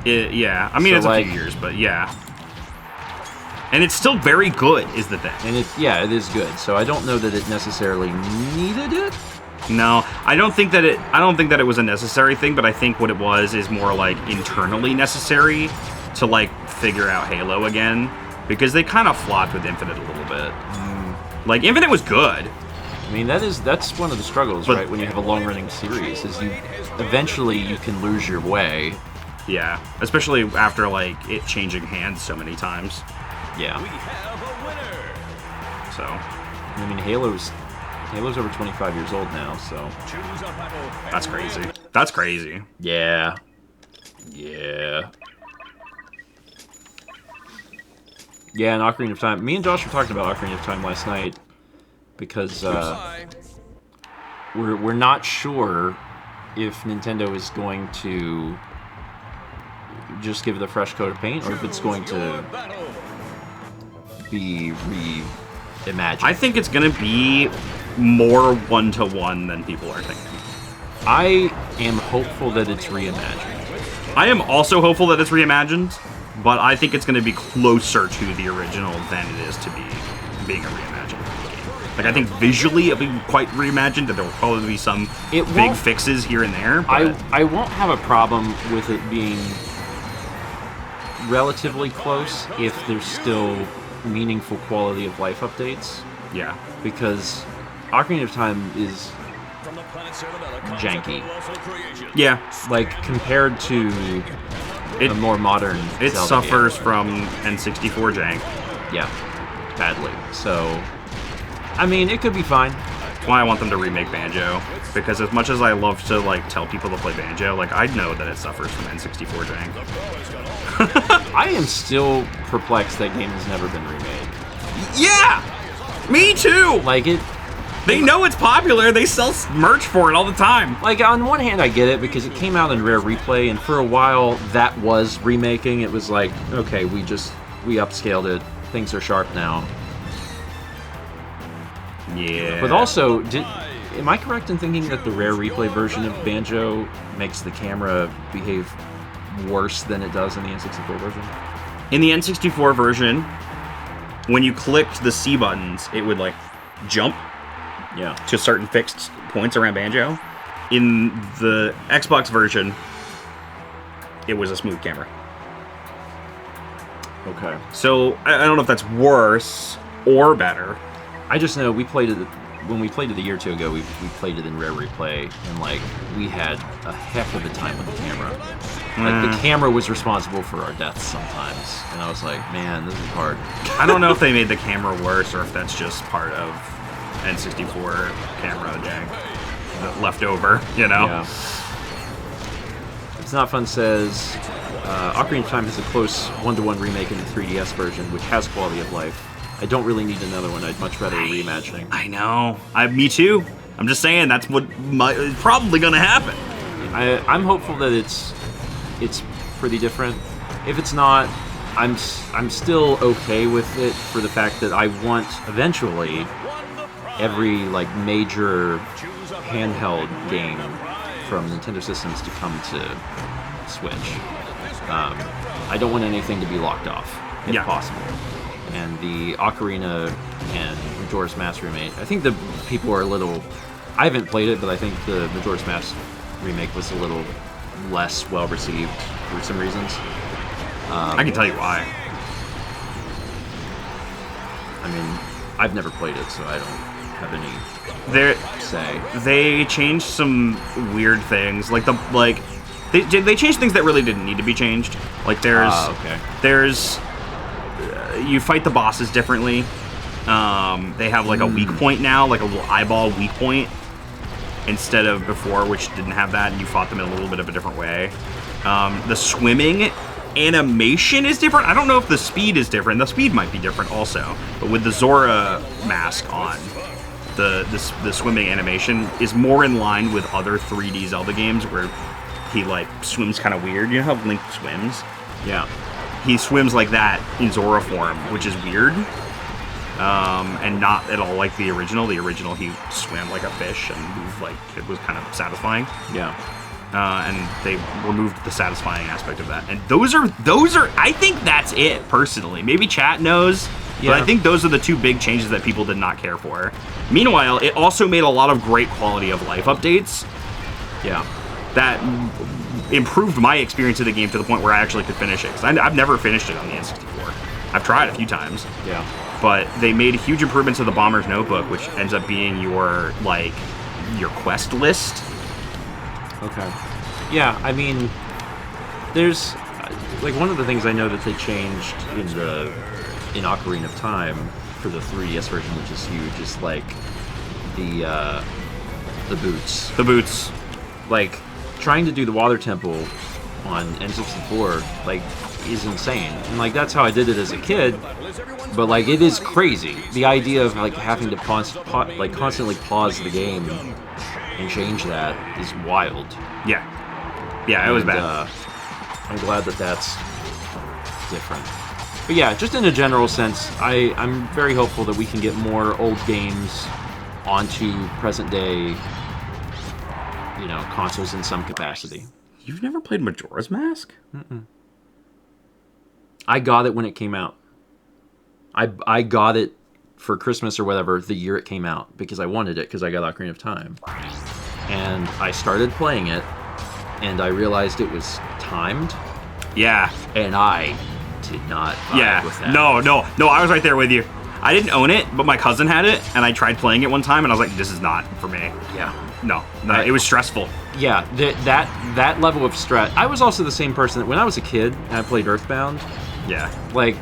[SPEAKER 2] Yeah, I mean, so it's like, a few years, but yeah. And it's still very good, is the thing.
[SPEAKER 1] And it is good. So I don't know that it necessarily needed it.
[SPEAKER 2] No, I don't think that it was a necessary thing, but I think what it was is more like internally necessary to like figure out Halo again, because they kind of flopped with Infinite a little bit. Like Infinite was good.
[SPEAKER 1] I mean, that's one of the struggles, right? When you have a long-running series, is eventually you can lose your way.
[SPEAKER 2] Yeah, especially after like it changing hands so many times.
[SPEAKER 1] Yeah.
[SPEAKER 16] We have a winner.
[SPEAKER 2] So,
[SPEAKER 1] I mean, Halo's over 25 years old now, so
[SPEAKER 2] that's crazy. That's crazy.
[SPEAKER 1] Yeah. Yeah. Yeah, and Ocarina of Time. Me and Josh were talking about Ocarina of Time last night because we're not sure if Nintendo is going to just give it a fresh coat of paint, or if it's going to be reimagined.
[SPEAKER 2] I think it's going to be more one-to-one than people are thinking.
[SPEAKER 1] I am hopeful that it's reimagined.
[SPEAKER 2] I am also hopeful that it's reimagined, but I think it's going to be closer to the original than it is to being a reimagined game. Like, I think visually it'll be quite reimagined, and there will probably be some big fixes here and there. But
[SPEAKER 1] I won't have a problem with it being relatively close if there's still meaningful quality of life updates.
[SPEAKER 2] Yeah.
[SPEAKER 1] Because Ocarina of Time is janky.
[SPEAKER 2] Yeah.
[SPEAKER 1] Like, compared to a more modern
[SPEAKER 2] It
[SPEAKER 1] Zelda
[SPEAKER 2] suffers
[SPEAKER 1] game.
[SPEAKER 2] from N64 jank.
[SPEAKER 1] Yeah. Badly. So, I mean, it could be fine.
[SPEAKER 2] That's why I want them to remake Banjo, because as much as I love to like tell people to play Banjo, like I know that it suffers from N64 jank.
[SPEAKER 1] I am still perplexed that game has never been remade.
[SPEAKER 2] Yeah, me too.
[SPEAKER 1] Like it.
[SPEAKER 2] They know it's popular. They sell merch for it all the time.
[SPEAKER 1] Like, on one hand, I get it, because it came out in Rare Replay, and for a while, that was remaking. It was like, okay, we upscaled it. Things are sharp now.
[SPEAKER 2] Yeah.
[SPEAKER 1] But also, am I correct in thinking that the Rare Replay version of Banjo makes the camera behave worse than it does in the N64 version?
[SPEAKER 2] In the N64 version, when you clicked the C buttons, it would, like, jump.
[SPEAKER 1] Yeah.
[SPEAKER 2] To certain fixed points around Banjo. In the Xbox version, it was a smooth camera.
[SPEAKER 1] Okay.
[SPEAKER 2] So I don't know if that's worse or better.
[SPEAKER 1] I just know we played it when we played it a year or two ago. We played it in Rare Replay, and like we had a heck of a time with the camera. Like the camera was responsible for our deaths sometimes, and I was like, man, this is hard.
[SPEAKER 2] I don't know if they made the camera worse or if that's just part of N64 camera jank left over, you know?
[SPEAKER 1] Yeah. It's Not Fun says, Ocarina of Time has a close 1-to-1 remake in the 3DS version, which has quality of life. I don't really need another one. I'd much rather a reimagining.
[SPEAKER 2] I know. Me too. I'm just saying that's what is probably going to happen.
[SPEAKER 1] I'm hopeful that it's pretty different. If it's not, I'm still okay with it for the fact that I want eventually every like major handheld game from Nintendo systems to come to Switch. I don't want anything to be locked off, if possible. And the Ocarina and Majora's Mask remake, I think the people are a little... I haven't played it, but I think the Majora's Mask remake was a little less well-received for some reasons.
[SPEAKER 2] I can tell you why.
[SPEAKER 1] I mean, I've never played it, so I don't have any say.
[SPEAKER 2] They changed some weird things, like they changed things that really didn't need to be changed. Like there's you fight the bosses differently. They have like a weak point now, like a little eyeball weak point, instead of before, which didn't have that, and you fought them in a little bit of a different way. The swimming animation is different. I don't know if the speed is different. The speed might be different also, but with the Zora mask on, the swimming animation is more in line with other 3D Zelda games where he like swims kind of weird. You know how Link swims?
[SPEAKER 1] Yeah.
[SPEAKER 2] He swims like that in Zora form, which is weird. And not at all like the original. The original, he swam like a fish and moved like it was kind of satisfying.
[SPEAKER 1] Yeah.
[SPEAKER 2] And they removed the satisfying aspect of that. And those are. I think that's it personally. Maybe chat knows, but I think those are the two big changes that people did not care for. Meanwhile, it also made a lot of great quality of life updates.
[SPEAKER 1] Yeah.
[SPEAKER 2] That improved my experience of the game to the point where I actually could finish it. 'Cause I've never finished it on the N64. I've tried a few times.
[SPEAKER 1] Yeah.
[SPEAKER 2] But they made huge improvements to the Bomber's Notebook, which ends up being your quest list.
[SPEAKER 1] Okay. Yeah, I mean, there's like one of the things I know that they changed in Ocarina of Time for the 3DS version, which is huge, is like the boots.
[SPEAKER 2] The boots.
[SPEAKER 1] Like trying to do the Water Temple on N64 like is insane, and like that's how I did it as a kid. But like it is crazy. The idea of like having to constantly pause the game and change that is wild.
[SPEAKER 2] Yeah. Yeah, it was bad.
[SPEAKER 1] I'm glad that that's different. But yeah, just in a general sense, I'm very hopeful that we can get more old games onto present day, consoles in some capacity.
[SPEAKER 2] You've never played Majora's Mask?
[SPEAKER 1] Mm-mm. I got it when it came out. I got it for Christmas or whatever the year it came out because I wanted it because I got Ocarina of Time. And I started playing it and I realized it was timed.
[SPEAKER 2] Yeah.
[SPEAKER 1] And I did not vibe with that.
[SPEAKER 2] No, I was right there with you. I didn't own it, but my cousin had it and I tried playing it one time and I was like, this is not for me.
[SPEAKER 1] Yeah.
[SPEAKER 2] No, it was stressful.
[SPEAKER 1] Yeah, that level of stress. I was also the same person that when I was a kid and I played Earthbound,
[SPEAKER 2] Yeah.
[SPEAKER 1] Like,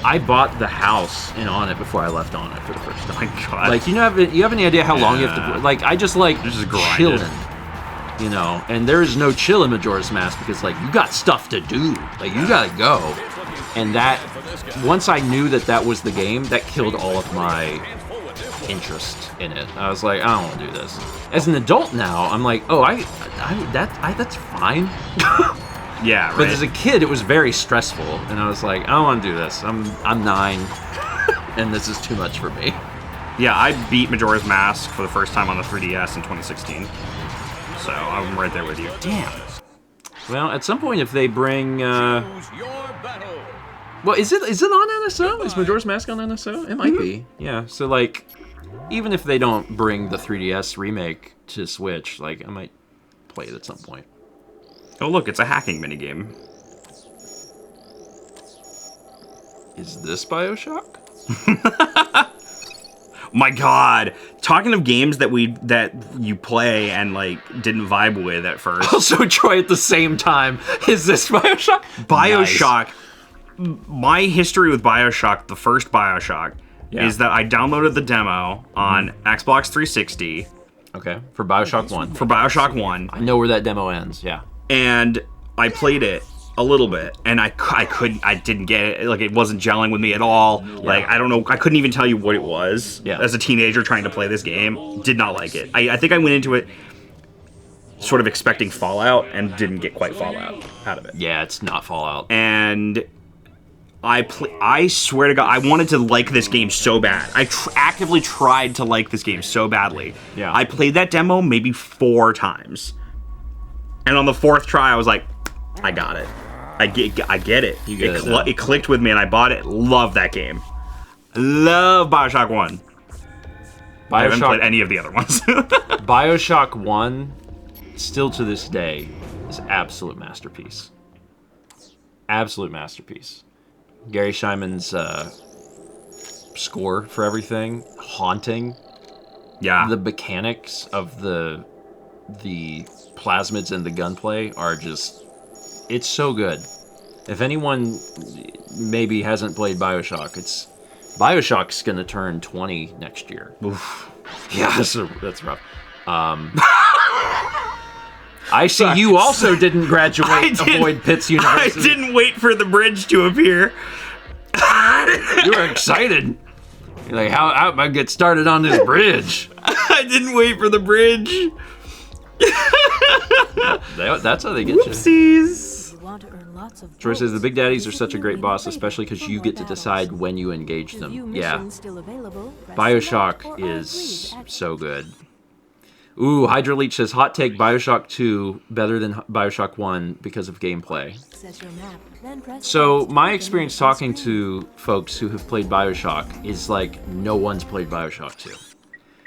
[SPEAKER 1] I bought the house and on it before I left on it for the first time.
[SPEAKER 2] Oh my God.
[SPEAKER 1] Like, you have any idea how long you have to... Like, I just like chilling, you know? And there is no chill in Majora's Mask because, like, you got stuff to do. Like, you gotta go. And that... Once I knew that that was the game, that killed all of my interest in it. I was like, I don't want to do this. As an adult now, I'm like, oh, that's fine.
[SPEAKER 2] Yeah, right.
[SPEAKER 1] But as a kid, it was very stressful, and I was like, I don't want to do this. I'm 9, and this is too much for me.
[SPEAKER 2] Yeah, I beat Majora's Mask for the first time on the 3DS in 2016. So I'm right there with you.
[SPEAKER 1] Damn. Well, at some point, if they bring, well, is it on NSO? Is Majora's Mask on NSO? It might be. Yeah. So like, even if they don't bring the 3DS remake to Switch, like I might play it at some point.
[SPEAKER 2] Oh look, it's a hacking minigame.
[SPEAKER 1] Is this BioShock?
[SPEAKER 2] My God! Talking of games that you play and like didn't vibe with at first.
[SPEAKER 1] Also, Troy at the same time. Is this BioShock?
[SPEAKER 2] BioShock. Nice. My history with BioShock, the first BioShock, is that I downloaded the demo on Xbox 360.
[SPEAKER 1] Okay, for BioShock 1.
[SPEAKER 2] For BioShock 1.
[SPEAKER 1] I know where that demo ends. Yeah.
[SPEAKER 2] And I played it a little bit, and I didn't get it. Like, it wasn't gelling with me at all. Yeah. Like, I don't know, I couldn't even tell you what it was.
[SPEAKER 1] Yeah.
[SPEAKER 2] As a teenager trying to play this game, did not like it. I think I went into it sort of expecting Fallout, and didn't get quite Fallout out of it.
[SPEAKER 1] Yeah, it's not Fallout.
[SPEAKER 2] And I swear to God, I wanted to like this game so bad. I actively tried to like this game so badly.
[SPEAKER 1] Yeah.
[SPEAKER 2] I played that demo maybe 4 times. And on the 4th try, I was like, I got it. I get it.
[SPEAKER 1] You get it.
[SPEAKER 2] It clicked with me, and I bought it. Love that game. Love BioShock 1. I haven't played any of the other ones.
[SPEAKER 1] BioShock 1, still to this day, is absolute masterpiece. Absolute masterpiece. Gary Scheinman's score for everything, haunting.
[SPEAKER 2] Yeah.
[SPEAKER 1] The mechanics of the plasmids and the gunplay are just, it's so good. If anyone maybe hasn't played BioShock's gonna turn 20 next year.
[SPEAKER 2] Oof.
[SPEAKER 1] Yeah, that's rough. I see you also didn't graduate Avoid Pitts University.
[SPEAKER 2] I didn't wait for the bridge to appear.
[SPEAKER 1] You were excited. You're like, how am I get started on this bridge?
[SPEAKER 2] I didn't wait for the bridge.
[SPEAKER 1] That's how they get
[SPEAKER 2] Whoopsies.
[SPEAKER 1] Troy says the Big Daddies are such a great boss, especially because you get to decide when you engage them. Yeah. BioShock is so good. Ooh, Hydra Leech says, hot take, BioShock 2 better than BioShock 1 because of gameplay. So, my experience talking to folks who have played BioShock is like, no one's played BioShock 2.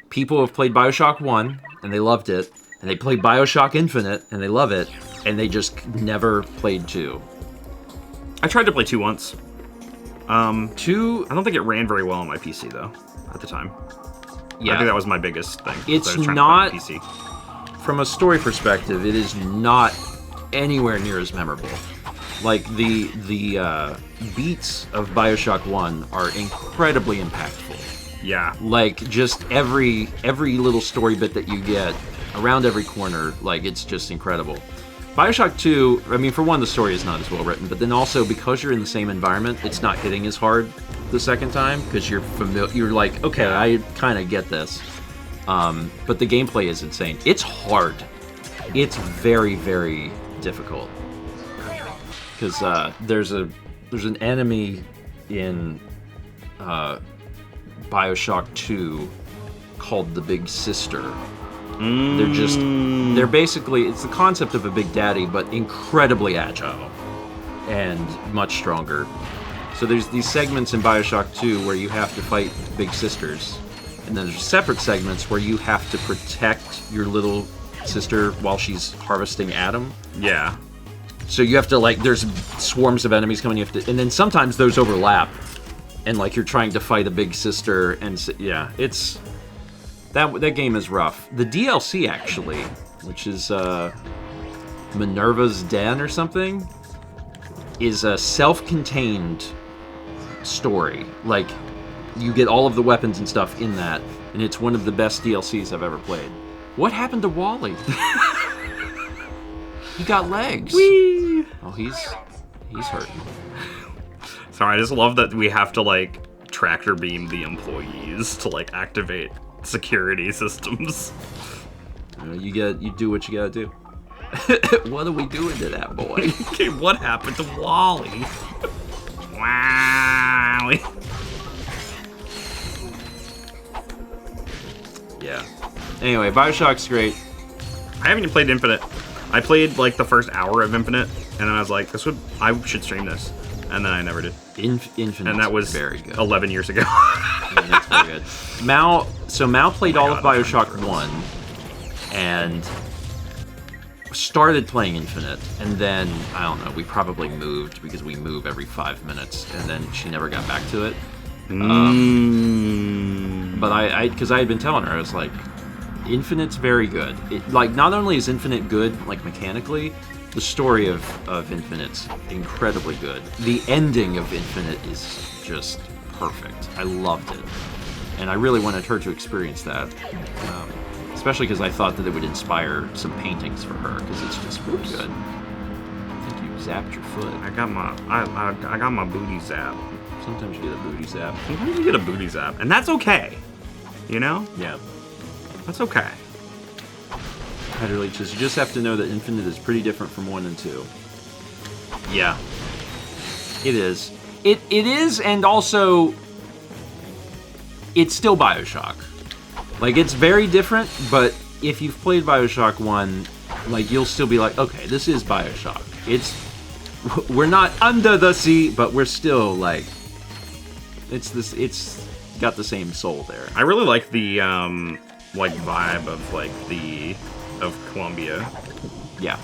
[SPEAKER 1] People have played BioShock 1, and they loved it, and they played BioShock Infinite, and they love it, and they just never played 2.
[SPEAKER 2] I tried to play 2 once.
[SPEAKER 1] 2...
[SPEAKER 2] I don't think it ran very well on my PC, though, at the time.
[SPEAKER 1] Yeah.
[SPEAKER 2] I think that was my biggest thing.
[SPEAKER 1] It's not, from a story perspective, it is not anywhere near as memorable. Like, the beats of BioShock 1 are incredibly impactful.
[SPEAKER 2] Yeah.
[SPEAKER 1] Like, just every little story bit that you get, around every corner, like, it's just incredible. BioShock 2, I mean, for one, the story is not as well written, but then also, because you're in the same environment, it's not hitting as hard the second time, because you're familiar, you're like, okay, I kind of get this. But the gameplay is insane. It's hard. It's very, very difficult. Because there's an enemy in BioShock 2 called the Big Sister. They're basically, it's the concept of a Big Daddy, but incredibly agile and much stronger. So there's these segments in BioShock 2 where you have to fight Big Sisters, and then there's separate segments where you have to protect your little sister while she's harvesting Adam.
[SPEAKER 2] Yeah.
[SPEAKER 1] So you have to, like, there's swarms of enemies coming, and then sometimes those overlap, and like you're trying to fight a Big Sister, and yeah, it's that game is rough. The DLC actually, which is Minerva's Den or something. is a self-contained story. Like, you get all of the weapons and stuff in that, and it's one of the best DLCs I've ever played. What happened to Wally? He got legs.
[SPEAKER 2] Whee!
[SPEAKER 1] Oh, he's hurting.
[SPEAKER 2] Sorry, I just love that we have to, like, tractor beam the employees to, like, activate security systems.
[SPEAKER 1] You do what you gotta do. What are we doing to that boy?
[SPEAKER 2] Okay, what happened to Wally? Wow.
[SPEAKER 1] Yeah. Anyway, BioShock's great.
[SPEAKER 2] I haven't even played Infinite. I played like the first hour of Infinite, and then I was like, I should stream this, and then I never did.
[SPEAKER 1] Infinite,
[SPEAKER 2] and that was
[SPEAKER 1] very good.
[SPEAKER 2] 11 years ago.
[SPEAKER 1] It's very good. Mal played all of BioShock 1, and started playing Infinite, and then, I don't know, we probably moved, because we move every 5 minutes, and then she never got back to it. But because I had been telling her, I was like, Infinite's very good. Like, not only is Infinite good, like, mechanically, the story of Infinite's incredibly good. The ending of Infinite is just perfect. I loved it. And I really wanted her to experience that. Especially because I thought that it would inspire some paintings for her, because it's just really good. I think you zapped your foot.
[SPEAKER 2] I got my booty zap.
[SPEAKER 1] Sometimes you get a booty zap.
[SPEAKER 2] Sometimes you get a booty zap, and that's okay. You know?
[SPEAKER 1] Yeah.
[SPEAKER 2] That's okay.
[SPEAKER 1] Hyder Leeches, you just have to know that Infinite is pretty different from 1 and 2. Yeah. It is. It is, and also, it's still BioShock. Like, it's very different, but if you've played BioShock 1, like, you'll still be like, okay, this is BioShock. We're not under the sea, but we're still, like, it's got the same soul there.
[SPEAKER 2] I really like the, like, vibe of, like, of Columbia.
[SPEAKER 1] Yeah.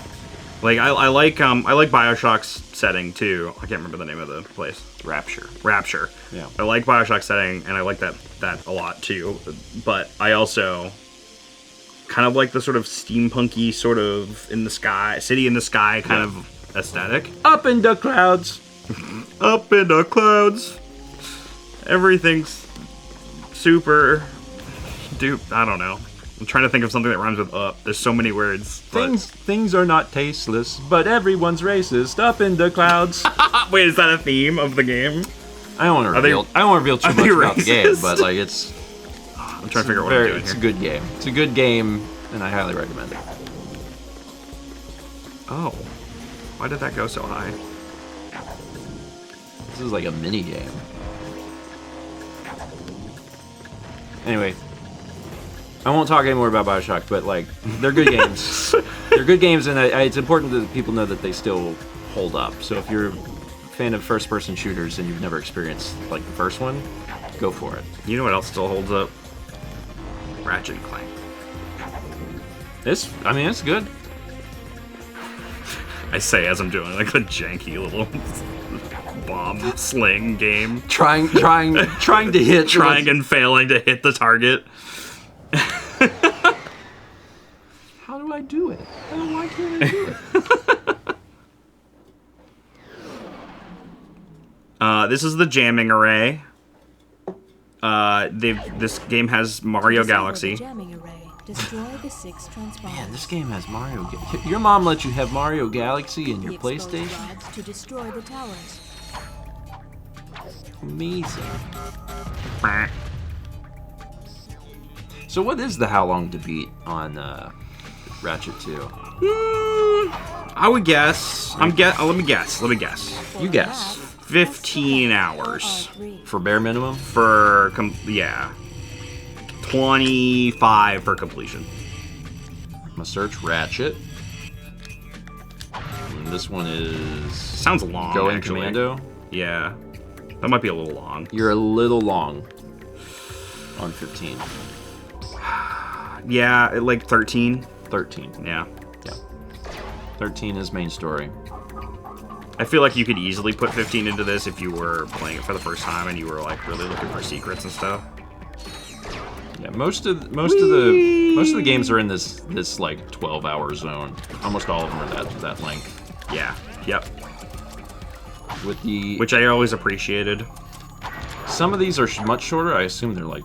[SPEAKER 2] Like, I like BioShock's setting, too. I can't remember the name of the place.
[SPEAKER 1] Rapture.
[SPEAKER 2] Yeah. I like BioShock's setting, and I like that a lot, too. But I also kind of like the sort of steampunky, sort of in the sky, city in the sky kind of aesthetic.
[SPEAKER 1] Up in the clouds.
[SPEAKER 2] Up in the clouds. Everything's super dupe. I don't know. I'm trying to think of something that rhymes with up. There's so many words.
[SPEAKER 1] Things are not tasteless, but everyone's racist. Up in the clouds.
[SPEAKER 2] Wait, is that a theme of the game?
[SPEAKER 1] I don't want to reveal too much about the game, but like it's.
[SPEAKER 2] I'm trying to figure out what I'm doing
[SPEAKER 1] It's
[SPEAKER 2] here.
[SPEAKER 1] a good game. It's a good game, and I highly recommend it.
[SPEAKER 2] Oh, why did that go so high?
[SPEAKER 1] This is like a mini game. Anyway, I won't talk anymore about BioShock, but like they're good games. They're good games, and it's important that people know that they still hold up. So if you're a fan of first-person shooters and you've never experienced like the first one, go for it.
[SPEAKER 2] You know what else still holds up? Ratchet Clank.
[SPEAKER 1] It's good.
[SPEAKER 2] I say as I'm doing like a janky little bomb sling game.
[SPEAKER 3] Trying to hit.
[SPEAKER 2] Trying and failing to hit the target.
[SPEAKER 1] How do I do it? Why can't I do it?
[SPEAKER 2] This is the jamming array. This game has Mario Galaxy.
[SPEAKER 12] Destroy the 6 transponders.
[SPEAKER 1] Man, this game has Mario. Your mom let you have Mario Galaxy in your PlayStation?
[SPEAKER 12] To destroy the towers.
[SPEAKER 1] Amazing. So what is the how long to beat on Ratchet 2?
[SPEAKER 2] I would guess. Let me guess.
[SPEAKER 1] You guess.
[SPEAKER 2] 15 hours.
[SPEAKER 1] For bare minimum?
[SPEAKER 2] For, 25 for completion.
[SPEAKER 1] I'm gonna search Ratchet. And this one is...
[SPEAKER 2] Sounds long,
[SPEAKER 1] Going
[SPEAKER 2] actually.
[SPEAKER 1] Commando?
[SPEAKER 2] Yeah. That might be a little long.
[SPEAKER 1] You're a little long on 15.
[SPEAKER 2] Yeah, like 13.
[SPEAKER 1] 13.
[SPEAKER 2] Yeah.
[SPEAKER 1] 13 is main story.
[SPEAKER 2] I feel like you could easily put 15 into this if you were playing it for the first time and you were like really looking for secrets and stuff.
[SPEAKER 1] Yeah, most of the games are in this like 12-hour zone. Almost all of them are that length.
[SPEAKER 2] Yeah. Yep.
[SPEAKER 1] with the...
[SPEAKER 2] Which I always appreciated.
[SPEAKER 1] Some of these are much shorter. I assume they're like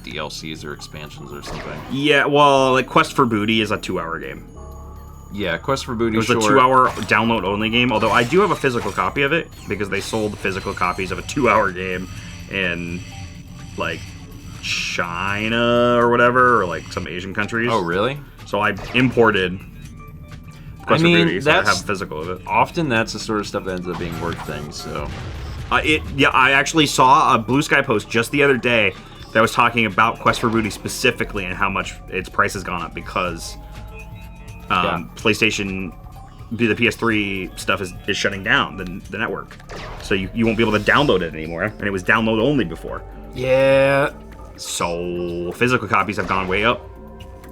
[SPEAKER 1] DLCs or expansions or something.
[SPEAKER 2] Yeah, well, like Quest for Booty is a 2-hour game.
[SPEAKER 1] Yeah, Quest for Booty
[SPEAKER 2] is a 2-hour download-only game, although I do have a physical copy of it, because they sold physical copies of a 2-hour game in, like, China or whatever, or, like, some Asian countries.
[SPEAKER 1] Oh, really?
[SPEAKER 2] So I imported Quest for Booty, so I have physical of it.
[SPEAKER 1] Often that's the sort of stuff that ends up being worth things, so...
[SPEAKER 2] I actually saw a Blue Sky post just the other day that was talking about Quest for Booty specifically and how much its price has gone up because PlayStation, the PS3 stuff is shutting down the network. So you won't be able to download it anymore, and it was download only before.
[SPEAKER 1] Yeah.
[SPEAKER 2] So physical copies have gone way up.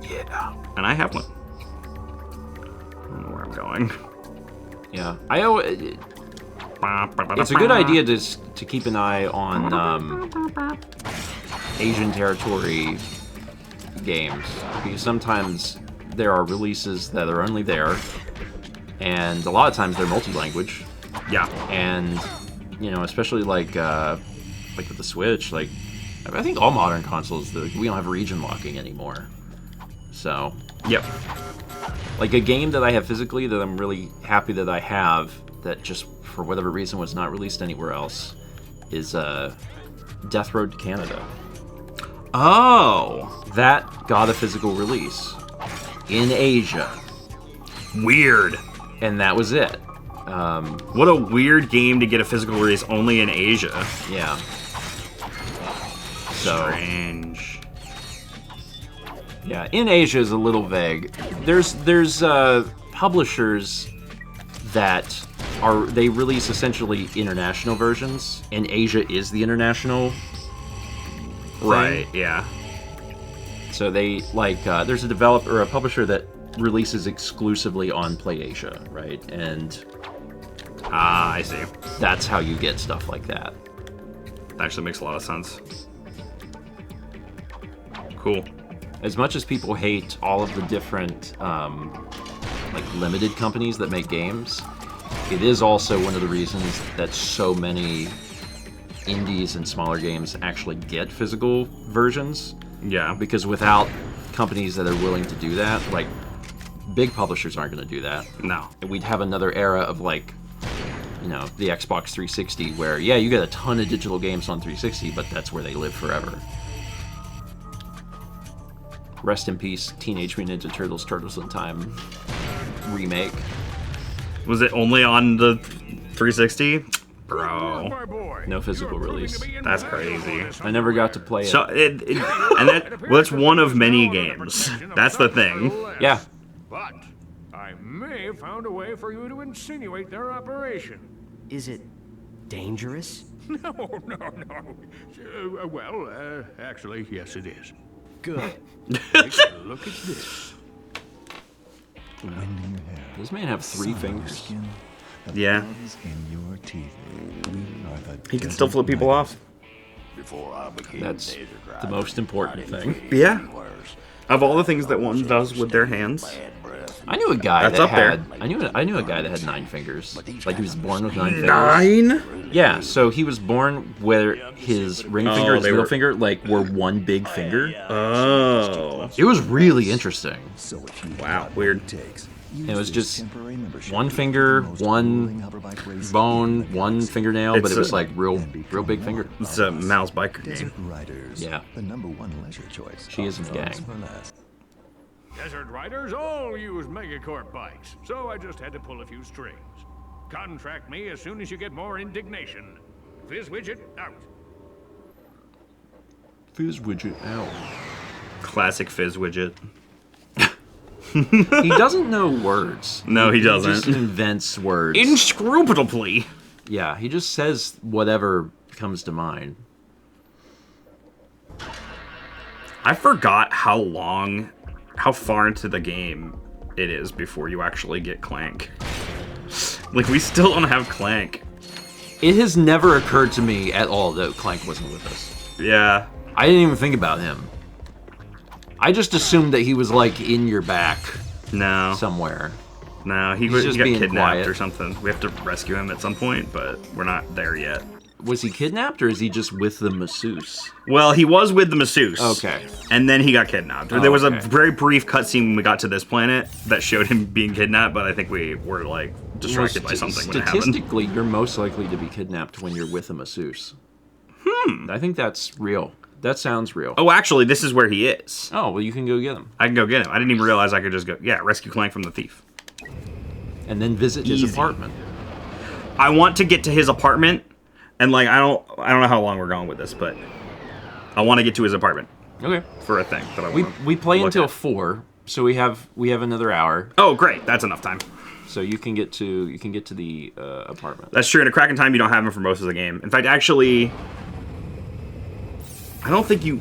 [SPEAKER 1] Yeah.
[SPEAKER 2] And I have one. I don't know where I'm going.
[SPEAKER 1] Yeah. It's a good idea to keep an eye on Asian territory games, because sometimes there are releases that are only there, and a lot of times they're multi-language.
[SPEAKER 2] Yeah.
[SPEAKER 1] And, you know, especially like with the Switch, like, I think all modern consoles, we don't have region locking anymore. So.
[SPEAKER 2] Yep.
[SPEAKER 1] Like a game that I have physically that I'm really happy that I have, that just for whatever reason was not released anywhere else, is Death Road to Canada.
[SPEAKER 2] Oh!
[SPEAKER 1] That got a physical release in Asia.
[SPEAKER 2] Weird.
[SPEAKER 1] And that was it.
[SPEAKER 2] What a weird game to get a physical release only in Asia.
[SPEAKER 1] Yeah. So,
[SPEAKER 2] strange.
[SPEAKER 1] Yeah, in Asia is a little vague. There's publishers that they release essentially international versions, and Asia is the international thing.
[SPEAKER 2] Right, yeah.
[SPEAKER 1] So they, like, there's a developer or a publisher that releases exclusively on PlayAsia, right? And...
[SPEAKER 2] I see.
[SPEAKER 1] That's how you get stuff like that.
[SPEAKER 2] That actually makes a lot of sense. Cool.
[SPEAKER 1] As much as people hate all of the different, like, limited companies that make games, it is also one of the reasons that so many indies and smaller games actually get physical versions.
[SPEAKER 2] Yeah.
[SPEAKER 1] Because without companies that are willing to do that, like, big publishers aren't going to do that.
[SPEAKER 2] No.
[SPEAKER 1] We'd have another era of, like, you know, the Xbox 360 where, yeah, you get a ton of digital games on 360, but that's where they live forever. Rest in peace, Teenage Mutant Ninja Turtles, Turtles in Time remake.
[SPEAKER 2] Was it only on the 360? Bro.
[SPEAKER 1] No physical release.
[SPEAKER 2] That's crazy.
[SPEAKER 1] I never got to play it.
[SPEAKER 2] So that's one of many games. That's the thing.
[SPEAKER 1] Yeah.
[SPEAKER 11] But I may have found a way for you to insinuate their operation.
[SPEAKER 9] Is it dangerous?
[SPEAKER 11] No. Actually, yes, it is.
[SPEAKER 9] Good.
[SPEAKER 11] Take a look at this.
[SPEAKER 1] Does man have 3 fingers?
[SPEAKER 2] Yeah. He can still flip people off.
[SPEAKER 1] That's the most important thing.
[SPEAKER 2] Yeah. Of all the things that one does with their hands.
[SPEAKER 1] I knew a guy
[SPEAKER 2] That's
[SPEAKER 1] that
[SPEAKER 2] up
[SPEAKER 1] had...
[SPEAKER 2] there.
[SPEAKER 1] I knew a guy that had 9 fingers. Like, he was born with 9 fingers.
[SPEAKER 2] 9?
[SPEAKER 1] Yeah, so he was born where his ring finger and his middle finger, like, were one big finger.
[SPEAKER 2] Oh.
[SPEAKER 1] It was really interesting.
[SPEAKER 2] Wow, weird.
[SPEAKER 1] And it was just one finger, one bone, one fingernail, but it was like real big finger.
[SPEAKER 2] It's a Mal's biker game.
[SPEAKER 1] Yeah.
[SPEAKER 15] The #1 leisure choice.
[SPEAKER 1] She is a gang.
[SPEAKER 11] Desert Riders all use Megacorp bikes, so I just had to pull a few strings. Contract me as soon as you get more indignation. Fizz Widget out.
[SPEAKER 1] Fizz Widget out.
[SPEAKER 2] Classic Fizz Widget.
[SPEAKER 1] He doesn't know words.
[SPEAKER 2] No, he doesn't.
[SPEAKER 1] He just invents words.
[SPEAKER 2] Inscrutably.
[SPEAKER 1] Yeah, he just says whatever comes to mind.
[SPEAKER 2] I forgot how far into the game it is before you actually get Clank. Like, we still don't have Clank.
[SPEAKER 1] It has never occurred to me at all that Clank wasn't with us.
[SPEAKER 2] Yeah.
[SPEAKER 1] I didn't even think about him. I just assumed that he was, like, in your back.
[SPEAKER 2] No.
[SPEAKER 1] Somewhere.
[SPEAKER 2] No, he
[SPEAKER 1] He's
[SPEAKER 2] got
[SPEAKER 1] just being
[SPEAKER 2] kidnapped
[SPEAKER 1] quiet.
[SPEAKER 2] or something. We have to rescue him at some point, but we're not there yet.
[SPEAKER 1] Was he kidnapped or is he just with the masseuse?
[SPEAKER 2] Well, he was with the masseuse.
[SPEAKER 1] Okay.
[SPEAKER 2] And then he got kidnapped.
[SPEAKER 1] Oh,
[SPEAKER 2] There was a
[SPEAKER 1] okay.
[SPEAKER 2] very brief cutscene when we got to this planet that showed him being kidnapped, but I think we were like distracted by something when it happened.
[SPEAKER 1] Statistically, you're most likely to be kidnapped when you're with a masseuse. I think that's real. That sounds real.
[SPEAKER 2] Oh, actually, this is where he is.
[SPEAKER 1] Oh, well, you can go get him.
[SPEAKER 2] I can go get him. I didn't even realize I could just go, rescue Clank from the thief.
[SPEAKER 1] And then visit his
[SPEAKER 2] Easy.
[SPEAKER 1] apartment.
[SPEAKER 2] I want to get to his apartment, and like I don't know how long we're going with this, but I want to get to his apartment.
[SPEAKER 1] Okay.
[SPEAKER 2] For a thing that I
[SPEAKER 1] We
[SPEAKER 2] want.
[SPEAKER 1] we play until 4, so we have another hour.
[SPEAKER 2] Oh, great! That's enough time.
[SPEAKER 1] So you can get to the apartment.
[SPEAKER 2] That's true. In a Kraken time, you don't have him for most of the game. In fact, actually, I don't think you.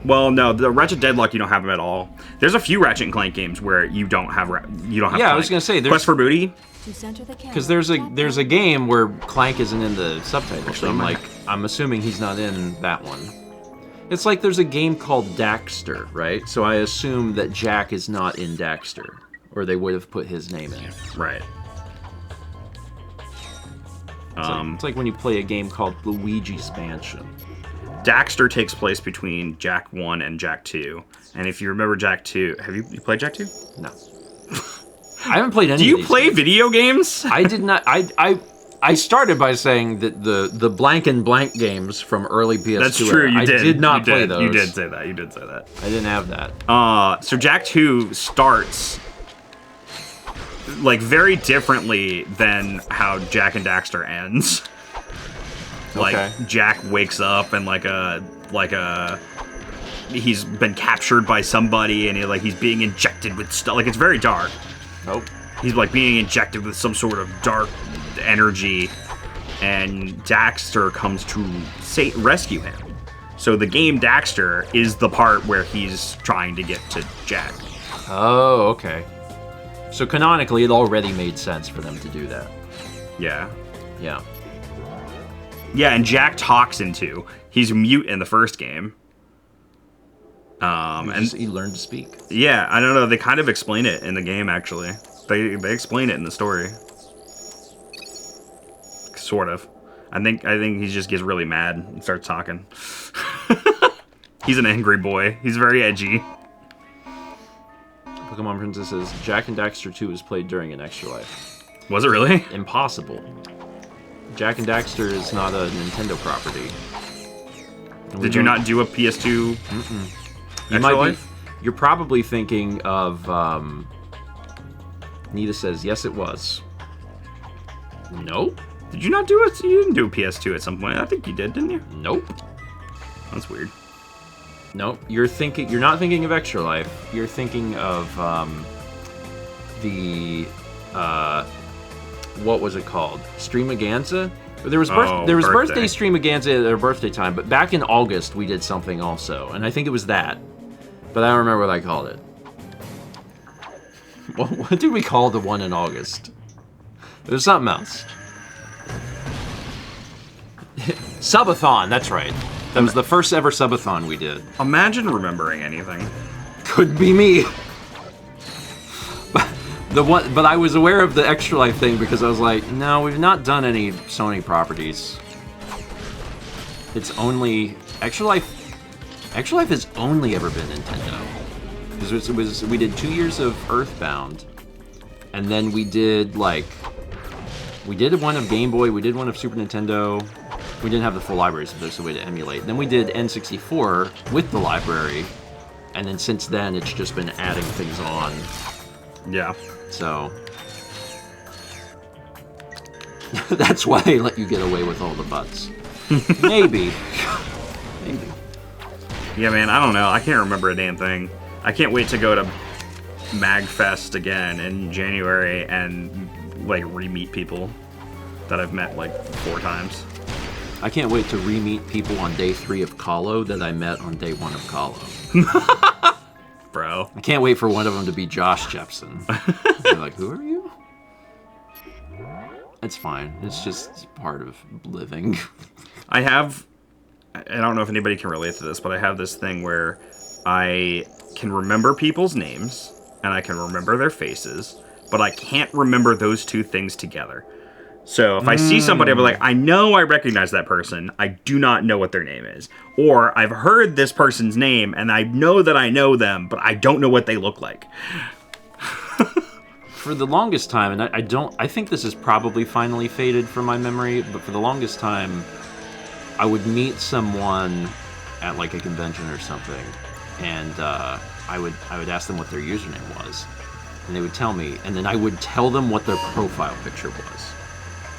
[SPEAKER 2] Well, no, the Ratchet Deadlock you don't have him at all. There's a few Ratchet and Clank games where you don't have
[SPEAKER 1] Yeah,
[SPEAKER 2] Clank.
[SPEAKER 1] I was gonna say there's
[SPEAKER 2] Quest for Booty.
[SPEAKER 1] Because there's a game where Clank isn't in the subtitles. So I'm assuming he's not in that one. It's like there's a game called Daxter, right? So I assume that Jack is not in Daxter, or they would have put his name in.
[SPEAKER 2] Right.
[SPEAKER 1] It's like when you play a game called Luigi's Mansion.
[SPEAKER 2] Daxter takes place between Jack 1 and Jack 2. And if you remember Jack 2, have you played Jack 2?
[SPEAKER 1] No. I haven't played any.
[SPEAKER 2] Do you play video games?
[SPEAKER 1] I did not. I started by saying that the blank and blank games from early PS2.
[SPEAKER 2] That's true.
[SPEAKER 1] era,
[SPEAKER 2] You did.
[SPEAKER 1] I did not
[SPEAKER 2] You
[SPEAKER 1] play
[SPEAKER 2] did.
[SPEAKER 1] those.
[SPEAKER 2] You did say that. You did say that.
[SPEAKER 1] I didn't have that.
[SPEAKER 2] So Jack 2 starts like very differently than how Jack and Daxter ends. Like
[SPEAKER 1] Okay.
[SPEAKER 2] Jack wakes up and he's been captured by somebody and he's being injected with stuff. Like it's very dark.
[SPEAKER 1] Nope.
[SPEAKER 2] He's like being injected with some sort of dark energy, and Daxter comes to rescue him. So the game Daxter is the part where he's trying to get to Jack.
[SPEAKER 1] Oh, okay. So canonically, it already made sense for them to do that.
[SPEAKER 2] Yeah.
[SPEAKER 1] Yeah.
[SPEAKER 2] Yeah, and Jack talks into. He's mute in the first game.
[SPEAKER 1] He learned to speak.
[SPEAKER 2] Yeah, I don't know. They kind of explain it in the game, actually. They explain it in the story. Sort of. I think he just gets really mad and starts talking. He's an angry boy. He's very edgy.
[SPEAKER 1] Pokemon Princess says Jack and Daxter 2 was played during an Extra Life.
[SPEAKER 2] Was it really?
[SPEAKER 1] Impossible. Jack and Daxter is not a Nintendo property.
[SPEAKER 2] Did you not do a PS2 Extra Life?
[SPEAKER 1] You're probably thinking of. Nita says yes, it was. Nope.
[SPEAKER 2] Did you not do it? You didn't do a PS2 at some point. I think you did, didn't you?
[SPEAKER 1] Nope.
[SPEAKER 2] That's weird.
[SPEAKER 1] Nope. You're not thinking of Extra Life. You're thinking of what was it called? Streamaganza? There was birthday Streamaganza at their birthday time, but back in August we did something also, and I think it was that. But I don't remember what I called it. What did we call the one in August? It was something else. Subathon, that's right. That was the first ever subathon we did.
[SPEAKER 2] Imagine remembering anything.
[SPEAKER 1] Could be me. But I was aware of the Extra Life thing because I was like, no, we've not done any Sony properties. It's only Extra Life. Extra Life has only ever been Nintendo. Because we did 2 years of Earthbound, and then we did one of Game Boy, we did one of Super Nintendo. We didn't have the full library, so there's a way to emulate. Then we did N64 with the library, and then since then it's just been adding things on.
[SPEAKER 2] Yeah.
[SPEAKER 1] So that's why they let you get away with all the butts. Maybe. Maybe.
[SPEAKER 2] Yeah, man, I don't know. I can't remember a damn thing. I can't wait to go to MagFest again in January and re-meet people that I've met 4 times.
[SPEAKER 1] I can't wait to re-meet people on day 3 of Kahlo that I met on day 1 of Kahlo.
[SPEAKER 2] Bro.
[SPEAKER 1] I can't wait for one of them to be Josh Jepson. They're like, who are you? It's fine. It's just part of living.
[SPEAKER 2] I don't know if anybody can relate to this, but I have this thing where I can remember people's names and I can remember their faces, but I can't remember those two things together. So if I see somebody, I'll be like, I know I recognize that person. I do not know what their name is. Or I've heard this person's name, and I know that I know them, but I don't know what they look like.
[SPEAKER 1] For the longest time, and I think this is probably finally faded from my memory, but for the longest time, I would meet someone at like a convention or something, and I would ask them what their username was, and they would tell me, and then I would tell them what their profile picture was,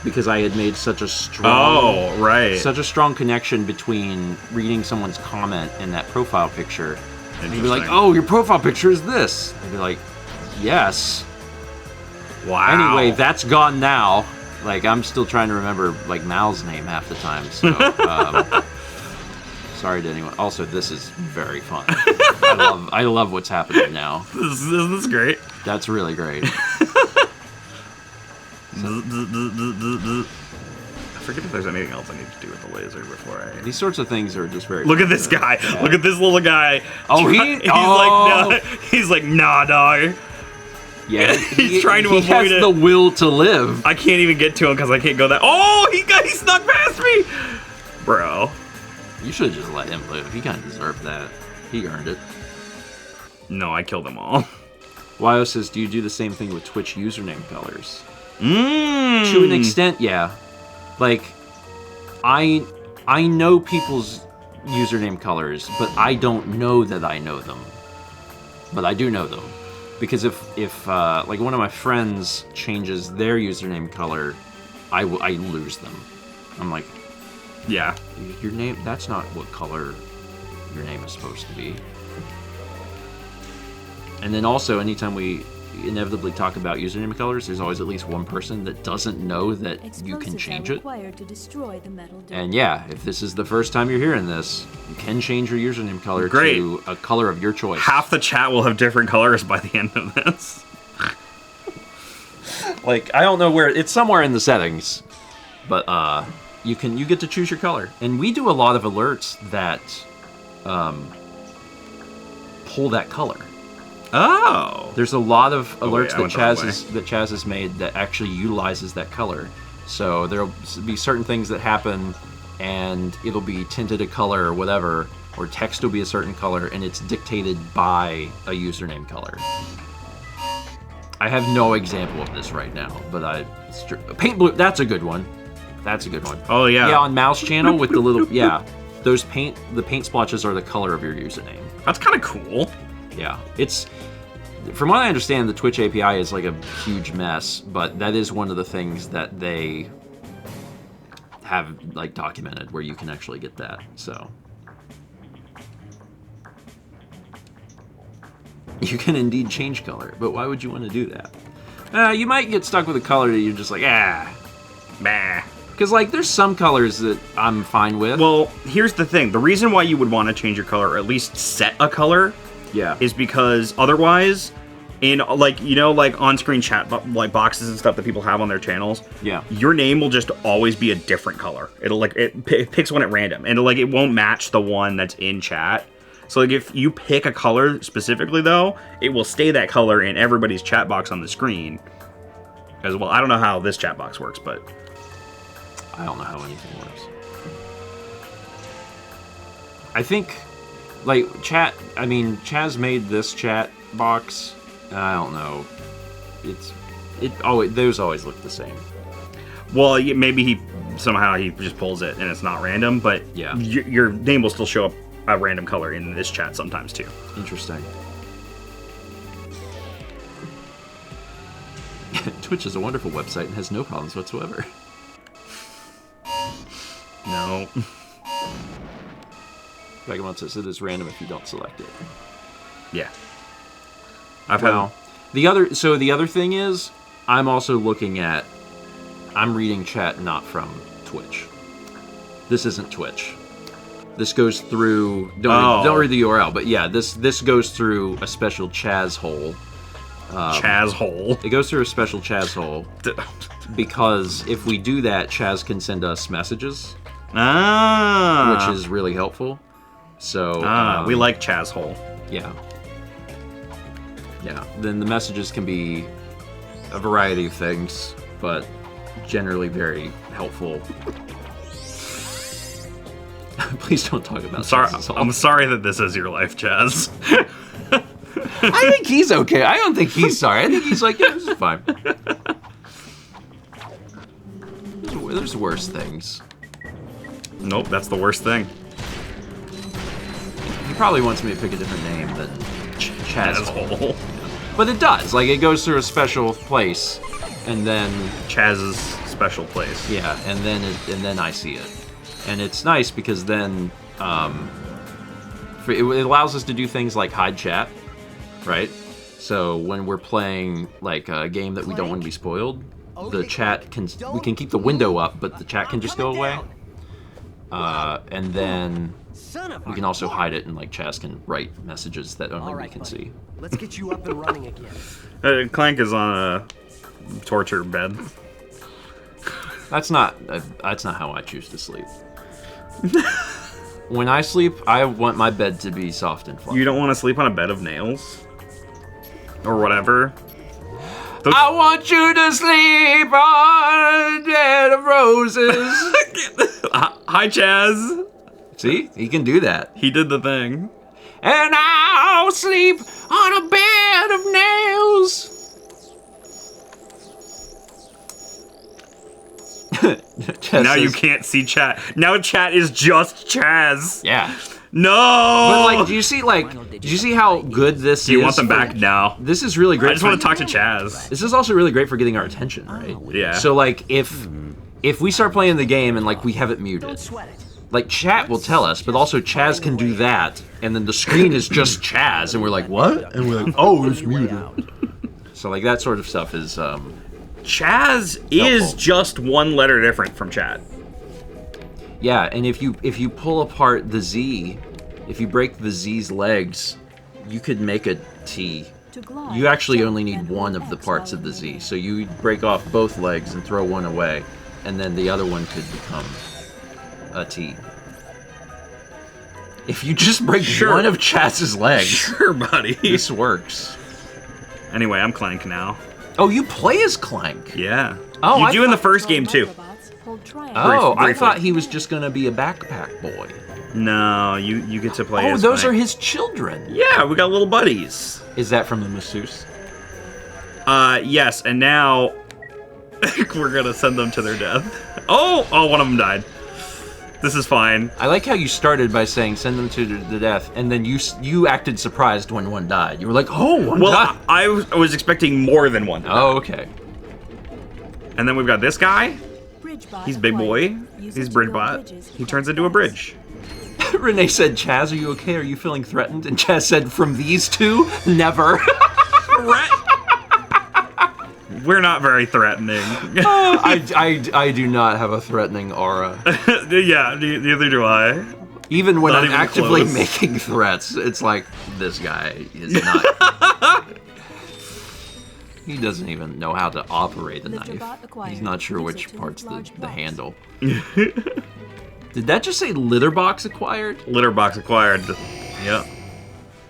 [SPEAKER 1] because I had made such a strong such a strong connection between reading someone's comment and that profile picture. And they'd be like, "Oh, your profile picture is this." I'd be like, "Yes."
[SPEAKER 2] Wow.
[SPEAKER 1] Anyway, that's gone now. Like, I'm still trying to remember, like, Mal's name half the time, so, sorry to anyone. Also, this is very fun. I love what's happening now.
[SPEAKER 2] This is great.
[SPEAKER 1] That's really great.
[SPEAKER 2] I forget if there's anything else I need to do with the laser before I...
[SPEAKER 1] These sorts of things are just very...
[SPEAKER 2] Look at this guy. Yeah. Look at this little guy.
[SPEAKER 1] Oh,
[SPEAKER 2] he's like, nah, dog.
[SPEAKER 1] Yeah,
[SPEAKER 2] he's trying to avoid
[SPEAKER 1] has
[SPEAKER 2] it.
[SPEAKER 1] The will to live.
[SPEAKER 2] I can't even get to him because I can't go that. Oh, he snuck past me, bro.
[SPEAKER 1] You should have just let him live. He kind of deserved that. He earned it.
[SPEAKER 2] No, I killed them all.
[SPEAKER 1] Wyo says, do you do the same thing with Twitch username colors? To an extent, yeah. Like, I know people's username colors, but I don't know that I know them. But I do know them. Because if like one of my friends changes their username color, I lose them. I'm like,
[SPEAKER 2] yeah,
[SPEAKER 1] your name, that's not what color your name is supposed to be. And then also, anytime we inevitably talk about username colors, there's always at least one person that doesn't know that you can change it.
[SPEAKER 12] To destroy the metal dome.
[SPEAKER 1] And yeah, if this is the first time you're hearing this, you can change your username color to a color of your choice.
[SPEAKER 2] Half the chat will have different colors by the end of this.
[SPEAKER 1] Like, I don't know where, it's somewhere in the settings, but you get to choose your color. And we do a lot of alerts that pull that color.
[SPEAKER 2] Oh.
[SPEAKER 1] There's a lot of alerts that Chaz has made that actually utilizes that color. So there'll be certain things that happen and it'll be tinted a color or whatever, or text will be a certain color and it's dictated by a username color. I have no example of this right now, but paint blue, that's a good one. That's a good one.
[SPEAKER 2] Oh yeah.
[SPEAKER 1] Yeah, on Mouse channel with the little, those the paint splotches are the color of your username.
[SPEAKER 2] That's kind of cool.
[SPEAKER 1] Yeah, it's, from what I understand, the Twitch API is like a huge mess, but that is one of the things that they have like documented where you can actually get that. So you can indeed change color, but why would you want to do that? You might get stuck with a color that you're just like, bah. Because, like, there's some colors that I'm fine with.
[SPEAKER 2] Well, here's the thing. The reason why you would want to change your color, or at least set a color, is because otherwise, in, like, you know, like, on-screen chat, like, boxes and stuff that people have on their channels, your name will just always be a different color. It'll, like, it picks one at random, and, like, it won't match the one that's in chat. So, like, if you pick a color specifically, though, it will stay that color in everybody's chat box on the screen as well. I don't know how this chat box works, but...
[SPEAKER 1] I don't know how anything works. I think, like, Chaz made this chat box, and I don't know. Those always look the same.
[SPEAKER 2] Well, maybe somehow he just pulls it and it's not random, but your name will still show up a random color in this chat sometimes too.
[SPEAKER 1] Interesting. Twitch is a wonderful website and has no problems whatsoever.
[SPEAKER 2] No.
[SPEAKER 1] Vagabond says it is random if you don't select it.
[SPEAKER 2] Yeah.
[SPEAKER 1] The other thing is, I'm also I'm reading chat not from Twitch. This isn't Twitch. This goes through, don't read the URL, but yeah, this goes through a special Chaz hole.
[SPEAKER 2] Chaz hole?
[SPEAKER 1] It goes through a special Chaz hole. Because if we do that, Chaz can send us messages. Which is really helpful. So
[SPEAKER 2] we like Chaz hole.
[SPEAKER 1] Yeah. Yeah. Then the messages can be
[SPEAKER 3] a variety of things, but generally very helpful. Please don't talk about.
[SPEAKER 2] I'm sorry that this is your life, Chaz.
[SPEAKER 3] I think he's okay. I don't think he's sorry. I think he's like, yeah, this is fine. There's worse things.
[SPEAKER 2] Nope, that's the worst thing.
[SPEAKER 3] He probably wants me to pick a different name than Chaz Hole. But it does. Like, it goes through a special place, and then
[SPEAKER 2] Chaz's special place.
[SPEAKER 3] Yeah, and then I see it, and it's nice because then it allows us to do things like hide chat, right? So when we're playing like a game that we don't want to be spoiled, the chat we can keep the window up, but the chat can just go away. And then we can also hide it, and like Chaz can write messages that only we can see.
[SPEAKER 9] Let's get you up and running again.
[SPEAKER 2] Clank is on a torture bed.
[SPEAKER 3] That's not how I choose to sleep. When I sleep, I want my bed to be soft and fluffy.
[SPEAKER 2] You don't want to sleep on a bed of nails? Or whatever?
[SPEAKER 3] I want you to sleep on a bed of roses.
[SPEAKER 2] Hi, Chaz.
[SPEAKER 3] See? He can do that.
[SPEAKER 2] He did the thing.
[SPEAKER 7] And I'll sleep on a bed of nails.
[SPEAKER 2] Now you can't see chat. Now chat is just Chaz.
[SPEAKER 3] Yeah.
[SPEAKER 2] No.
[SPEAKER 3] But like, do you see how good this is?
[SPEAKER 2] Do you want them back now?
[SPEAKER 3] This is really great.
[SPEAKER 2] I just want to talk to Chaz.
[SPEAKER 3] This is also really great for getting our attention, right?
[SPEAKER 2] Yeah.
[SPEAKER 3] So like, if we start playing the game and like we have it muted, like chat will tell us, but also Chaz can do that, and then the screen is just Chaz, and we're like, what? And we're like, oh, it's muted. So like that sort of stuff is.
[SPEAKER 2] Chaz is just one letter different from chat.
[SPEAKER 3] Yeah, and if you pull apart the Z, if you break the Z's legs, you could make a T. You actually only need one of the parts of the Z. So you break off both legs and throw one away, and then the other one could become a T. If you just break one of Chaz's legs,
[SPEAKER 2] sure, buddy,
[SPEAKER 3] this works.
[SPEAKER 2] Anyway, I'm Clank now.
[SPEAKER 3] Oh, you play as Clank?
[SPEAKER 2] Yeah.
[SPEAKER 3] Oh,
[SPEAKER 2] you do in the first game too.
[SPEAKER 3] Oh, I thought he was just gonna be a backpack boy.
[SPEAKER 2] No, you get to play as
[SPEAKER 3] those
[SPEAKER 2] Clank.
[SPEAKER 3] are his children.
[SPEAKER 2] Yeah, we got little buddies.
[SPEAKER 3] Is that from the masseuse?
[SPEAKER 2] Yes, and now we're gonna send them to their death. Oh, one of them died. This is fine.
[SPEAKER 3] I like how you started by saying send them to the death, and then you acted surprised when one died. You were like, oh, one died.
[SPEAKER 2] I was expecting more than one.
[SPEAKER 3] Oh, okay.
[SPEAKER 2] And then we've got this guy. He's big boy. He's Bridgebot. He turns into a bridge.
[SPEAKER 3] Renee said, Chaz, are you okay? Are you feeling threatened? And Chaz said, from these two, never.
[SPEAKER 2] We're not very threatening.
[SPEAKER 3] I do not have a threatening aura.
[SPEAKER 2] Yeah, neither do I.
[SPEAKER 3] Even when
[SPEAKER 2] Not
[SPEAKER 3] I'm
[SPEAKER 2] even
[SPEAKER 3] actively
[SPEAKER 2] close.
[SPEAKER 3] making threats, it's like, this guy is not... He doesn't even know how to operate a knife. He's not sure which part's the handle. Did that just say litter box acquired?
[SPEAKER 2] Litter box acquired. Yep.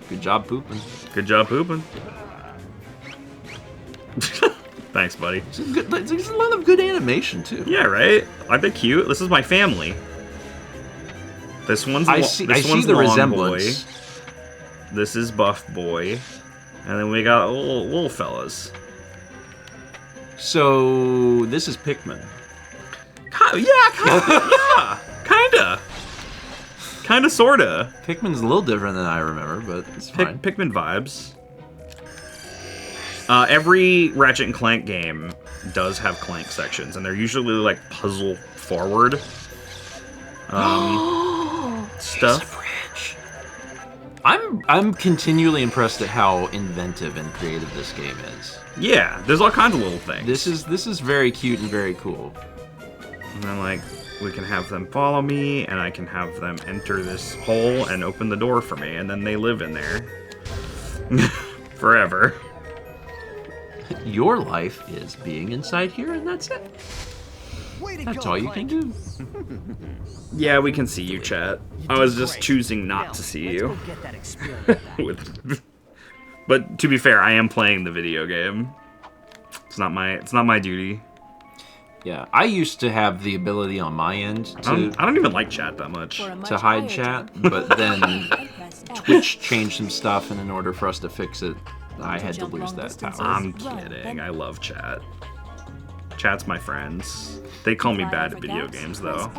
[SPEAKER 3] Good job pooping.
[SPEAKER 2] Good job pooping. Thanks, buddy.
[SPEAKER 3] There's a lot of good animation, too.
[SPEAKER 2] Yeah, right? Aren't they cute? This is my family. This one's
[SPEAKER 3] I see the
[SPEAKER 2] Long
[SPEAKER 3] resemblance.
[SPEAKER 2] Boy. This is Buff Boy. And then we got little fellas.
[SPEAKER 3] So, this is Pikmin.
[SPEAKER 2] Yeah, kinda, sorta.
[SPEAKER 3] Pikmin's a little different than I remember, but it's fine.
[SPEAKER 2] Pikmin vibes. Every Ratchet and Clank game does have Clank sections, and they're usually like puzzle forward stuff.
[SPEAKER 3] I'm continually impressed at how inventive and creative this game is.
[SPEAKER 2] Yeah, there's all kinds of little things.
[SPEAKER 3] This is very cute and very cool.
[SPEAKER 2] And then like we can have them follow me, and I can have them enter this hole and open the door for me, and then they live in there forever.
[SPEAKER 3] Your life is being inside here, and that's it. That's all you can do.
[SPEAKER 2] Yeah, we can see you, chat. I was just choosing not to see you. But to be fair, I am playing the video game. It's not my duty.
[SPEAKER 1] Yeah, I used to have the ability on my end to...
[SPEAKER 2] I don't even like chat that much.
[SPEAKER 1] To hide chat, but then Twitch changed some stuff, and in order for us to fix it, I had to lose that power.
[SPEAKER 2] I'm kidding. I love chat. Chat's my friends. They call me bad at video games, though.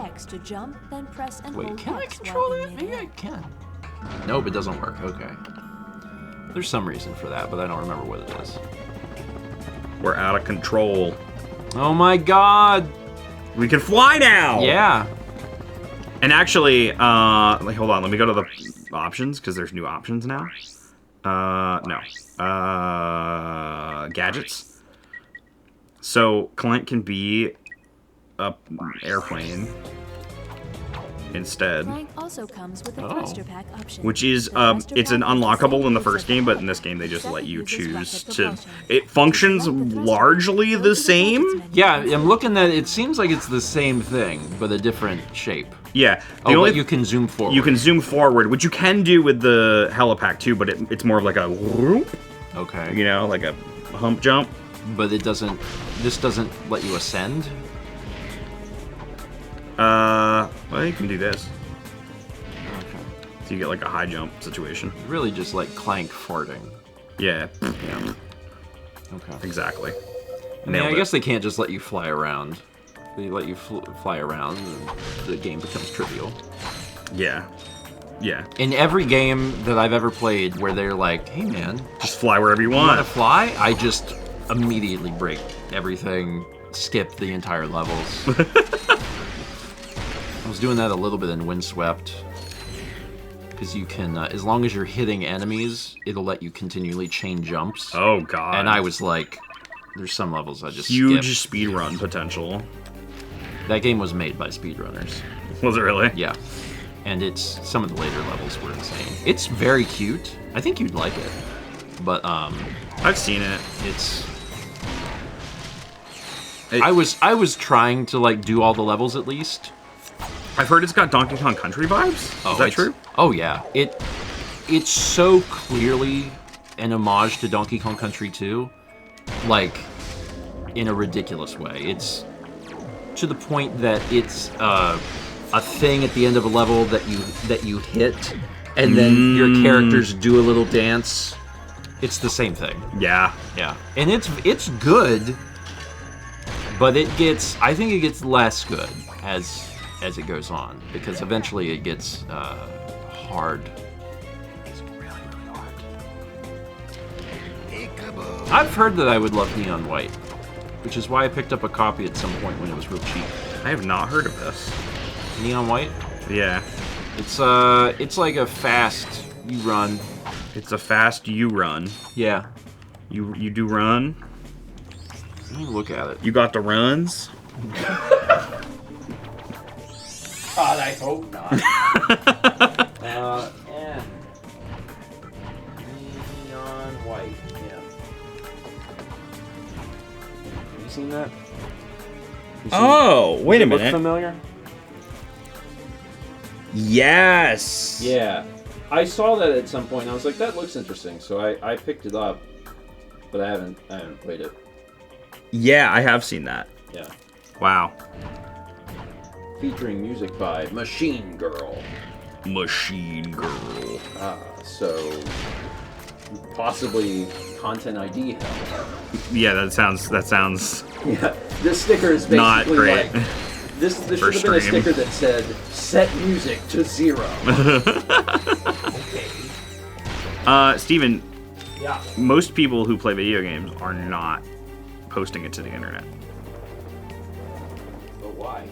[SPEAKER 1] Wait, can I control it? Maybe I can. Nope, it doesn't work. Okay. There's some reason for that, but I don't remember what it is.
[SPEAKER 2] We're out of control.
[SPEAKER 1] Oh my god!
[SPEAKER 2] We can fly now!
[SPEAKER 1] Yeah.
[SPEAKER 2] And actually, hold on, let me go to the options, because there's new options now. No. Gadgets. So, Clank can be a airplane instead.
[SPEAKER 12] Clank also comes with a thruster pack option.
[SPEAKER 2] Which is, it's an unlockable in the first game, but in this game they just let you choose to... It functions largely the same.
[SPEAKER 1] Yeah, I'm looking at it. It seems like it's the same thing, but a different shape.
[SPEAKER 2] Yeah.
[SPEAKER 1] But you can zoom forward.
[SPEAKER 2] You can zoom forward, which you can do with the helipack too, but it's more of like a whoop.
[SPEAKER 1] Okay.
[SPEAKER 2] You know, like a hump jump.
[SPEAKER 1] But it doesn't... This doesn't let you ascend?
[SPEAKER 2] Well, you can do this. Okay. So you get like a high jump situation.
[SPEAKER 1] Really just like Clank farting.
[SPEAKER 2] Yeah. Yeah.
[SPEAKER 1] Okay.
[SPEAKER 2] Exactly.
[SPEAKER 1] I mean, I guess they can't just let you fly around. They let you fly around, and the game becomes trivial.
[SPEAKER 2] Yeah. Yeah.
[SPEAKER 1] In every game that I've ever played where they're like, hey man,
[SPEAKER 2] just fly wherever you want.
[SPEAKER 1] You want to fly? I just immediately break everything, skip the entire levels. I was doing that a little bit in Windswept. Because you can, as long as you're hitting enemies, it'll let you continually chain jumps.
[SPEAKER 2] Oh god.
[SPEAKER 1] And I was like, there's some levels I just
[SPEAKER 2] huge
[SPEAKER 1] skipped.
[SPEAKER 2] speedrun potential.
[SPEAKER 1] That game was made by speedrunners.
[SPEAKER 2] Was it really?
[SPEAKER 1] Yeah. And some of the later levels were insane. It's very cute. I think you'd like it. But
[SPEAKER 2] I've seen it.
[SPEAKER 1] I was trying to like do all the levels at least.
[SPEAKER 2] I've heard it's got Donkey Kong Country vibes. Is that true?
[SPEAKER 1] Oh yeah. It's so clearly an homage to Donkey Kong Country 2, like in a ridiculous way. It's to the point that it's a thing at the end of a level that you hit, and then your characters do a little dance. It's the same thing.
[SPEAKER 2] Yeah.
[SPEAKER 1] Yeah. And it's good, but I think it gets less good as it goes on, because eventually it gets hard. It's really, really hard. I've heard that I would love Neon White, which is why I picked up a copy at some point when it was real cheap.
[SPEAKER 2] I have not heard of this.
[SPEAKER 1] Neon White?
[SPEAKER 2] Yeah.
[SPEAKER 1] It's like a fast you run.
[SPEAKER 2] It's a fast you run.
[SPEAKER 1] Yeah.
[SPEAKER 2] You do run?
[SPEAKER 1] Let me look at it.
[SPEAKER 2] You got the runs?
[SPEAKER 1] God, I hope not. Yeah. Neon White, yeah. Have you seen that?
[SPEAKER 2] Wait a minute.
[SPEAKER 1] Look familiar?
[SPEAKER 2] Yes!
[SPEAKER 1] Yeah. I saw that at some point, and I was like, that looks interesting, so I picked it up, but I haven't played it.
[SPEAKER 2] Yeah, I have seen that.
[SPEAKER 1] Yeah.
[SPEAKER 2] Wow.
[SPEAKER 1] Featuring music by Machine Girl.
[SPEAKER 2] Machine Girl.
[SPEAKER 1] So possibly Content ID hell.
[SPEAKER 2] Yeah, that sounds.
[SPEAKER 1] Yeah, this sticker is basically
[SPEAKER 2] not great.
[SPEAKER 1] like this should have been a sticker that said "Set music to 0."
[SPEAKER 2] Okay. Steven.
[SPEAKER 1] Yeah.
[SPEAKER 2] Most people who play video games are not posting it to the internet.
[SPEAKER 1] But why?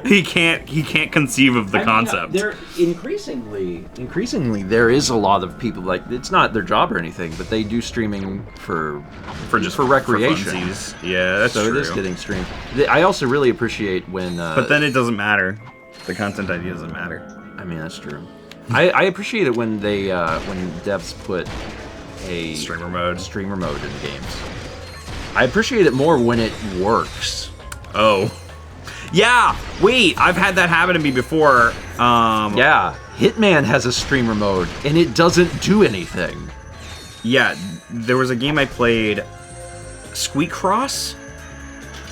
[SPEAKER 2] He can't conceive of the concept.
[SPEAKER 1] There increasingly there is a lot of people, like, it's not their job or anything, but they do streaming for recreation.
[SPEAKER 2] For yeah, that's true.
[SPEAKER 1] So it is getting streamed. I also really appreciate when
[SPEAKER 2] but then it doesn't matter. The content ID doesn't matter.
[SPEAKER 1] I mean, that's true. I appreciate it when they when devs put a
[SPEAKER 2] streamer mode
[SPEAKER 1] in the games. I appreciate it more when it works.
[SPEAKER 2] Oh. Yeah, wait, I've had that happen to me before.
[SPEAKER 1] Yeah, Hitman has a streamer mode, and it doesn't do anything.
[SPEAKER 2] Yeah, there was a game I played, Squeak Cross.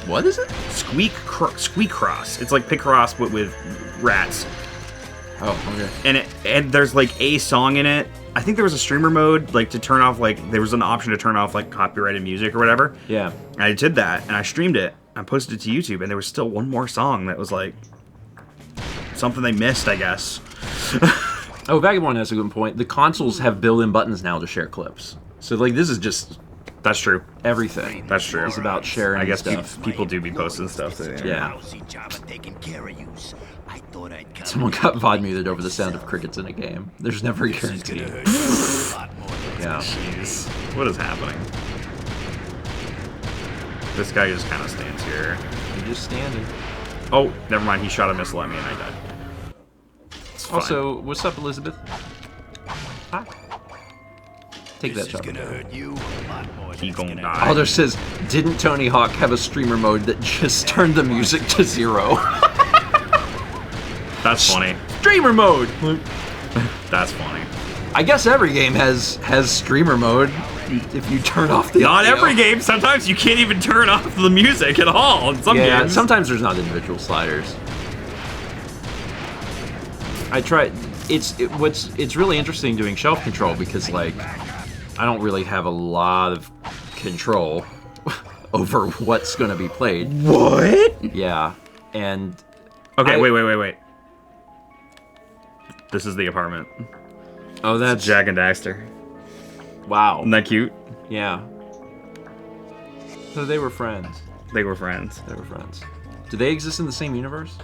[SPEAKER 3] What is it?
[SPEAKER 2] Squeak Cross. It's like Picross but with rats.
[SPEAKER 3] Oh, okay.
[SPEAKER 2] And there's like a song in it. I think there was a streamer mode, like to turn off, like there was an option to turn off like copyrighted music or whatever.
[SPEAKER 3] Yeah.
[SPEAKER 2] And I did that and I streamed it. I posted it to YouTube and there was still one more song that was like something they missed, I guess.
[SPEAKER 1] Oh, Vagabond has a good point. The consoles have built-in buttons now to share clips. So, like, this is just...
[SPEAKER 2] That's true.
[SPEAKER 1] Everything.
[SPEAKER 2] That's true.
[SPEAKER 1] It's about sharing
[SPEAKER 2] I guess
[SPEAKER 1] stuff.
[SPEAKER 2] people do be posting stuff.
[SPEAKER 1] Yeah. Someone got VOD muted over the sound of crickets in a game. There's never a guarantee. Yeah.
[SPEAKER 2] Jeez. What is happening? This guy just kind of stands here.
[SPEAKER 1] He's just standing.
[SPEAKER 2] Oh, never mind. He shot a missile at me and I died.
[SPEAKER 1] Also, what's up, Elizabeth? Hi. Take that shot.
[SPEAKER 2] He gonna die.
[SPEAKER 1] Alder says, didn't Tony Hawk have a streamer mode that just turned the music to 0?
[SPEAKER 2] That's funny.
[SPEAKER 1] Streamer mode!
[SPEAKER 2] That's funny.
[SPEAKER 1] I guess every game has streamer mode if you turn off the
[SPEAKER 2] Not
[SPEAKER 1] audio.
[SPEAKER 2] every game. Sometimes you can't even turn off the music at all in some games.
[SPEAKER 1] Sometimes there's not individual sliders. I tried. It's really interesting doing shelf control because like I don't really have a lot of control over what's going to be played.
[SPEAKER 2] What?
[SPEAKER 1] Yeah, and
[SPEAKER 2] okay, wait. This is the apartment.
[SPEAKER 1] Oh, that's
[SPEAKER 2] Jack and Daxter.
[SPEAKER 1] Wow,
[SPEAKER 2] Isn't that cute?
[SPEAKER 1] Yeah. So they were friends.
[SPEAKER 2] They were friends.
[SPEAKER 1] They were friends. Do they exist in the same universe?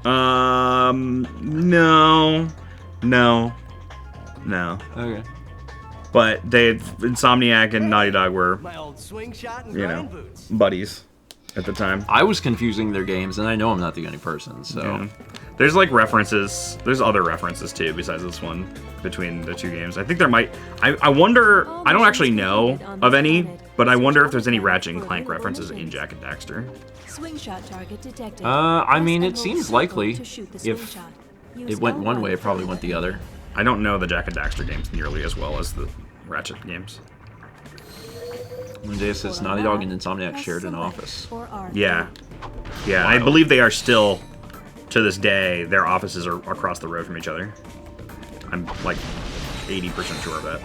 [SPEAKER 2] No.
[SPEAKER 1] Okay.
[SPEAKER 2] But Insomniac and Naughty Dog were,
[SPEAKER 9] My old swing shot and
[SPEAKER 2] you
[SPEAKER 9] grind
[SPEAKER 2] know,
[SPEAKER 9] boots.
[SPEAKER 2] buddies at the time.
[SPEAKER 1] I was confusing their games, and I know I'm not the only person, so...
[SPEAKER 2] Yeah. There's like references, there's other references too besides this one between the two games. I think there might, I wonder, I don't actually know of any, but I wonder if there's any Ratchet and Clank references in Jak and Daxter.
[SPEAKER 12] Swing shot target detected.
[SPEAKER 1] I mean,
[SPEAKER 12] Press
[SPEAKER 1] it
[SPEAKER 12] and
[SPEAKER 1] seems
[SPEAKER 12] hold
[SPEAKER 1] likely.
[SPEAKER 12] circle to shoot the swing
[SPEAKER 1] If
[SPEAKER 12] shot.
[SPEAKER 1] it
[SPEAKER 12] Use
[SPEAKER 1] went one
[SPEAKER 12] L1
[SPEAKER 1] way, it probably
[SPEAKER 12] for
[SPEAKER 1] went the other.
[SPEAKER 2] I don't know the Jak and Daxter games nearly as well as the Ratchet games.
[SPEAKER 1] Lindea says Naughty Dog and Insomniac shared an office.
[SPEAKER 2] Yeah. Yeah, and I believe they are still, to this day, their offices are across the road from each other. I'm like 80% sure of that.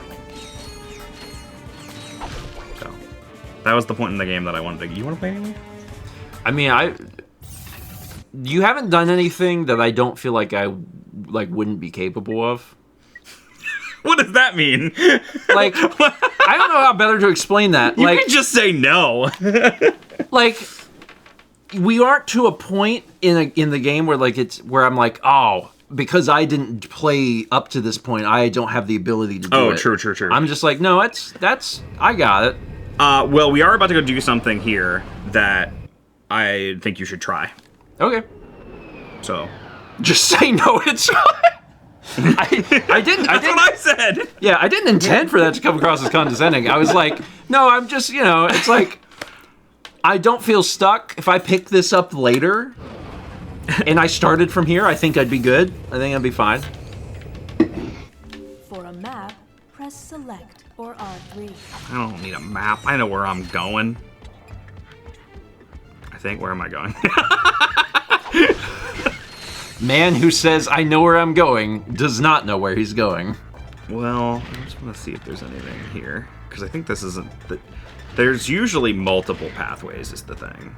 [SPEAKER 2] So, that was the point in the game that I wanted to... You want to play anymore?
[SPEAKER 1] I mean, you haven't done anything that I don't feel like I wouldn't be capable of.
[SPEAKER 2] What does that mean?
[SPEAKER 1] Like, I don't know how better to explain that.
[SPEAKER 2] You
[SPEAKER 1] like,
[SPEAKER 2] can just say no.
[SPEAKER 1] Like, we aren't to a point in the game where like where I'm like, oh, because I didn't play up to this point, I don't have the ability to do it.
[SPEAKER 2] Oh, true.
[SPEAKER 1] I'm just like, no, that's I got it.
[SPEAKER 2] Well, we are about to go do something here that I think you should try.
[SPEAKER 1] Okay.
[SPEAKER 2] So,
[SPEAKER 1] just say no. It's I didn't.
[SPEAKER 2] That's what I said.
[SPEAKER 1] Yeah, I didn't intend for that to come across as condescending. I was like, no, I'm just, it's like, I don't feel stuck. If I pick this up later and I started from here, I think I'd be good. I think I'd be fine.
[SPEAKER 12] For a map, press select or R3.
[SPEAKER 2] I don't need a map. I know where I'm going. I think. Where am I going?
[SPEAKER 1] Man who says, I know where I'm going, does not know where he's going.
[SPEAKER 2] Well, I just want to see if there's anything here. Because I think this isn't... There's usually multiple pathways is the thing.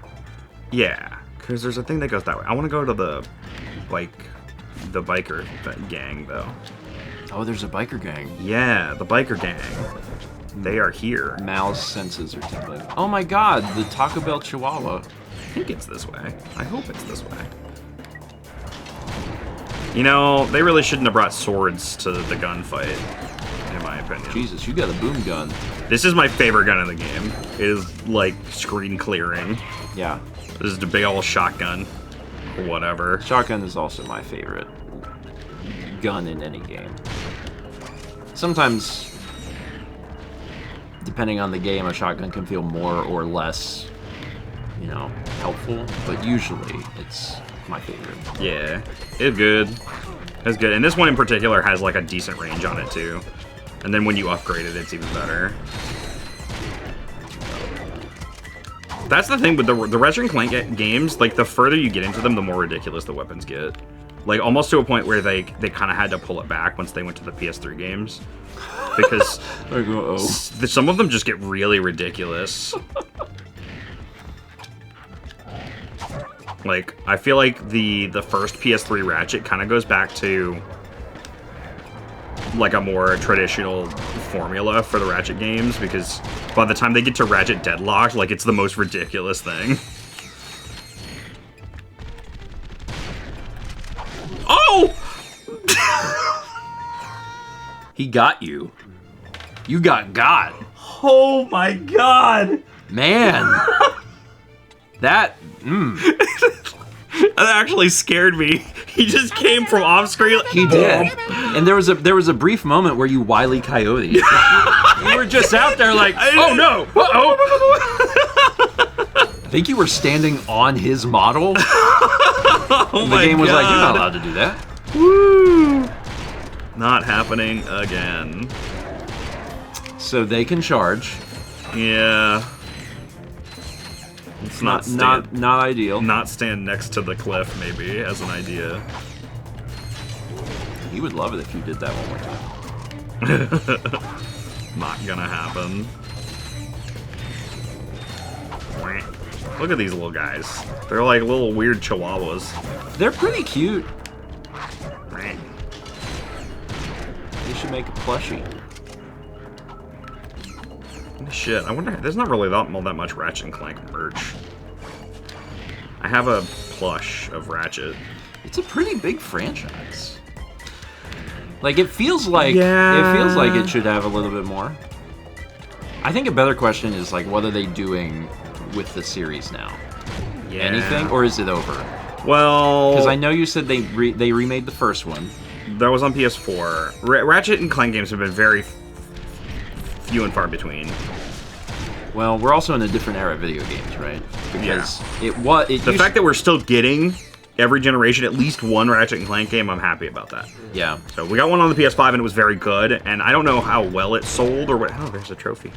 [SPEAKER 2] Yeah, because there's a thing that goes that way. I want to go to the biker gang, though.
[SPEAKER 1] Oh, there's a biker gang.
[SPEAKER 2] Yeah, the biker gang. They are here.
[SPEAKER 1] Mal's senses are tingling. Oh my god, the Taco Bell Chihuahua.
[SPEAKER 2] I think it's this way. I hope it's this way. You know, they really shouldn't have brought swords to the gunfight, in my opinion.
[SPEAKER 1] Jesus, you got a boom gun.
[SPEAKER 2] This is my favorite gun in the game. It is, like, screen clearing.
[SPEAKER 1] Yeah.
[SPEAKER 2] This is the big old shotgun. Or whatever.
[SPEAKER 1] Shotgun is also my favorite gun in any game. Sometimes, depending on the game, a shotgun can feel more or less, helpful. But usually, it's my favorite.
[SPEAKER 2] Yeah, it's good. It's good. And this one in particular has like a decent range on it too. And then when you upgrade it, it's even better. That's the thing with the Ratchet Clank games, like, the further you get into them, the more ridiculous the weapons get. Like, almost to a point where they kind of had to pull it back once they went to the PS3 games. Because some of them just get really ridiculous. Like, I feel like the first PS3 Ratchet kind of goes back to like a more traditional formula for the Ratchet games, because by the time they get to Ratchet Deadlocked, like, it's the most ridiculous thing. Oh!
[SPEAKER 3] He got you. You got.
[SPEAKER 2] Oh my god!
[SPEAKER 3] Man. That
[SPEAKER 2] That actually scared me. He just came from off screen.
[SPEAKER 3] He did. And there was a brief moment where you Wile E. Coyote. You were just out there like, oh no, uh-oh. I think you were standing on his model.
[SPEAKER 2] Oh
[SPEAKER 3] the game was like, you're not allowed to do that.
[SPEAKER 2] Woo! Not happening again.
[SPEAKER 3] So they can charge.
[SPEAKER 2] Yeah. It's
[SPEAKER 3] not ideal.
[SPEAKER 2] Not stand next to the cliff, maybe, as an idea.
[SPEAKER 3] He would love it if you did that one more time.
[SPEAKER 2] Not gonna happen. Look at these little guys. They're like little weird chihuahuas.
[SPEAKER 3] They're pretty cute. They should make a plushie.
[SPEAKER 2] Shit, I wonder, there's not really that much Ratchet and Clank merch. I have a plush of Ratchet.
[SPEAKER 3] It's a pretty big franchise. Like, it feels like it should have a little bit more. I think a better question is, like, what are they doing with the series now?
[SPEAKER 2] Yeah.
[SPEAKER 3] Anything, or is it over?
[SPEAKER 2] Well,
[SPEAKER 3] because I know you said they remade the first one.
[SPEAKER 2] That was on PS4. Ratchet and Clank games have been very few and far between.
[SPEAKER 3] Well, we're also in a different era of video games, right? Because
[SPEAKER 2] the fact that we're still getting every generation at least one Ratchet and Clank game, I'm happy about that.
[SPEAKER 3] Yeah.
[SPEAKER 2] So we got one on the PS5 and it was very good, and I don't know how well it sold or what. Oh, there's a trophy.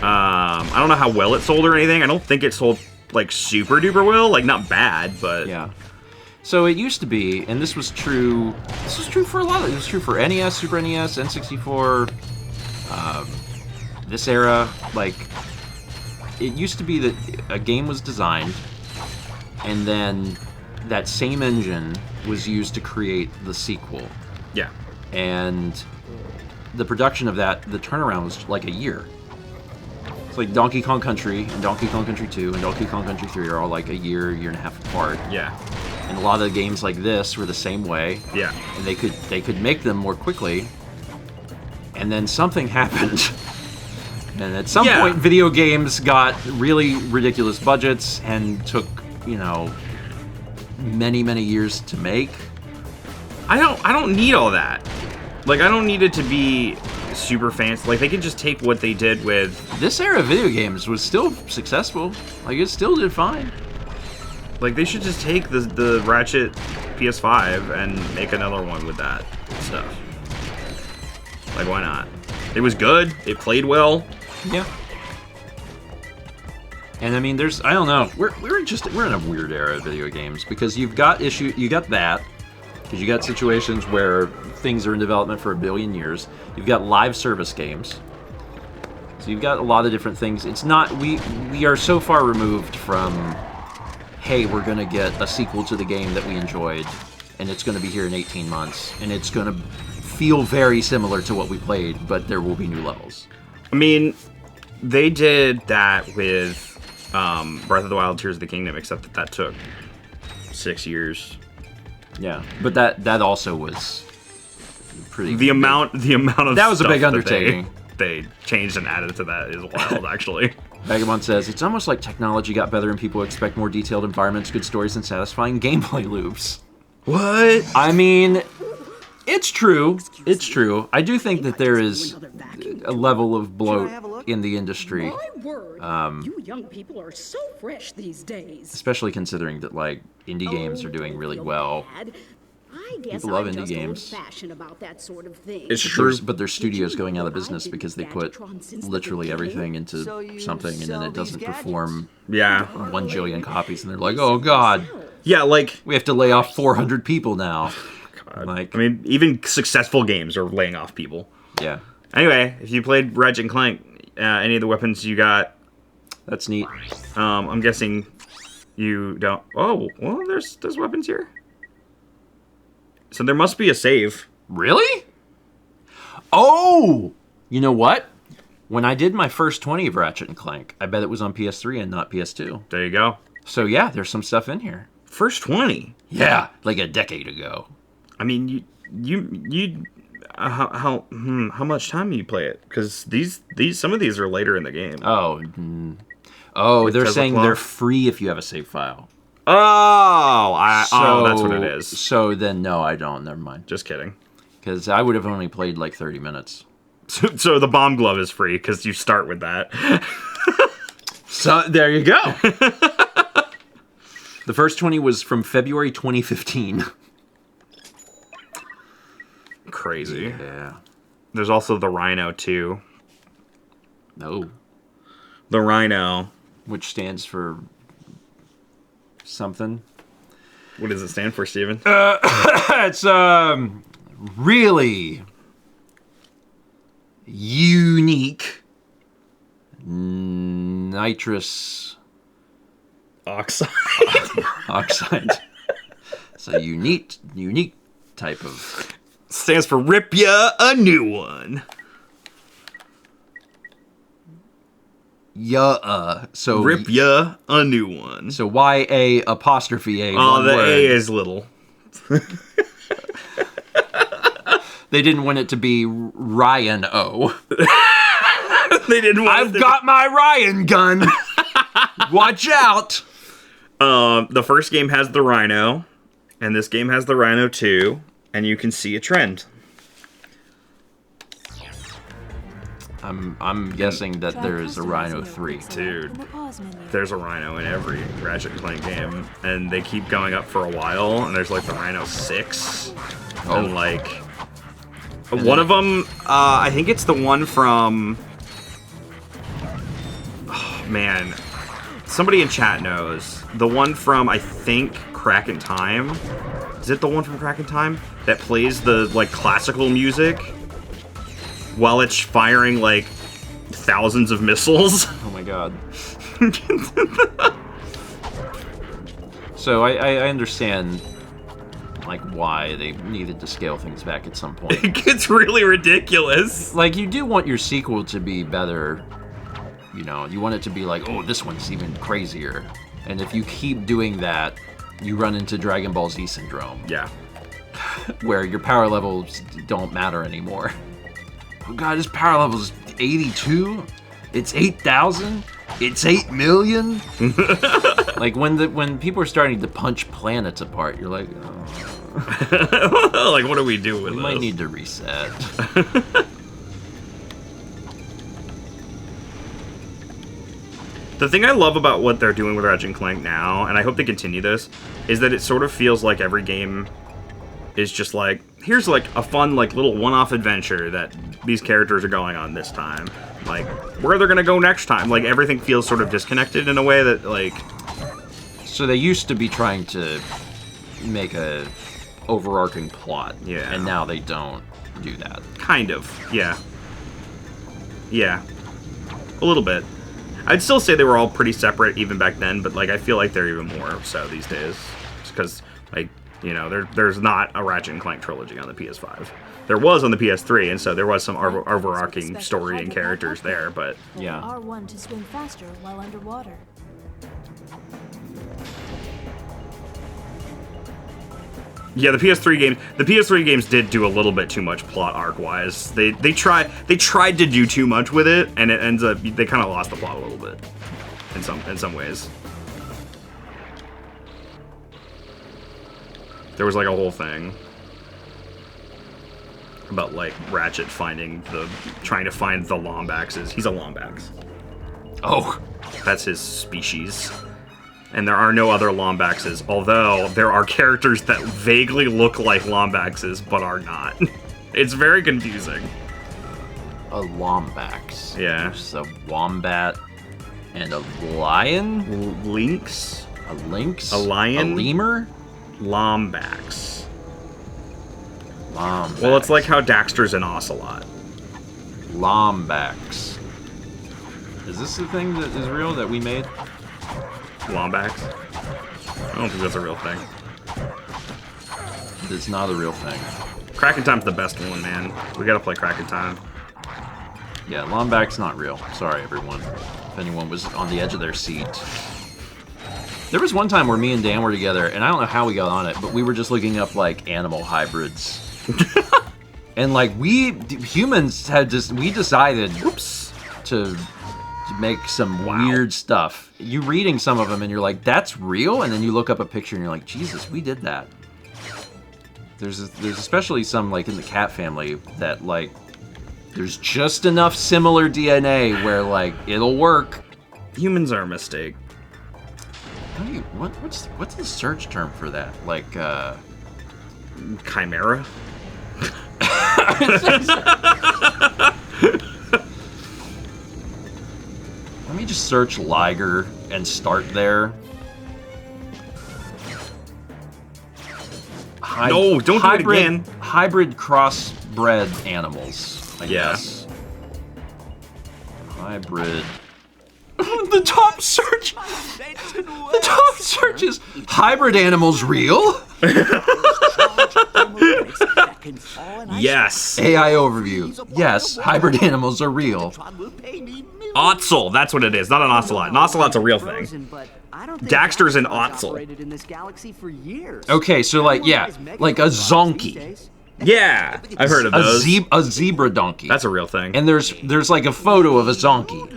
[SPEAKER 2] I don't know how well it sold or anything. I don't think it sold like super duper well, like not bad, but
[SPEAKER 3] yeah. So it used to be, and this was true. This was true for a lot of it. It was true for NES, Super NES, N64. This era, like, it used to be that a game was designed, and then that same engine was used to create the sequel.
[SPEAKER 2] Yeah.
[SPEAKER 3] And the production of that, the turnaround was like a year. It's like Donkey Kong Country and Donkey Kong Country 2 and Donkey Kong Country 3 are all like a year and a half apart.
[SPEAKER 2] Yeah.
[SPEAKER 3] And a lot of the games like this were the same way.
[SPEAKER 2] Yeah.
[SPEAKER 3] And they could make them more quickly. And then something happened. And at some point, video games got really ridiculous budgets and took, you know, many, many years to make.
[SPEAKER 2] I don't need all that. Like, I don't need it to be super fancy. Like, they can just take what they did with...
[SPEAKER 3] This era of video games was still successful. Like, it still did fine.
[SPEAKER 2] Like, they should just take the Ratchet PS5 and make another one with that stuff. Like, why not? It was good. It played well.
[SPEAKER 3] Yeah. And I mean, I don't know. We're in a weird era of video games because you got that because you got situations where things are in development for 1 billion years. You've got live service games. So you've got a lot of different things. It's not we are so far removed from, hey, we're gonna get a sequel to the game that we enjoyed, and it's gonna be here in 18 months, and it's gonna feel very similar to what we played, but there will be new levels.
[SPEAKER 2] I mean, they did that with Breath of the Wild, Tears of the Kingdom, except that took 6 years.
[SPEAKER 3] Yeah, but that also was pretty.
[SPEAKER 2] The amount of
[SPEAKER 3] that was a
[SPEAKER 2] stuff
[SPEAKER 3] big undertaking.
[SPEAKER 2] They changed and added to that is wild, actually.
[SPEAKER 3] Vagabond says, it's almost like technology got better and people expect more detailed environments, good stories, and satisfying gameplay loops.
[SPEAKER 2] What?
[SPEAKER 3] I mean, it's true. It's true. I do think that there is a level of bloat in the industry.
[SPEAKER 17] My word, you young people are so fresh these days.
[SPEAKER 3] Especially considering that, like, indie games are doing really well.
[SPEAKER 17] I guess
[SPEAKER 1] People love
[SPEAKER 17] I'm
[SPEAKER 1] indie
[SPEAKER 17] just
[SPEAKER 1] games.
[SPEAKER 17] old-fashioned about that sort of thing.
[SPEAKER 2] It's true.
[SPEAKER 1] But their studio's going out of business because they put literally everything into something and then it doesn't perform 1 jillion copies and they're like, oh god.
[SPEAKER 2] Yeah, like
[SPEAKER 1] we have to lay off 400 people now.
[SPEAKER 2] God. Like, I mean, even successful games are laying off people.
[SPEAKER 1] Yeah.
[SPEAKER 2] Anyway, if you played Ratchet Clank, any of the weapons you got,
[SPEAKER 1] that's neat.
[SPEAKER 2] I'm guessing you don't. Oh, well, there's weapons here. So there must be a save.
[SPEAKER 1] Really? Oh! You know what? When I did my first 20 of Ratchet and Clank, I bet it was on PS3 and not PS2.
[SPEAKER 2] There you go.
[SPEAKER 1] So yeah, there's some stuff in here.
[SPEAKER 2] First 20?
[SPEAKER 1] Yeah, like a decade ago.
[SPEAKER 2] I mean, you how much time do you play it? Because these some of these are later in the game.
[SPEAKER 1] Oh, they're saying they're free if you have a save file.
[SPEAKER 2] Oh, that's what it is.
[SPEAKER 1] So then, no, I don't. Never mind.
[SPEAKER 2] Just kidding.
[SPEAKER 1] Because I would have only played like 30 minutes.
[SPEAKER 2] So the bomb glove is free because you start with that.
[SPEAKER 1] So there you go. The first 20 was from February 2015.
[SPEAKER 2] Crazy.
[SPEAKER 1] Yeah.
[SPEAKER 2] There's also the Rhino too.
[SPEAKER 1] No.
[SPEAKER 2] The Rhino,
[SPEAKER 1] which stands for something.
[SPEAKER 2] What does it stand for, Steven?
[SPEAKER 1] It's really unique nitrous
[SPEAKER 2] oxide.
[SPEAKER 1] Oxide. It's a unique type of.
[SPEAKER 2] Stands for rip ya a new one.
[SPEAKER 1] So
[SPEAKER 2] rip ya a new one.
[SPEAKER 1] So YA apostrophe A.
[SPEAKER 2] Oh, the
[SPEAKER 1] word.
[SPEAKER 2] A is little.
[SPEAKER 1] They didn't want it to be Ryan O.
[SPEAKER 2] They didn't want
[SPEAKER 1] I've got my Ryan gun. Watch out.
[SPEAKER 2] The first game has the Rhino, and this game has the Rhino 2, and you can see a trend.
[SPEAKER 1] I'm guessing that there is a Rhino 3.
[SPEAKER 2] Dude, there's a Rhino in every Ratchet Clank game, and they keep going up for a while, and there's like the Rhino 6, and like... One of them, I think it's the one from... Oh, man. Somebody in chat knows. The one from, I think, Crack in Time. Is it the one from Crack in Time? That plays the, like, classical music while it's firing, like, thousands of missiles.
[SPEAKER 1] Oh my god. So I understand, like, why they needed to scale things back at some point.
[SPEAKER 2] It gets really ridiculous.
[SPEAKER 1] Like, you do want your sequel to be better. You know, you want it to be like, oh, this one's even crazier. And if you keep doing that, you run into Dragon Ball Z syndrome.
[SPEAKER 2] Yeah.
[SPEAKER 1] Where your power levels don't matter anymore. Oh god, his power level is 82? It's 8,000? It's 8 million? Like, when people are starting to punch planets apart, you're like, oh.
[SPEAKER 2] Like, what do we do with this?
[SPEAKER 1] We might need to reset.
[SPEAKER 2] The thing I love about what they're doing with Ratchet & Clank now, and I hope they continue this, is that it sort of feels like every game is just like, here's like a fun like little one-off adventure that these characters are going on this time. Like, where they're gonna go next time. Like, everything feels sort of disconnected in a way that, like...
[SPEAKER 1] So they used to be trying to make a overarching plot.
[SPEAKER 2] Yeah.
[SPEAKER 1] And now they don't do that.
[SPEAKER 2] Kind of, yeah. Yeah. A little bit. I'd still say they were all pretty separate even back then, but, like, I feel like they're even more so these days. Just because, like, you know, there's not a Ratchet & Clank trilogy on the PS5. There was on the PS3, and so there was some overarching story and characters there, but yeah.
[SPEAKER 12] R1 to swim faster while underwater.
[SPEAKER 2] Yeah, the PS3 games did do a little bit too much plot arc-wise. They tried to do too much with it, and it ends up they kind of lost the plot a little bit in some ways. There was like a whole thing about like Ratchet trying to find the Lombaxes. He's a Lombax.
[SPEAKER 1] Oh,
[SPEAKER 2] that's his species. And there are no other Lombaxes, although there are characters that vaguely look like Lombaxes, but are not. It's very confusing.
[SPEAKER 3] A Lombax.
[SPEAKER 2] Yeah.
[SPEAKER 3] There's a wombat and a lion?
[SPEAKER 2] Lynx?
[SPEAKER 3] A lynx?
[SPEAKER 2] A lion?
[SPEAKER 3] A lemur?
[SPEAKER 2] Lombax.
[SPEAKER 3] Lombax.
[SPEAKER 2] Well, it's like how Daxter's an ocelot.
[SPEAKER 3] Lombax. Is this the thing that is real that we made?
[SPEAKER 2] Lombax? I don't think that's a real thing.
[SPEAKER 3] It's not a real thing.
[SPEAKER 2] Kraken Time's the best one, man. We gotta play Kraken Time.
[SPEAKER 3] Yeah, Lombax not real. Sorry, everyone. If anyone was on the edge of their seat. There was one time where me and Dan were together, and I don't know how we got on it, but we were just looking up, like, animal hybrids. And, like, humans had we decided, to make some weird stuff. You reading some of them, and you're like, that's real? And then you look up a picture, and you're like, Jesus, we did that. There's especially some, like, in the cat family that, like, there's just enough similar DNA where, like, it'll work.
[SPEAKER 2] Humans are a mistake.
[SPEAKER 3] How do you, what's the search term for that? Like,
[SPEAKER 2] Chimera?
[SPEAKER 3] Let me just search Liger and start there.
[SPEAKER 2] No, don't do it again.
[SPEAKER 3] Hybrid crossbred animals, I guess. Hybrid. The top search. The top search is hybrid animals real?
[SPEAKER 2] Yes.
[SPEAKER 3] AI overview. Yes, hybrid animals are real.
[SPEAKER 2] Otzel, that's what it is, not an ocelot. An ocelot's a real thing. Daxter's an otzel.
[SPEAKER 3] Okay, so like, yeah, like a zonkey.
[SPEAKER 2] Yeah, I've heard of those.
[SPEAKER 3] A zebra donkey.
[SPEAKER 2] That's a real thing.
[SPEAKER 3] And there's like a photo of a zonkey,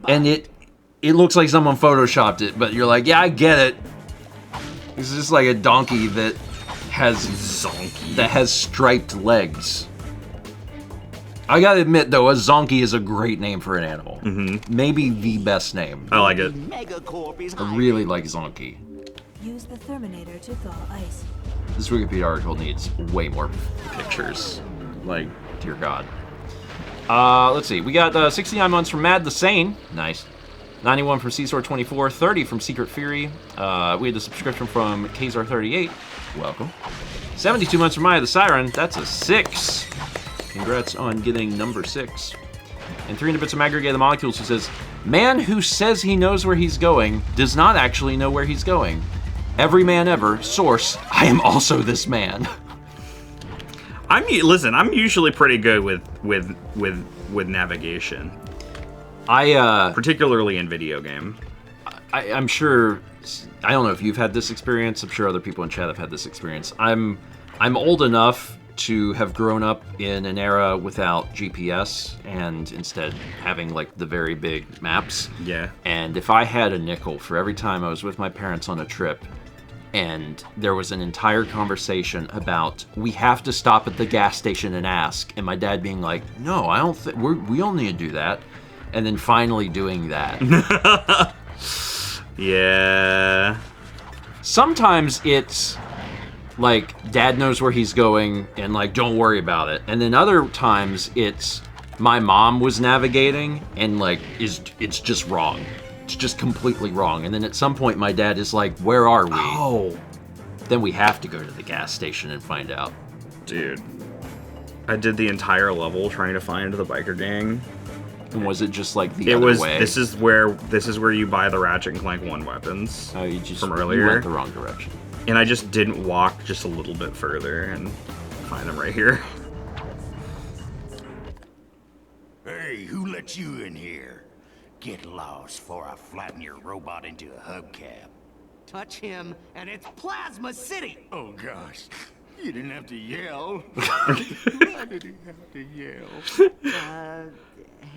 [SPEAKER 3] and it looks like someone photoshopped it, but you're like, yeah, I get it. It's just like a donkey that has striped legs. I gotta admit, though, a zonkey is a great name for an animal.
[SPEAKER 2] Mm-hmm.
[SPEAKER 3] Maybe the best name.
[SPEAKER 2] I like it.
[SPEAKER 3] I really like zonkey.
[SPEAKER 12] Use the Therminator to thaw ice.
[SPEAKER 3] This Wikipedia article needs way more pictures. Like, dear God. Let's see. We got 69 months from Mad the Sane. Nice. 91 from Csor24. 30 from Secret Fury. We had a subscription from Kazar38. Welcome. 72 months from Maya the Siren. That's a 6. Congrats on getting number 6. And 300 bits from Aggregate the Molecules, who says, man who says he knows where he's going does not actually know where he's going. Every man ever. Source, I am also this man.
[SPEAKER 2] Listen, I'm usually pretty good with navigation. Particularly in video game.
[SPEAKER 3] I'm sure, I don't know if you've had this experience. I'm sure other people in chat have had this experience. I'm old enough to have grown up in an era without GPS and instead having like the very big maps.
[SPEAKER 2] Yeah.
[SPEAKER 3] And if I had a nickel for every time I was with my parents on a trip and there was an entire conversation about we have to stop at the gas station and ask, and my dad being like, no, I don't think we don't need to do that, and then finally doing that.
[SPEAKER 2] Yeah.
[SPEAKER 3] Sometimes it's like, dad knows where he's going, and like, don't worry about it. And then other times, it's my mom was navigating, and like, it's just wrong. It's just completely wrong. And then at some point, my dad is like, where are we?
[SPEAKER 2] Oh.
[SPEAKER 3] Then we have to go to the gas station and find out.
[SPEAKER 2] Dude. I did the entire level trying to find the biker gang.
[SPEAKER 3] And was it just like the other way?
[SPEAKER 2] This is where you buy the Ratchet and Clank 1 weapons from earlier.
[SPEAKER 3] You went the wrong direction.
[SPEAKER 2] And I just didn't walk just a little bit further and find them right here.
[SPEAKER 13] Hey, who let you in here? Get lost before I flatten your robot into a hubcap.
[SPEAKER 9] Touch him, and it's Plasma City!
[SPEAKER 13] Oh gosh, you didn't have to yell. Why did he have to yell?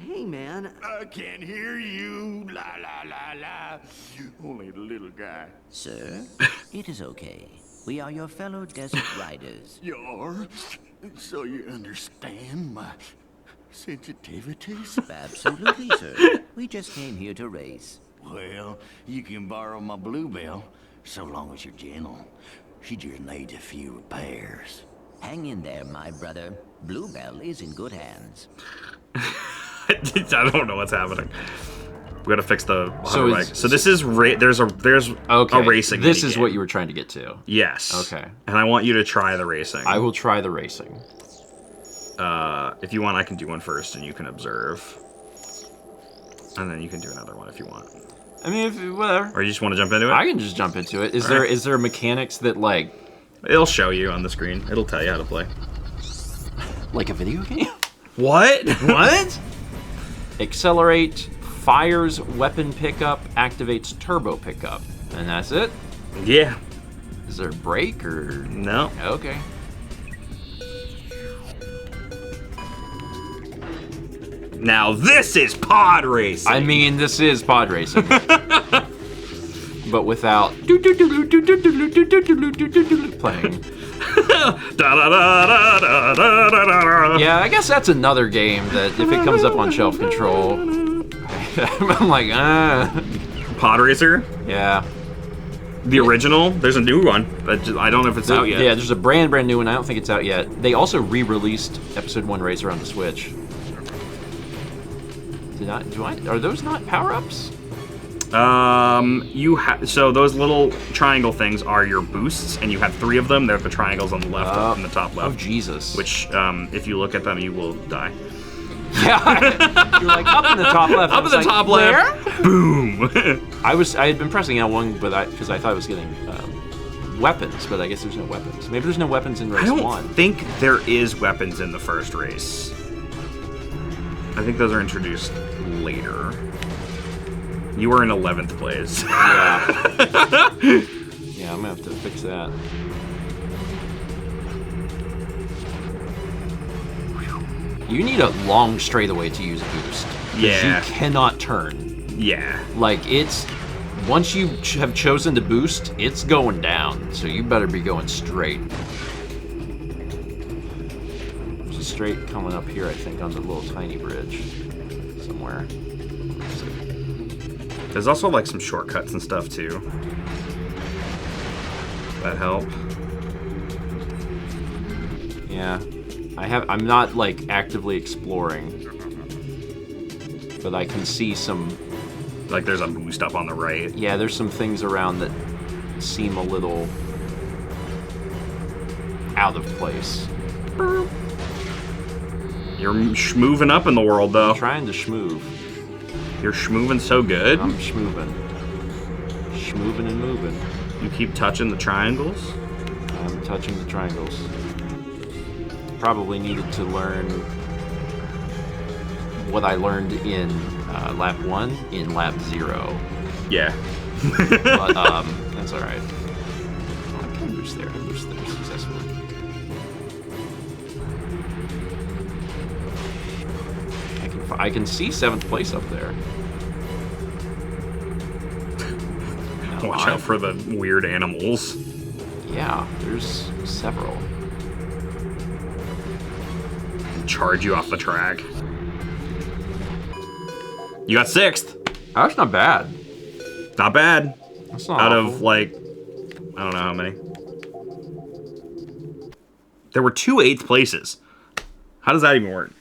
[SPEAKER 9] Hey man.
[SPEAKER 13] I can't hear you. La la la la. Only the little guy.
[SPEAKER 10] Sir, it is okay. We are your fellow desert riders.
[SPEAKER 13] You are? So you understand my sensitivities?
[SPEAKER 10] Absolutely, sir. We just came here to race.
[SPEAKER 13] Well, you can borrow my Bluebell, so long as you're gentle. She just needs a few repairs.
[SPEAKER 10] Hang in there, my brother. Bluebell is in good hands.
[SPEAKER 2] I don't know what's happening. We gotta fix the bike. So this is there's a racing.
[SPEAKER 3] This is what you were trying to get to.
[SPEAKER 2] Yes.
[SPEAKER 3] Okay.
[SPEAKER 2] And I want you to try the racing.
[SPEAKER 3] I will try the racing.
[SPEAKER 2] If you want, I can do one first, and you can observe, and then you can do another one if you want.
[SPEAKER 3] I mean, whatever.
[SPEAKER 2] Or you just want to jump into it?
[SPEAKER 3] I can just jump into it. Is there mechanics that like?
[SPEAKER 2] It'll show you on the screen. It'll tell you how to play.
[SPEAKER 3] Like a video game?
[SPEAKER 2] What?
[SPEAKER 3] What? Accelerate, fires weapon pickup, activates turbo pickup, and that's it?
[SPEAKER 2] Yeah.
[SPEAKER 3] Is there a break or
[SPEAKER 2] no?
[SPEAKER 3] Okay.
[SPEAKER 2] Now this is pod racing.
[SPEAKER 3] I mean, this is pod racing, but without playing. Yeah, I guess that's another game that if it comes up on Shelf Control, I'm like,
[SPEAKER 2] Pod Racer?
[SPEAKER 3] Yeah.
[SPEAKER 2] The original? There's a new one. I don't know if it's out yet.
[SPEAKER 3] Yeah, there's a brand new one. I don't think it's out yet. They also re-released Episode 1 Racer on the Switch. Are those not power-ups?
[SPEAKER 2] So those little triangle things are your boosts, and you have 3 of them. They're the triangles on the left and the top left.
[SPEAKER 3] Oh, Jesus.
[SPEAKER 2] Which, if you look at them, you will die.
[SPEAKER 3] Yeah, you're like up in the top left.
[SPEAKER 2] Up in the top left.
[SPEAKER 3] Where?
[SPEAKER 2] Boom.
[SPEAKER 3] I had been pressing L1, because I thought I was getting weapons, but I guess there's no weapons. Maybe there's no weapons in race 1.
[SPEAKER 2] I don't think there is weapons in the first race. I think those are introduced later. You were in 11th place.
[SPEAKER 3] Yeah. Yeah, I'm gonna have to fix that. You need a long straightaway to use boost.
[SPEAKER 2] Yeah.
[SPEAKER 3] You cannot turn.
[SPEAKER 2] Yeah.
[SPEAKER 3] Like, once you have chosen to boost, it's going down. So you better be going straight. There's a straight coming up here, I think, on the little tiny bridge somewhere.
[SPEAKER 2] There's also like some shortcuts and stuff too. That help.
[SPEAKER 3] Yeah. I'm not like actively exploring, but I can see some.
[SPEAKER 2] Like there's a boost up on the right.
[SPEAKER 3] Yeah, there's some things around that seem a little out of place.
[SPEAKER 2] You're schmooving up in the world though.
[SPEAKER 3] I'm trying to schmoove.
[SPEAKER 2] You're schmooving so good.
[SPEAKER 3] I'm schmooving. Schmooving and moving.
[SPEAKER 2] You keep touching the triangles?
[SPEAKER 3] I'm touching the triangles. Probably needed to learn what I learned in lap 1 in lap 0.
[SPEAKER 2] Yeah.
[SPEAKER 3] But that's alright. Oh, I can boost there. I boost there successfully. I can see 7th place up there.
[SPEAKER 2] Watch out for the weird animals.
[SPEAKER 3] Yeah, there's several.
[SPEAKER 2] Charge you off the track. You got 6th.
[SPEAKER 3] That's not bad.
[SPEAKER 2] Not bad.
[SPEAKER 3] That's not
[SPEAKER 2] out
[SPEAKER 3] awful.
[SPEAKER 2] of like, I don't know how many. There were 2 8th places. How does that even work?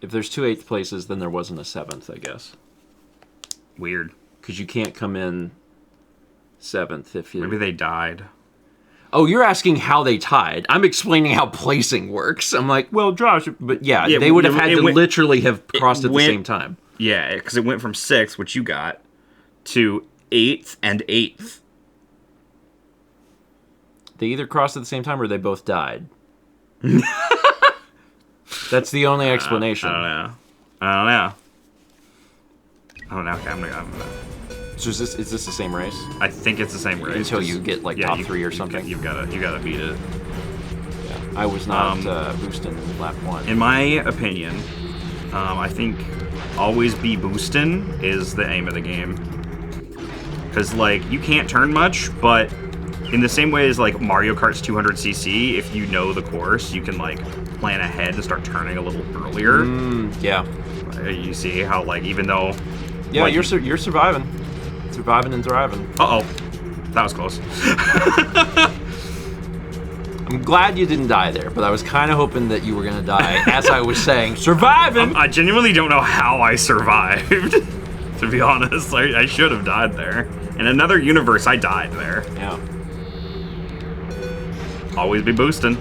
[SPEAKER 3] If there's 2 8th places, then there wasn't a 7th, I guess.
[SPEAKER 2] Weird.
[SPEAKER 3] Because you can't come in 7th if you...
[SPEAKER 2] Maybe they died.
[SPEAKER 3] Oh, you're asking how they tied. I'm explaining how placing works. I'm like, well, Josh, but yeah they would have had to literally have crossed at the same time.
[SPEAKER 2] Yeah, because it went from 6th, which you got, to 8th and 8th.
[SPEAKER 3] They either crossed at the same time or they both died. That's the only explanation.
[SPEAKER 2] I don't know. Okay, I'm gonna.
[SPEAKER 3] So is this the same race?
[SPEAKER 2] I think it's the same race.
[SPEAKER 3] Until you get like top 3 or something.
[SPEAKER 2] You gotta beat it.
[SPEAKER 3] Yeah, I was not boosting in lap 1.
[SPEAKER 2] In my opinion, I think always be boosting is the aim of the game. Because like you can't turn much, but in the same way as like Mario Kart's 200cc, if you know the course, you can like plan ahead and start turning a little earlier.
[SPEAKER 3] Yeah.
[SPEAKER 2] You see how like even though
[SPEAKER 1] Yeah,
[SPEAKER 2] Like-
[SPEAKER 1] you're surviving. Surviving and thriving.
[SPEAKER 2] Uh-oh. That was close.
[SPEAKER 1] I'm glad you didn't die there, but I was kind of hoping that you were going to die as I was saying, surviving!
[SPEAKER 2] I genuinely don't know how I survived, to be honest. I should have died there. In another universe, I died there.
[SPEAKER 1] Yeah.
[SPEAKER 2] Always be boosting.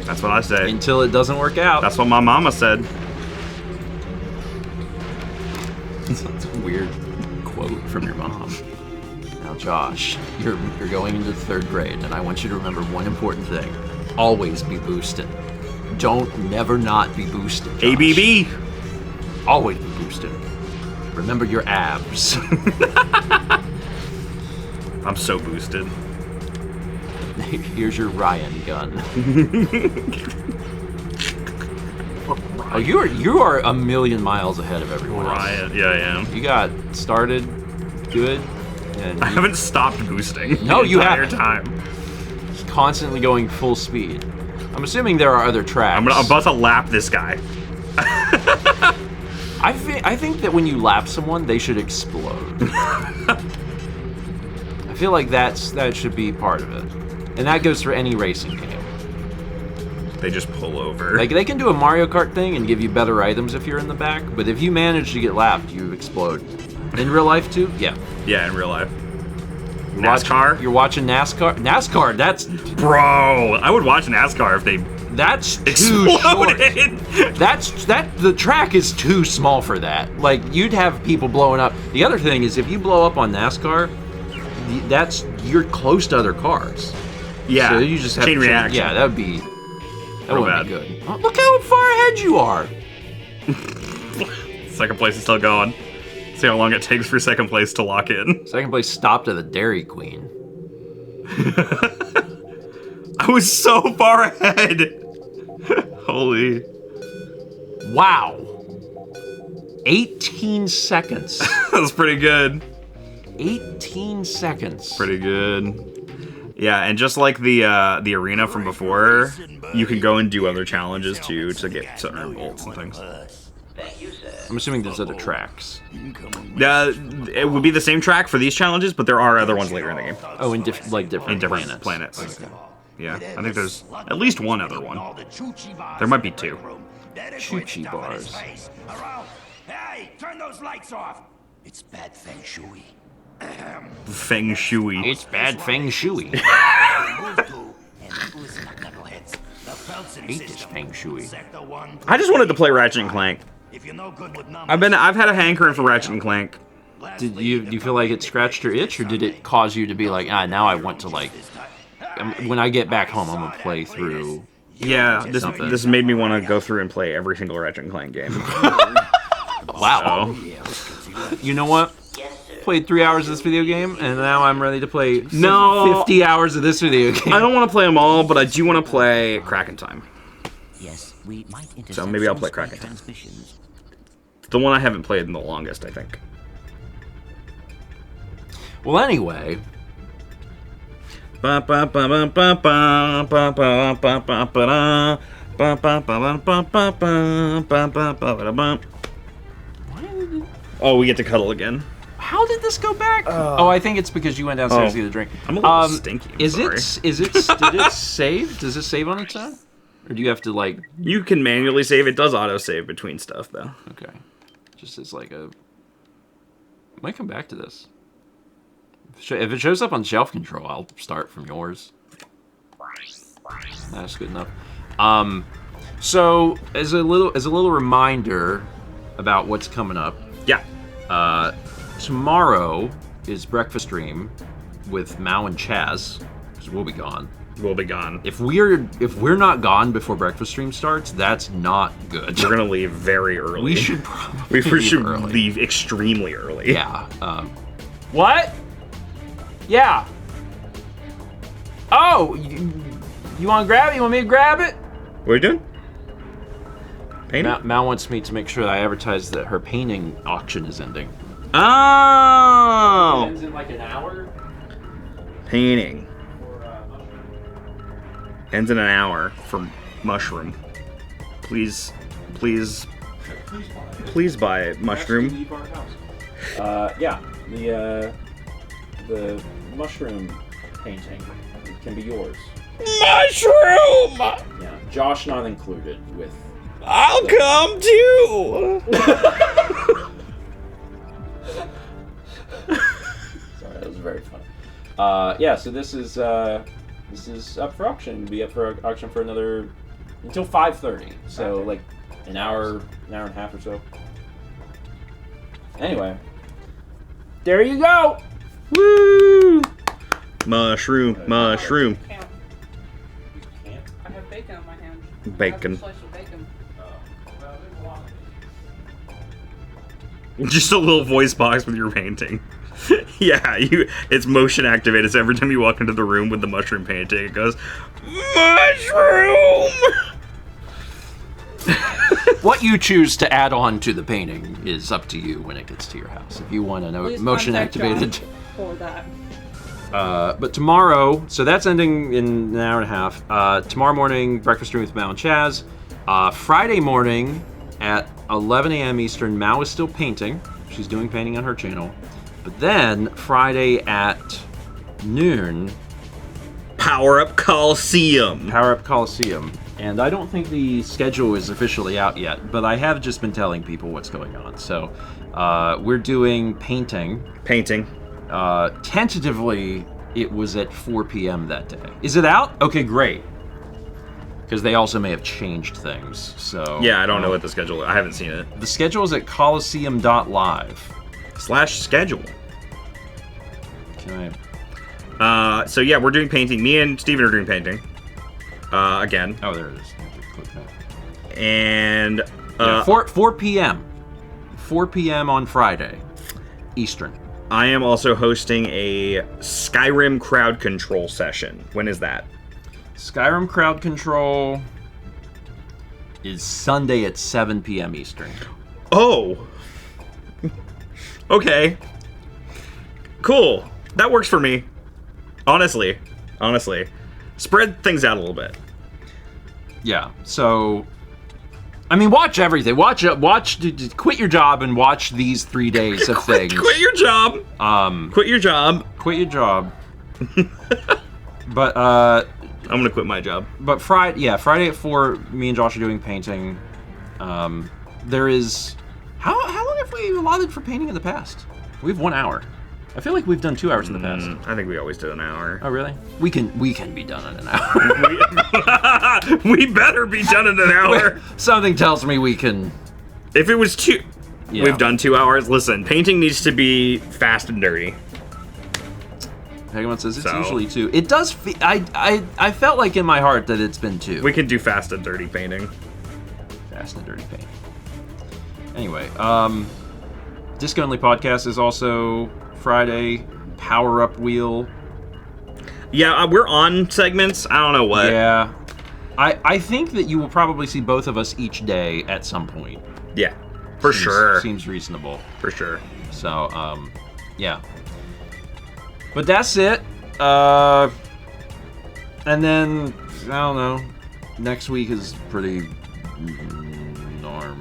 [SPEAKER 2] That's what I say.
[SPEAKER 1] Until it doesn't work out.
[SPEAKER 2] That's what my mama said.
[SPEAKER 1] That's a weird quote from your mom. Now, Josh, you're going into the 3rd grade, and I want you to remember one important thing. Always be boosting. Never not be boosting, Josh.
[SPEAKER 2] ABB!
[SPEAKER 1] Always be boosting. Remember your abs.
[SPEAKER 2] I'm so boosted.
[SPEAKER 1] Here's your Ryan gun. Oh, you are a million miles ahead of everyone else.
[SPEAKER 2] Ryan, yeah, I am.
[SPEAKER 1] You got started good, and
[SPEAKER 2] I haven't stopped boosting.
[SPEAKER 1] No,
[SPEAKER 2] the
[SPEAKER 1] you
[SPEAKER 2] entire
[SPEAKER 1] haven't.
[SPEAKER 2] time.
[SPEAKER 1] Just constantly going full speed. I'm assuming there are other tracks.
[SPEAKER 2] I'm about to lap this guy.
[SPEAKER 1] I think that when you lap someone, they should explode. I feel like that should be part of it, and that goes for any racing game.
[SPEAKER 2] They just pull over.
[SPEAKER 1] Like, they can do a Mario Kart thing and give you better items if you're in the back, but if you manage to get lapped, you explode. In real life, too? Yeah.
[SPEAKER 2] Yeah, in real life. NASCAR?
[SPEAKER 1] You're watching NASCAR? NASCAR, that's...
[SPEAKER 2] Bro, I would watch NASCAR if they...
[SPEAKER 1] That's too short. The track is too small for that. Like, you'd have people blowing up. The other thing is, if you blow up on NASCAR, you're close to other cars.
[SPEAKER 2] Yeah,
[SPEAKER 1] so you just have
[SPEAKER 2] chain
[SPEAKER 1] to
[SPEAKER 2] reaction.
[SPEAKER 1] Yeah, that wouldn't be
[SPEAKER 2] bad.
[SPEAKER 1] good. Oh, look how far ahead you are.
[SPEAKER 2] Second place is still going. See how long it takes for second place to lock in.
[SPEAKER 1] Second place stopped at the Dairy Queen.
[SPEAKER 2] I was so far ahead. Holy.
[SPEAKER 1] Wow. 18 seconds.
[SPEAKER 2] That was pretty good.
[SPEAKER 1] 18 seconds.
[SPEAKER 2] Pretty good. Yeah, and just like the arena from before, you can go and do other challenges too to earn bolts and things.
[SPEAKER 1] I'm assuming there's other tracks.
[SPEAKER 2] It would be the same track for these challenges, but there are other ones later in the game.
[SPEAKER 1] Oh, in different
[SPEAKER 2] planets. Okay. Yeah, I think there's at least one other one. There might be 2.
[SPEAKER 1] Choo-choo bars.
[SPEAKER 13] Hey, turn those lights off. It's bad feng shui.
[SPEAKER 2] Feng shui.
[SPEAKER 1] It's bad feng shui. Hate this feng shui.
[SPEAKER 2] I just wanted to play Ratchet and Clank. I've had a hankering for Ratchet and Clank.
[SPEAKER 1] Do you feel like it scratched your itch, or did it cause you to be like, now I want to, like, when I get back home, I'm gonna play through?
[SPEAKER 2] Yeah, this made me want to go through and play every single Ratchet and Clank game.
[SPEAKER 1] Wow. So. You know what? Played 3 hours of this video game, and now I'm ready to play 50 hours of this video game.
[SPEAKER 2] I don't want to play them all, but I do want to play Kraken Time.
[SPEAKER 10] Yes, we might
[SPEAKER 2] so maybe I'll play Kraken Time. The one I haven't played in the longest, I think.
[SPEAKER 1] Well, anyway.
[SPEAKER 2] Oh, we get to cuddle again.
[SPEAKER 1] How did this go back? I think it's because you went downstairs to get a drink.
[SPEAKER 2] I'm a little stinky.
[SPEAKER 1] Did it save? Does it save on its own? Or do you have to, like...
[SPEAKER 2] You can manually save. It does auto-save between stuff, though.
[SPEAKER 1] Okay. Just as like a... I might come back to this. If it shows up on shelf control, I'll start from yours. That's good enough. So as a little reminder about what's coming up.
[SPEAKER 2] Yeah.
[SPEAKER 1] Tomorrow is breakfast stream with Mao and Chaz, because we'll be gone.
[SPEAKER 2] We'll be gone.
[SPEAKER 1] If we're not gone before breakfast stream starts, that's not good.
[SPEAKER 2] We're gonna leave very early.
[SPEAKER 1] We should probably
[SPEAKER 2] leave extremely early.
[SPEAKER 1] Yeah. What? Yeah. Oh, you want to grab it? You want me to grab it?
[SPEAKER 2] What are you doing? Painting?
[SPEAKER 1] Mal wants me to make sure that I advertise that her painting auction is ending.
[SPEAKER 2] Oh!
[SPEAKER 1] It ends in like an hour?
[SPEAKER 2] Painting. Ends in an hour for mushroom. Please Please buy mushroom.
[SPEAKER 1] Yeah, the mushroom painting can be yours.
[SPEAKER 2] Mushroom!
[SPEAKER 1] Yeah, Josh not included with.
[SPEAKER 2] I'll come too!
[SPEAKER 1] Sorry, that was very fun. Yeah, so this is up for auction. It'll be up for auction for another until 5:30. So like an hour and a half or so. Anyway, there you go.
[SPEAKER 2] Woo! Mushroom.
[SPEAKER 6] I have bacon on my hand.
[SPEAKER 2] Bacon.
[SPEAKER 6] Slice of bacon.
[SPEAKER 2] Just a little voice box with your painting. Yeah, it's motion activated, so every time you walk into the room with the mushroom painting, it goes, mushroom!
[SPEAKER 3] What you choose to add on to the painting is up to you when it gets to your house. If you want to know motion activated.
[SPEAKER 6] For that.
[SPEAKER 1] But tomorrow, so that's ending in an hour and a half. Tomorrow morning, breakfast room with Mal and Chaz. Friday morning at 11 a.m. Eastern, Mal is still painting. She's doing painting on her channel. But then Friday at noon,
[SPEAKER 2] Power Up Coliseum.
[SPEAKER 1] And I don't think the schedule is officially out yet, but I have just been telling people what's going on. So we're doing painting. Tentatively, it was at 4 p.m. that day. Is it out? Okay, great. Because they also may have changed things. So
[SPEAKER 2] yeah, I don't know what the schedule is. I haven't seen it.
[SPEAKER 1] The schedule is at coliseum.live/schedule. Okay.
[SPEAKER 2] So yeah, we're doing painting. Me and Steven are doing painting. Again.
[SPEAKER 1] Oh, there it is. Click that.
[SPEAKER 2] And
[SPEAKER 1] 4 p.m. 4 p.m. on Friday, Eastern.
[SPEAKER 2] I am also hosting a Skyrim crowd control session. When is that?
[SPEAKER 1] Skyrim crowd control is Sunday at 7 p.m. Eastern.
[SPEAKER 2] Oh. Okay. Cool. That works for me. Honestly. Spread things out a little bit.
[SPEAKER 1] Yeah. So, I mean, watch everything. Watch. Quit your job and watch these 3 days of things.
[SPEAKER 2] Quit your job. Quit your job.
[SPEAKER 1] But
[SPEAKER 2] I'm gonna quit my job.
[SPEAKER 1] But Friday at 4, me and Josh are doing painting. There is how long have we allotted for painting in the past? We have 1 hour. I feel like we've done 2 hours in the past.
[SPEAKER 2] I think we always do an hour.
[SPEAKER 1] Oh, really? We can be done in an hour.
[SPEAKER 2] We better be done in an hour.
[SPEAKER 1] Something tells me we can.
[SPEAKER 2] If it was we've done 2 hours. Listen, painting needs to be fast and dirty.
[SPEAKER 1] Hagamon says it's usually 2. It does. I felt like in my heart that it's been 2.
[SPEAKER 2] We can do fast and dirty painting.
[SPEAKER 1] Fast and dirty painting. Anyway, Disco Only Podcast is also Friday. Power Up Wheel.
[SPEAKER 2] Yeah, we're on segments. I don't know what.
[SPEAKER 1] Yeah. I think that you will probably see both of us each day at some point.
[SPEAKER 2] Yeah, for sure.
[SPEAKER 1] Seems reasonable.
[SPEAKER 2] For sure.
[SPEAKER 1] So, yeah. But that's it. And then, I don't know. Next week is pretty normal.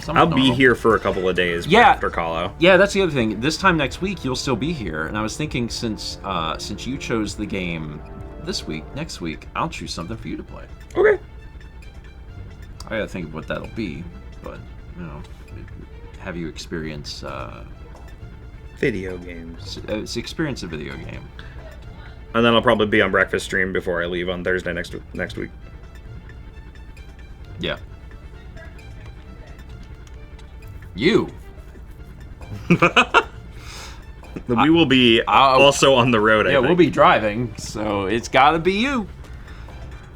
[SPEAKER 2] I'll be here for a couple of days after Call-O.
[SPEAKER 1] Yeah, that's the other thing. This time next week, you'll still be here. And I was thinking, since you chose the game this week, next week, I'll choose something for you to play.
[SPEAKER 2] Okay.
[SPEAKER 1] I gotta think of what that'll be. But, have you experience...
[SPEAKER 2] video games.
[SPEAKER 1] It's experience a video game.
[SPEAKER 2] And then I'll probably be on breakfast stream before I leave on Thursday next week.
[SPEAKER 1] Yeah. You.
[SPEAKER 2] We will be also on the road, I think.
[SPEAKER 1] We'll be driving, so it's gotta be you.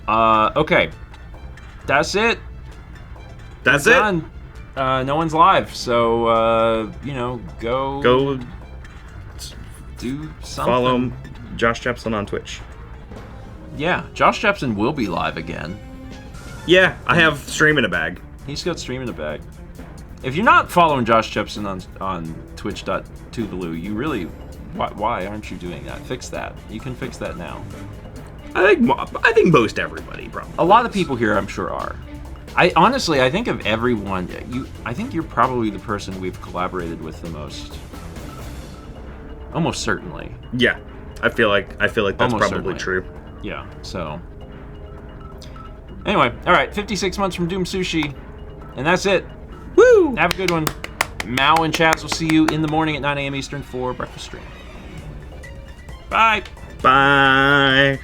[SPEAKER 1] Okay. That's it.
[SPEAKER 2] That's
[SPEAKER 1] We're
[SPEAKER 2] it.
[SPEAKER 1] Done. No one's live, so, go do something.
[SPEAKER 2] Follow Josh Jepson on Twitch.
[SPEAKER 1] Yeah, Josh Jepson will be live again.
[SPEAKER 2] Yeah, I have stream in a bag.
[SPEAKER 1] He's got stream in a bag. If you're not following Josh Jepson on twitch.tuvalu, you really... Why aren't you doing that? Fix that. You can fix that now.
[SPEAKER 2] I think most everybody probably.
[SPEAKER 1] A lot of people here, I'm sure, are. I honestly, I think of everyone, I think you're probably the person we've collaborated with the most. Almost certainly.
[SPEAKER 2] Yeah, I feel like that's
[SPEAKER 1] Almost
[SPEAKER 2] probably
[SPEAKER 1] certainly.
[SPEAKER 2] true.
[SPEAKER 1] Yeah. So. Anyway, all right. 56 months from Doom Sushi, and that's it.
[SPEAKER 2] Woo!
[SPEAKER 1] Have a good one. Mao and Chaz will see you in the morning at 9 a.m. Eastern for breakfast stream. Bye.
[SPEAKER 2] Bye.